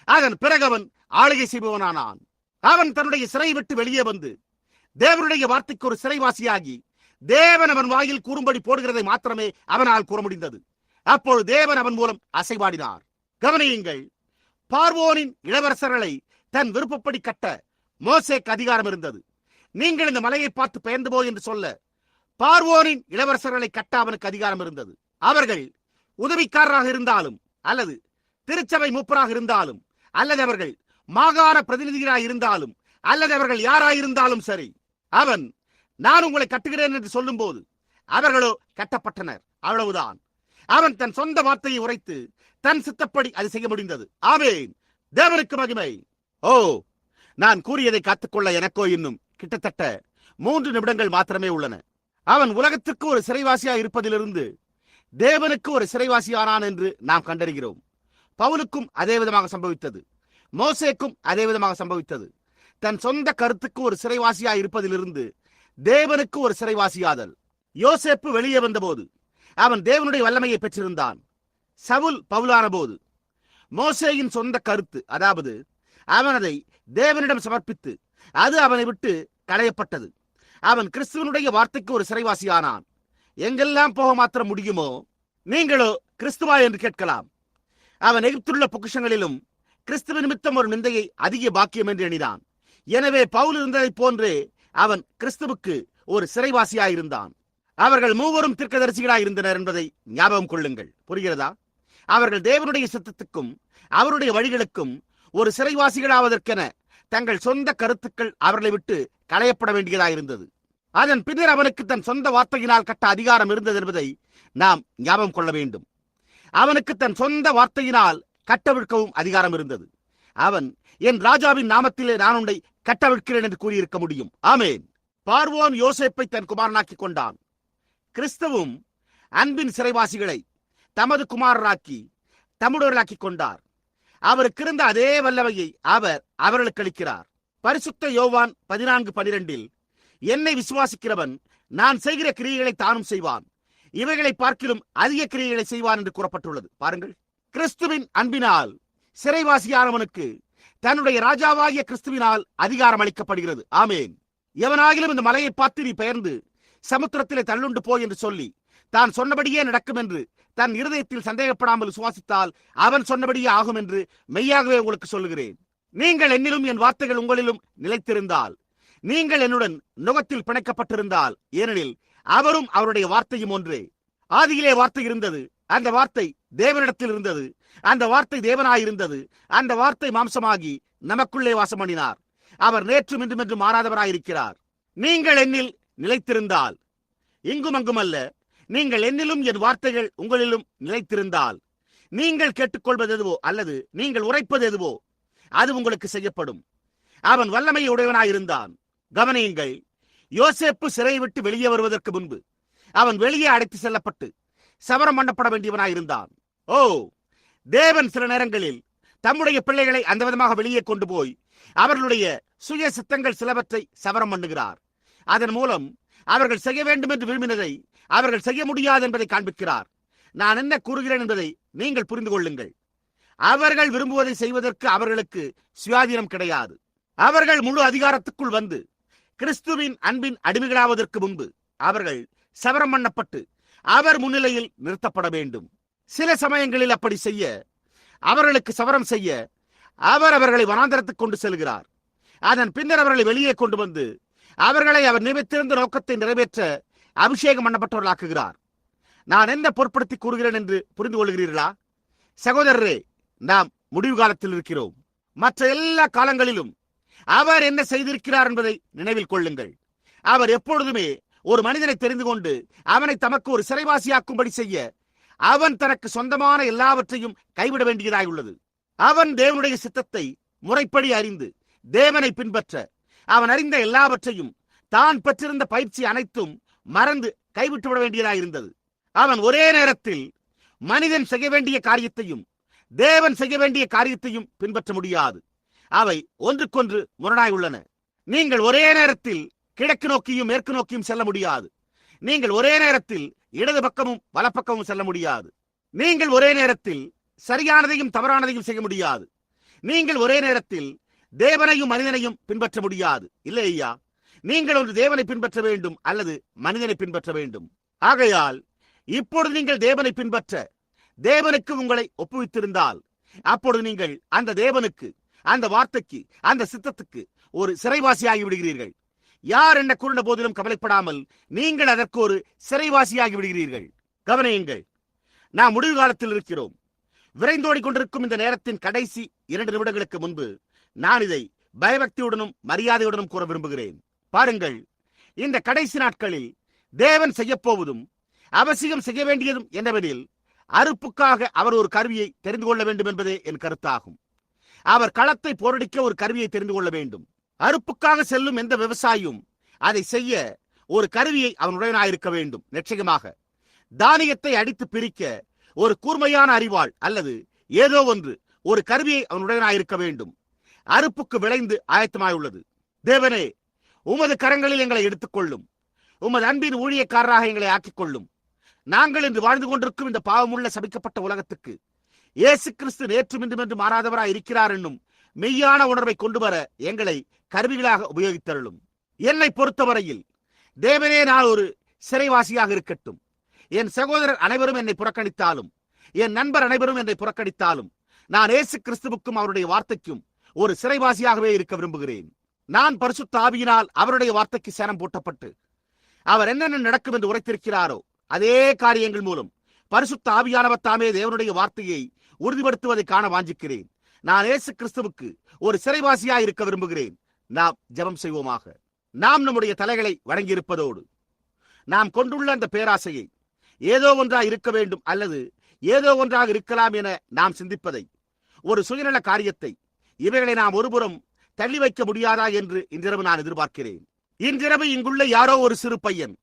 Speaker 1: அதன் பிறகு அவன் ஆளுகை செய்பவனானான். அவன் தன்னுடைய சிறை விட்டு வெளியே வந்து தேவனுடைய வார்த்தைக்கு ஒரு சிறைவாசியாகி தேவன் அவன் வாயில் கூறும்படி போடுகிறதை மாத்திரமே அவனால் கூற முடிந்தது. அப்பொழுது தேவன் அவன் மூலம் அசைவாடினார். கவனியுங்கள், பார்வோனின் இளவரசர்களை தன் விருப்பப்படி கட்ட மோசேக்கு அதிகாரம் இருந்தது. நீங்கள் இந்த மலையை பார்த்து பெயர்ந்து போய் என்று சொல்ல பார்வோனின் இளவரசர்களை கட்ட அவனுக்கு அதிகாரம் இருந்தது. அவர்கள் உதவிக்காரராக இருந்தாலும் அல்லது திருச்சபை மூப்பராக இருந்தாலும் அல்லது அவர்கள் மாகாண பிரதிநிதிகளாக இருந்தாலும் அல்லது அவர்கள் யாராயிருந்தாலும் சரி, அவன் நான் உங்களை கட்டுகிறேன் என்று சொல்லும் போது அவர்களோ கட்டப்பட்டனர். அவ்வளவுதான். அவன் தன் சொந்த வார்த்தையை உரைத்து தன் சித்தப்படி அது செய்ய முடிந்தது. ஆமென். தேவனுக்கு மகிமை. ஓ, நான் கூறியதை காத்துக்கொள்ள எனக்கோ இன்னும் கிட்டத்தட்ட 3 நிமிடங்கள் மாத்திரமே உள்ளன. அவன் உலகத்துக்கு ஒரு சிறைவாசியா இருப்பதிலிருந்து தேவனுக்கு ஒரு சிறைவாசியானான் என்று நாம் கண்டறிகிறோம். பவுலுக்கும் அதே விதமாக சம்பவித்தது. மோசேக்கும் அதே விதமாக சம்பவித்தது. தன் சொந்த கருத்துக்கு ஒரு சிறைவாசியா இருப்பதிலிருந்து தேவனுக்கு ஒரு சிறைவாசியாதல். யோசேப்பு வெளியே வந்தபோது அவன் தேவனுடைய வல்லமையை பெற்றிருந்தான். சவுல் பவுலான போது மோசேயின் சொந்த கருத்து, அதாவது அவன் அதை தேவனிடம் சமர்ப்பித்து அது அவனை விட்டு களையப்பட்டது. அவன் கிறிஸ்துவனுடைய வார்த்தைக்கு ஒரு சிறைவாசியானான். எங்கெல்லாம் போக மாத்திரம் முடியுமோ? நீங்களோ கிறிஸ்துவா என்று கேட்கலாம். அவன் எகிப்துள்ள பொக்கிஷங்களிலும் கிறிஸ்துவ நிமித்தம் ஒரு நிந்தையை அதிக பாக்கியம் என்று எண்ணினான். எனவே பவுல் இருந்ததைப் போன்றே அவன் கிறிஸ்துவுக்கு ஒரு சிறைவாசியாயிருந்தான். அவர்கள் மூவரும் தீர்க்கதரிசிகளாயிருந்தனர் என்பதை ஞாபகம் கொள்ளுங்கள். புரிகிறதா? அவர்கள் தேவனுடைய சித்தத்துக்கும் அவருடைய வழிகளுக்கும் ஒரு சிறைவாசிகளாவதற்கென தங்கள் சொந்த கருத்துக்கள் அவர்களை விட்டு களையப்பட வேண்டியதாயிருந்தது. அதன் பின்னர் அவனுக்கு தன் சொந்த வார்த்தையினால் கட்ட அதிகாரம் இருந்தது என்பதை நாம் ஞாபகம் கொள்ள வேண்டும். அவனுக்கு தன் சொந்த வார்த்தையினால் கட்டவிழ்க்கவும் அதிகாரம் இருந்தது. அவன் என் ராஜாவின் நாமத்திலே நான் உன்னை கட்டவிழ்க்கிறேன் என்று கூறியிருக்க முடியும். ஆமேன். பார்வோன் யோசேப்பை தன் குமாரனாக்கி கொண்டான். கிறிஸ்துவும் அன்பின் சிறைவாசிகளை தமது குமாரராக்கி தம்முடையவர்களாக்கி கொண்டார். அவருக்கு இருந்த அதே வல்லமையை அவர் அவர்களுக்கு அளிக்கிறார். பரிசுத்த யோவான் 14:12 என்னை விசுவாசிக்கிறவன் நான் செய்கிற கிரியைகளை தானும் செய்வான், இவைகளை பார்க்கிலும் அதிக கிரியைகளை செய்வான் என்று கூறப்பட்டுள்ளது. பாருங்கள், கிறிஸ்துவின் அன்பினால் சிறைவாசியானவனுக்கு தன்னுடைய ராஜாவாகிய கிறிஸ்துவினால் அதிகாரம் அளிக்கப்படுகிறது. ஆமேன். எவனாகிலும் இந்த மலையை பார்த்து நீ பெயர்ந்து சமுத்திரத்திலே தள்ளுண்டு போய் என்று சொல்லி தான் சொன்னபடியே நடக்கும் என்று தன் இருதயத்தில் சந்தேகப்படாமல் விசுவாசித்தால் அவன் சொன்னபடியே ஆகும் என்று மெய்யாகவே உங்களுக்கு சொல்லுகிறேன். நீங்கள் என்னிலும் என் வார்த்தைகள் உங்களிலும் நிலைத்திருந்தால், நீங்கள் என்னுடன் நுகத்தில் பிணைக்கப்பட்டிருந்தால், ஏனெனில் அவரும் அவருடைய வார்த்தையும் ஒன்றே. ஆதியிலே வார்த்தை இருந்தது, அந்த வார்த்தை தேவனிடத்தில் இருந்தது, அந்த வார்த்தை தேவனாயிருந்தது, அந்த வார்த்தை மாம்சமாகி நமக்குள்ளே வாசம் பண்ணினார். அவர் நேற்றும் இன்றும் என்று மாறாதவராயிருக்கிறார். நீங்கள் என்னில் நிலைத்திருந்தால், இங்கும் அங்கும் அல்ல, நீங்கள் என்னிலும் என் வார்த்தைகள் உங்களிலும் நிலைத்திருந்தால், நீங்கள் கேட்டுக்கொள்வது எதுவோ அல்லது நீங்கள் உரைப்பது எதுவோ அது உங்களுக்கு செய்யப்படும். அவன் வல்லமை உடையவனாயிருந்தான். கவனியுங்கள், யோசேப்பு சிறையை விட்டு வெளியே வருவதற்கு முன்பு அவன் வெளியே அடைத்து செல்லப்பட்டு சவரம் பண்ணப்பட வேண்டியவனாயிருந்தான். ஓ, தேவன் சில நேரங்களில் தம்முடைய பிள்ளைகளை அந்த விதமாக வெளியே கொண்டு போய் அவர்களுடைய சுய சித்தங்கள் சிலவற்றை சவரம் பண்ணுகிறார். அதன் மூலம் அவர்கள் செய்ய வேண்டும் என்று விரும்பினதை அவர்கள் செய்ய முடியாது என்பதை காண்பிக்கிறார். நான் என்ன கூறுகிறேன் என்பதை நீங்கள் புரிந்து கொள்ளுங்கள். அவர்கள் விரும்புவதை செய்வதற்கு அவர்களுக்கு சுயாதீனம் கிடையாது. அவர்கள் முழு அதிகாரத்துக்குள் வந்து கிறிஸ்துவின் அன்பின் அடிமைகளாவதற்கு முன்பு அவர்கள் சவரம் பண்ணப்பட்டு அவர் முன்னிலையில் நிறுத்தப்பட வேண்டும். சில சமயங்களில் அப்படி செய்ய, அவர்களுக்கு சவரம் செய்ய அவர் அவர்களை வனாந்தரத்துக்கு கொண்டு செல்கிறார். அதன் பின்னர் அவர்களை வெளியே கொண்டு வந்து அவர்களை அவர் நியமித்திருந்த நோக்கத்தை நிறைவேற்ற அபிஷேகம் பண்ணப்பட்டவர்களாக்குகிறார். நான் என்ன பொருட்படுத்தி கூறுகிறேன் என்று புரிந்து கொள்கிறீர்களா? சகோதரரே, நாம் முடிவு காலத்தில் இருக்கிறோம். மற்ற எல்லா காலங்களிலும் அவர் என்ன செய்திருக்கிறார் என்பதை நினைவில் கொள்ளுங்கள். அவர் எப்பொழுதுமே ஒரு மனிதனை தெரிந்து கொண்டு அவனை தமக்கு ஒரு சிறைவாசியாக்கும்படி செய்ய அவன் தனக்கு சொந்தமான எல்லாவற்றையும் கைவிட வேண்டியதாயுள்ளது. அவன் தேவனுடைய சித்தத்தை முறைப்படி அறிந்து தேவனை பின்பற்ற அவன் அறிந்த எல்லாவற்றையும் தான் பெற்றிருந்த பயிற்சி அனைத்தும் மறந்து கைவிட்டு விட வேண்டியதாயிருந்தது. அவன் ஒரே நேரத்தில் மனிதன் செய்ய வேண்டிய காரியத்தையும் தேவன் செய்ய வேண்டிய காரியத்தையும் பின்பற்ற முடியாது. அவை ஒன்றுக்கொன்று முரணாய் உள்ளன. நீங்கள் ஒரே நேரத்தில் கிழக்கு நோக்கியும் மேற்கு நோக்கியும் செல்ல முடியாது. நீங்கள் ஒரே நேரத்தில் இடது பக்கமும் வலப்பக்கமும் செல்ல முடியாது. நீங்கள் ஒரே நேரத்தில் சரியானதையும் தவறானதையும் செய்ய முடியாது. நீங்கள் ஒரே நேரத்தில் தேவனையும் மனிதனையும் பின்பற்ற முடியாது. இல்லை ஐயா, நீங்கள் ஒன்று தேவனை பின்பற்ற வேண்டும் அல்லது மனிதனை பின்பற்ற வேண்டும். ஆகையால் இப்பொழுது நீங்கள் தேவனை பின்பற்ற தேவனுக்கு உங்களை ஒப்புவித்திருந்தால், அப்பொழுது நீங்கள் அந்த தேவனுக்கு, அந்த வார்த்தைக்கு, அந்த சித்தத்துக்கு ஒரு சிறைவாசியாகி விடுகிறீர்கள். யார் என்ன கூறின போதிலும் கவலைப்படாமல் நீங்கள் அதற்கு ஒரு சிறைவாசியாகி விடுகிறீர்கள். கவனியுங்கள், நாம் முடிவு காலத்தில் இருக்கிறோம். விரைந்தோடிக் கொண்டிருக்கும் இந்த நேரத்தின் கடைசி 2 நிமிடங்களுக்கு முன்பு நான் இதை பயபக்தியுடனும் மரியாதையுடனும் கூற விரும்புகிறேன். பாருங்கள், இந்த கடைசி நாட்களில் தேவன் செய்யப்போவதும் அவசியம் செய்ய வேண்டியதும் என்னவெனில், அறுப்புக்காக அவர் ஒரு கருவியை தெரிந்து கொள்ள வேண்டும் என்பதே என் கருத்தாகும். அவர் களத்தை போரடிக்க ஒரு கருவியை தெரிந்து கொள்ள வேண்டும். அறுப்புக்காக செல்லும் எந்த விவசாயியும் அதை செய்ய ஒரு கருவியை அவனுடையனாயிருக்க வேண்டும். நிச்சயமாக தானியத்தை அடித்து பிரிக்க ஒரு கூர்மையான அறிவாள் அல்லது ஏதோ ஒன்று, ஒரு கருவியை அவனுடையனாயிருக்க வேண்டும். அறுப்புக்கு விளைந்து ஆயத்தமாயுள்ளது. தேவனே, உமது கரங்களில் எங்களை எடுத்துக்கொள்ளும். உமது அன்பின் ஊழியக்காரராக எங்களை ஆக்கிக்கொள்ளும். நாங்கள் இன்று வாழ்ந்து கொண்டிருக்கும் இந்த பாவமுள்ள சபிக்கப்பட்ட உலகத்துக்கு இயேசு கிறிஸ்து நேற்றும் இன்றும் என்று மாறாதவராய் இருக்கிறார் என்னும் மெய்யான உணர்வை கொண்டு வர எங்களை கருவிகளாக உபயோகித்தருளும். என்னை பொறுத்தவரையில் தேவனே, நான் ஒரு சிறைவாசியாக இருக்கட்டும். என் சகோதரர் அனைவரும் என்னை புறக்கணித்தாலும், என் நண்பர் அனைவரும் என்னை புறக்கணித்தாலும், நான் இயேசு கிறிஸ்துவுக்கும் அவருடைய வார்த்தைக்கும் ஒரு சிறைவாசியாகவே இருக்க விரும்புகிறேன். நான் பரிசுத்த ஆவியினால் அவருடைய வார்த்தைக்கு சேனம் பூட்டப்பட்டு அவர் என்னென்ன நடக்கும் என்று உரைத்திருக்கிறாரோ அதே காரியங்கள் மூலம் பரிசுத்த ஆவியானவர் தாமே தேவனுடைய வார்த்தையை உறுதிப்படுத்துவதை காண வாஞ்சிக்கிறேன். நான் இயேசு கிறிஸ்துவுக்கு ஒரு சிறைவாசியாய் இருக்க விரும்புகிறேன். நாம் ஜெபம் செய்வோமாக. நாம் நம்முடைய தலைகளை வணங்கியிருப்பதோடு நாம் கொண்டுள்ள அந்த பேராசையை ஏதோ ஒன்றாக இருக்க வேண்டும் அல்லது ஏதோ ஒன்றாக இருக்கலாம் என நாம் சிந்திப்பதை, ஒரு சுயநல காரியத்தை, இவைகளை நாம் ஒருபுறம் தள்ளி வைக்க முடியாதா என்று இன்றிரவு நான் எதிர்பார்க்கிறேன். இன்றிரவு இங்குள்ள யாரோ ஒரு சிறு பையன்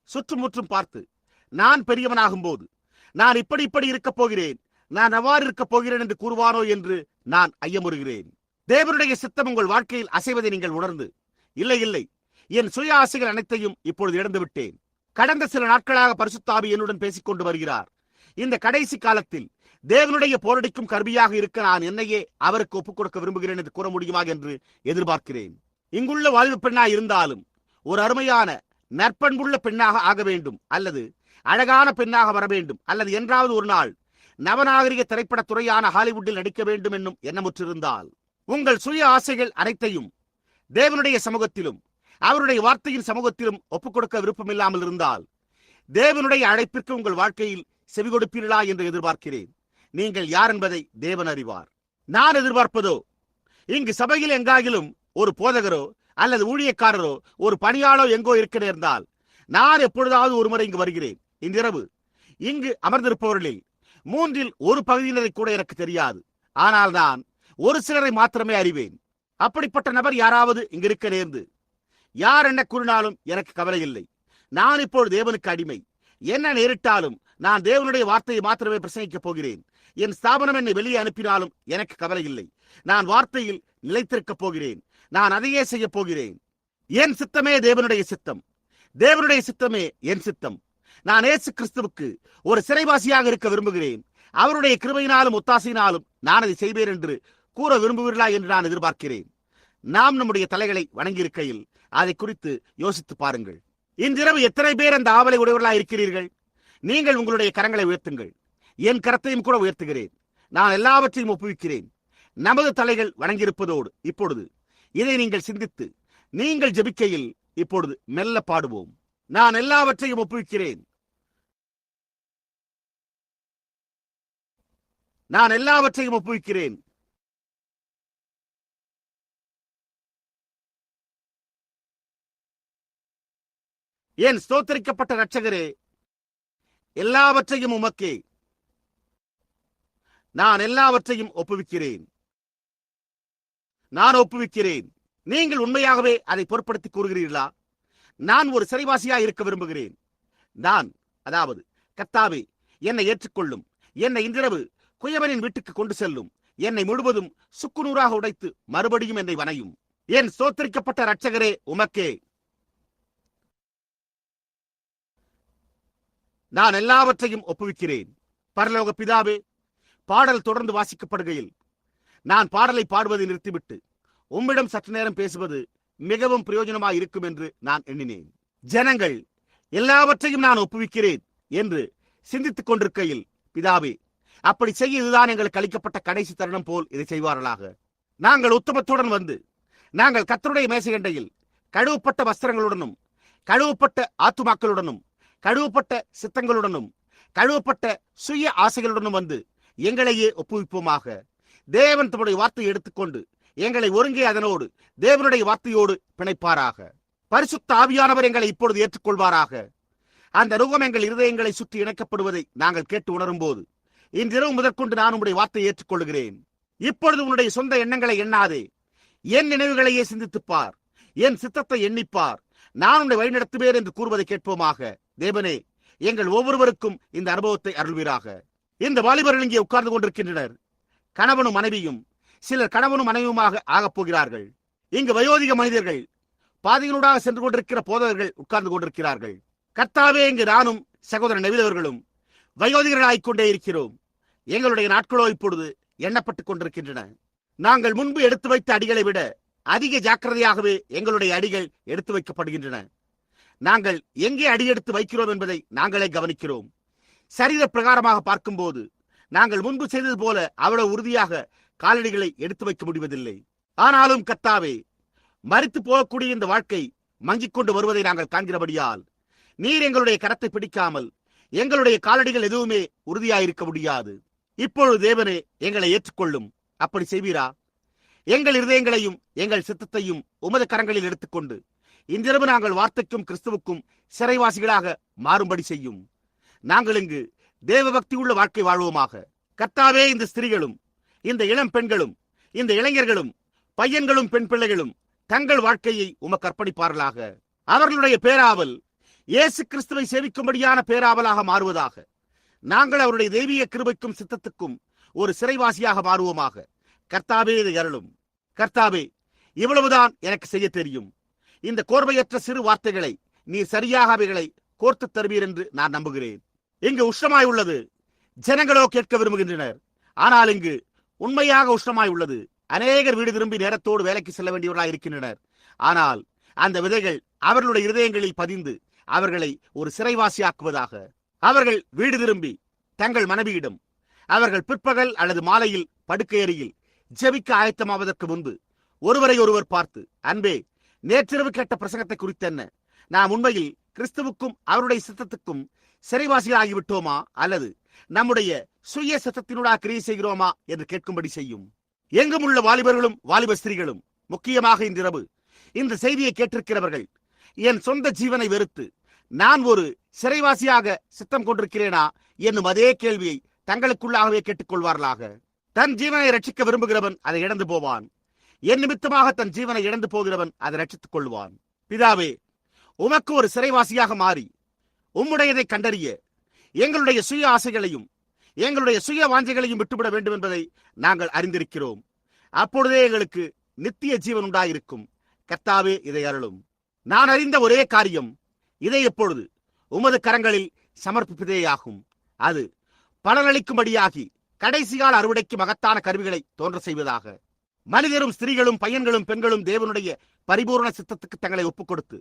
Speaker 1: சுற்றுமுற்றும் பார்த்து, நான் பெரியவனாகும் போது நான் இப்படி இருக்கப் போகிறேன், நான் அவ்வாறு இருக்கப் போகிறேன் என்று கூறுவானோ என்று நான் ஐயமுறுகிறேன். தேவனுடைய சித்தம் உங்கள் வாழ்க்கையில் அசைவதை நீங்கள் உணர்ந்து, இல்லை, என் சுய ஆசைகள் அனைத்தையும் இப்பொழுது இழந்து விட்டேன். கடந்த சில நாட்களாக பரிசுத்த ஆவி என்னுடன் பேசிக் கொண்டு வருகிறார். இந்த கடைசி காலத்தில் தேவனுடைய போரடிக்கும் கருவியாக இருக்க நான் என்னையே அவருக்கு ஒப்புக் கொடுக்க விரும்புகிறேன் என்று கூற முடியுமா என்று எதிர்பார்க்கிறேன். இங்குள்ள வாழ்வு பெண்ணாக இருந்தாலும் ஒரு அருமையான நற்பண்புள்ள பெண்ணாக ஆக வேண்டும், அல்லது அழகான பெண்ணாக வர வேண்டும், அல்லது என்றாவது ஒரு நாள் நவநாகரிக திரைப்பட துறையான ஹாலிவுட்டில் நடிக்க வேண்டும் என்னும் எண்ணமுற்றிருந்தால், உங்கள் சுய ஆசைகள் அனைத்தையும் தேவனுடைய சமூகத்திலும் அவருடைய வார்த்தையின் சமூகத்திலும் ஒப்புக் கொடுக்க விருப்பம் இல்லாமல் இருந்தால், தேவனுடைய அழைப்பிற்கு உங்கள் வாழ்க்கையில் செவி கொடுப்பீர்களா என்று எதிர்பார்க்கிறேன். நீங்கள் யார் என்பதை தேவன் அறிவார். நான் எதிர்பார்ப்பதோ, இங்கு சபையில் எங்காகிலும் ஒரு போதகரோ அல்லது ஊழியக்காரரோ ஒரு பணியாளோ எங்கோ இருக்க நேர்ந்தால், நான் எப்பொழுதாவது ஒரு முறை இங்கு வருகிறேன். இன்றிரவு இங்கு அமர்ந்திருப்பவர்களில் 1/3 பகுதியினரை கூட எனக்கு தெரியாது. ஆனால் நான் ஒரு சிலரை மாத்திரமே அறிவேன். அப்படிப்பட்ட நபர் யாராவது இங்கு இருக்க நேர்ந்து யார் என்ன கூறினாலும் எனக்கு கவலை இல்லை. நான் இப்பொழுது தேவனுக்கு அடிமை. என்ன நேரிட்டாலும் நான் தேவனுடைய வார்த்தையை மாத்திரமே பிரசங்கிக்கப் போகிறேன். என் ஸ்தாபனம் என்னை வெளியே அனுப்பினாலும் எனக்கு கவலை இல்லை. நான் வார்த்தையில் நிலைத்திருக்கப் போகிறேன். நான் அதையே செய்ய போகிறேன். என் சித்தமே தேவனுடைய சித்தம், தேவனுடைய சித்தமே என் சித்தம். நான் இயேசு கிறிஸ்துவுக்கு ஒரு சிறைவாசியாக இருக்க விரும்புகிறேன். அவருடைய கிருபையினாலும் ஒத்தாசையினாலும் நான் அதை செய்வேன் என்று கூற விரும்புவீர்களா என்று நான் எதிர்பார்க்கிறேன். நாம் நம்முடைய தலைகளை வணங்கியிருக்கையில் அதை குறித்து யோசித்து பாருங்கள். இன்றிரவு எத்தனை பேர் அந்த ஆவலை உடையவர்களாக இருக்கிறீர்கள்? நீங்கள் உங்களுடைய கரங்களை உயர்த்துங்கள். என் கரத்தையும் கூட உயர்த்துகிறேன். நான் எல்லாவற்றையும் ஒப்புவிக்கிறேன். நமது தலைகள் வணங்கியிருப்பதோடு இப்பொழுது இதை நீங்கள் சிந்தித்து நீங்கள் ஜெபிக்கையில் இப்பொழுது மெல்ல பாடுவோம். நான் எல்லாவற்றையும் ஒப்புவிக்கிறேன். நான் எல்லாவற்றையும் ஒப்புவிக்கிறேன். என் ஸ்தோத்தரிக்கப்பட்ட இரட்சகரே, எல்லாவற்றையும் உமக்கே நான் எல்லாவற்றையும் ஒப்புவிக்கிறேன். நான் ஒப்புவிக்கிறேன். நீங்கள் உண்மையாகவே அதை பொருட்படுத்தி கூறுகிறீர்களா? நான் ஒரு சிறைவாசியாக இருக்க விரும்புகிறேன். அதாவது கர்த்தாவே, என்னை ஏற்றுக்கொள்ளும். என்னை இன்றிரவு குயவனின் வீட்டுக்கு கொண்டு செல்லும். என்னை முழுவதும் சுக்குநூறாக உடைத்து மறுபடியும் என்னை வணையும். என் ஸ்தோத்தரிக்கப்பட்ட இரட்சகரே, உமக்கே நான் எல்லாவற்றையும் ஒப்புவிக்கிறேன். பரலோக பிதாவே, பாடல் தொடர்ந்து வாசிக்கப்படுகையில் நான் பாடலை பாடுவதை நிறுத்திவிட்டு உம்மிடம் சற்று நேரம் பேசுவது மிகவும் பிரயோஜனமாக இருக்கும் என்று நான் எண்ணினேன். ஜனங்கள் எல்லாவற்றையும் நான் ஒப்புவிக்கிறேன் என்று சிந்தித்துக் கொண்டிருக்கையில், பிதாவே, அப்படி செய்ய இதுதான் எங்களுக்கு அளிக்கப்பட்ட கடைசி தருணம் போல் இதை செய்வார்களாக. நாங்கள் உத்தமத்துடன் வந்து நாங்கள் கர்த்தருடைய மேசையண்டையில் கழுவப்பட்ட வஸ்திரங்களுடனும் கழுவப்பட்ட ஆத்துமாக்களுடனும் கழுவப்பட்ட சித்தங்களுடனும் கழுவப்பட்ட சுய ஆசைகளுடனும் வந்து எங்களையே ஒப்புவிப்போமாக. தேவன் தம்முடைய வார்த்தையை எடுத்துக்கொண்டு எங்களை ஒருங்கே அதனோடு தேவனுடைய வார்த்தையோடு பிணைப்பாராக. பரிசுத்த ஆவியானவர் எங்களை இப்பொழுது ஏற்றுக்கொள்வாராக. அந்த ரூபம் எங்கள் இருதயங்களை சுற்றி இணைக்கப்படுவதை நாங்கள் கேட்டு உணரும் போது இன்றிரவு முதற்கொண்டு நான் உம்முடைய வார்த்தையை ஏற்றுக்கொள்கிறேன். இப்பொழுது உன்னுடைய சொந்த எண்ணங்களை எண்ணாதே, என் நினைவுகளையே சிந்தித்துப்பார், என் சித்தத்தை எண்ணிப்பார். நான் உன்னை வழிநடத்துவேன் என்று கூறுவதை கேட்போமாக. தேவனே, எங்கள் ஒவ்வொருவருக்கும் இந்த அனுபவத்தை அருள்வீராக. இந்த வாலிபர்கள் இங்கே உட்கார்ந்து கொண்டிருக்கின்றனர். கணவனும் மனைவியும், சிலர் கணவனும் மனைவியுமாக ஆகப் போகிறார்கள். இங்கு வயோதிக மனிதர்கள், பாதைகளூடாக சென்று கொண்டிருக்கிற போதகர்கள் உட்கார்ந்து கொண்டிருக்கிறார்கள். கர்த்தாவே, இங்கு நானும் சகோதரன் நெவிதவர்களும் வயோதிகர்களாய்க் கொண்டே இருக்கிறோம். எங்களுடைய நாட்களோ இப்பொழுது எண்ணப்பட்டுக் கொண்டிருக்கின்றன. நாங்கள் முன்பு எடுத்து வைத்த அடிகளை விட அதிக ஜாக்கிரதையாகவே எங்களுடைய அடிகள் எடுத்து வைக்கப்படுகின்றன. நாங்கள் எங்கே அடியெடுத்து வைக்கிறோம் என்பதை நாங்களே கவனிக்கிறோம். சரீர பிரகாரமாக பார்க்கும்போது நாங்கள் முன்பு செய்தது போல அவ்வளவு உறுதியாக காலடிகளை எடுத்து வைக்க முடிவதில்லை. ஆனாலும் கர்த்தாவே, மரித்து போகக்கூடிய இந்த வாழ்க்கை மங்கிக் கொண்டு வருவதை நாங்கள் காண்கிறபடியால் நீர் எங்களுடைய கரத்தை பிடிக்காமல் எங்களுடைய காலடிகள் எதுவுமே உறுதியாயிருக்க முடியாது. இப்பொழுது தேவனே, எங்களை ஏற்றுக்கொள்ளும். அப்படி செய்வீரா? எங்கள் இருதயங்களையும் எங்கள் சித்தத்தையும் உமது கரங்களில் எடுத்துக்கொண்டு இன்றிரவு நாங்கள் வார்த்தைக்கும் கிறிஸ்துவுக்கும் சிறைவாசிகளாக மாறும்படி செய்யும். நாங்கள் இங்கு தேவ பக்தி உள்ள வாழ்க்கை வாழ்வோமாக. கர்த்தாவே, இந்த ஸ்திரீகளும் இந்த இளம் பெண்களும் இந்த இளைஞர்களும் பையன்களும் பெண் பிள்ளைகளும் தங்கள் வாழ்க்கையை உமக்கு அர்ப்பணிப்பார்களாக. அவர்களுடைய பேராவல் இயேசு கிறிஸ்துவை சேவிக்கும்படியான பேராவலாக மாறுவதாக. நாங்கள் அவருடைய தெய்வீக கிருபைக்கும் சித்தத்துக்கும் ஒரு சிறைவாசியாக மாறுவோமாக. கர்த்தாவே, இதை அருளும். கர்த்தாவே, இவ்வளவுதான் எனக்கு செய்ய தெரியும். இந்த கோர்வையற்ற சிறு வார்த்தைகளை நீர் சரியாக அவைகளை கோர்த்து தருவீர் என்று நான் நம்புகிறேன். இங்கு உஷ்ணமாய் உள்ளது, ஜனங்களோ கேட்க விரும்புகின்றனர். ஆனால் இங்கு உண்மையாக உஷ்ணமாய் உள்ளது. அநேகர் வீடு திரும்பி நேரத்தோடு வேலைக்கு செல்ல வேண்டியவர்களாக இருக்கின்றனர். ஆனால் அந்த விதைகள் அவர்களுடைய இருதயங்களில் பதிந்து அவர்களை ஒரு சிறைவாசியாக்குவதாக. அவர்கள் வீடு திரும்பி தங்கள் மனைவியிடம் அவர்கள் பிற்பகல் அல்லது மாலையில் படுக்கையறையில் ஜெபிக்க ஆயத்தமாவதற்கு முன்பு ஒருவரை ஒருவர் பார்த்து, அன்பே, நேற்றிரவு கேட்ட பிரசங்கத்தை குறித்தென்ன? நாம் உண்மையில் கிறிஸ்துவுக்கும் அவருடைய சித்தத்துக்கும் சிறைவாசிகள் ஆகிவிட்டோமா, அல்லது நம்முடைய சுய சித்தத்தினூடாக கிரியை செய்கிறோமா என்று கேட்கும்படி செய்யும். எங்கும் உள்ள வாலிபர்களும் வாலிப ஸ்திரீகளும், முக்கியமாக இன்றிரவு இந்த செய்தியை கேட்டிருக்கிறவர்கள், என் சொந்த ஜீவனை வெறுத்து நான் ஒரு சிறைவாசியாக சித்தம் கொண்டிருக்கிறேனா என்னும் அதே கேள்வியை தங்களுக்குள்ளாகவே கேட்டுக்கொள்வார்களாக. தன் ஜீவனை ரட்சிக்க விரும்புகிறவன் அதை இழந்து போவான். என் நிமித்தமாக தன் ஜீவனை இழந்து போகிறவன் அதை ரட்சித்துக் கொள்வான். பிதாவே, உமக்கு ஒரு சிறைவாசியாக மாறி உம்முடையதை கண்டறிய எங்களுடைய சுய ஆசைகளையும் எங்களுடைய சுய வாஞ்சைகளையும் விட்டுவிட வேண்டும் என்பதை நாங்கள் அறிந்திருக்கிறோம். அப்பொழுதே எங்களுக்கு நித்திய ஜீவன் உண்டாயிருக்கும். கர்த்தாவே, இதை அருளும். நான் அறிந்த ஒரே காரியம், இதை எப்பொழுது உமது கரங்களில் சமர்ப்பிப்பதேயாகும். அது பலனளிக்கும்படியாகி கடைசிகால அறுவடைக்கு மகத்தான கருவிகளை தோன்ற செய்வதாக. மனிதரும் ஸ்திரீகளும் பையன்களும் பெண்களும் தேவனுடைய பரிபூர்ண சித்தத்துக்கு தங்களை ஒப்புக் கொடுத்து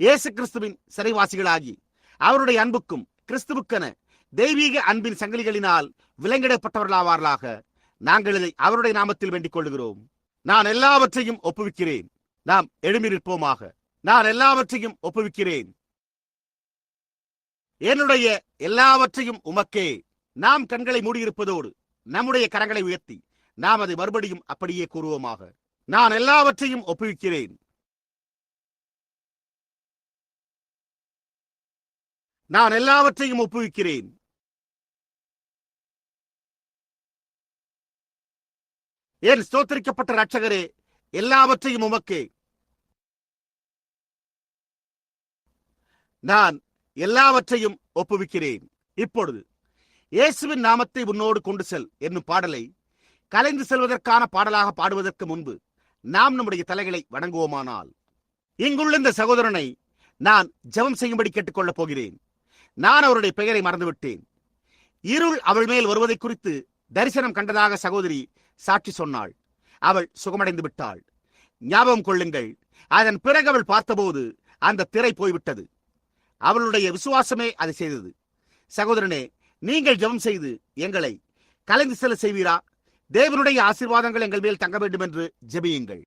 Speaker 1: இயேசு கிறிஸ்துவின் சிறைவாசிகளாகி அவருடைய அன்புக்கும் கிறிஸ்துவுக்கென தெய்வீக அன்பின் சங்கிலிகளினால் விலங்கிடப்பட்டவர்களாவார்களாக. நாங்கள் இதை அவருடைய நாமத்தில் வேண்டிக் கொள்கிறோம். நான் எல்லாவற்றையும் ஒப்புவிக்கிறேன். நாம் எழும்பி நிற்போமாக. நான் எல்லாவற்றையும் ஒப்புவிக்கிறேன். என்னுடைய எல்லாவற்றையும் உமக்கே. நாம் கண்களை மூடியிருப்பதோடு நம்முடைய கரங்களை உயர்த்தி நாம் அதை மறுபடியும் அப்படியே கூறுவோமாக. நான் எல்லாவற்றையும் ஒப்புவிக்கிறேன். நான் எல்லாவற்றையும் ஒப்புவிக்கிறேன். என் ஸ்தோத்திரிக்கப்பட்ட இரட்சகரே, எல்லாவற்றையும் உமக்கே. நான் எல்லாவற்றையும் ஒப்புவிக்கிறேன். இப்பொழுது இயேசுவின் நாமத்தை உன்னோடு கொண்டு செல் என்னும் பாடலை கலைந்து செல்வதற்கான பாடலாக பாடுவதற்கு முன்பு நாம் நம்முடைய தலைகளை வணங்குவோமானால், இங்குள்ள இந்த சகோதரனை நான் ஜெபம் செய்யும்படி கேட்டுக்கொள்ளப் போகிறேன். நான் அவருடைய பெயரை மறந்துவிட்டேன். இருள் அவள் மேல் வருவதை குறித்து தரிசனம் கண்டதாக சகோதரி சாட்சி சொன்னாள். அவள் சுகமடைந்து விட்டாள். ஞாபகம் கொள்ளுங்கள், அதன் பிறகு அவள் பார்த்தபோது அந்த திரை போய்விட்டது. அவளுடைய விசுவாசமே அதை செய்தது. சகோதரனே, நீங்கள் ஜெபம் செய்து எங்களை கலைந்து செல்ல செய்வீரா? தேவனுடைய ஆசீர்வாதங்கள் எங்கள் மேல் தங்க வேண்டும் என்று ஜெபியுங்கள்.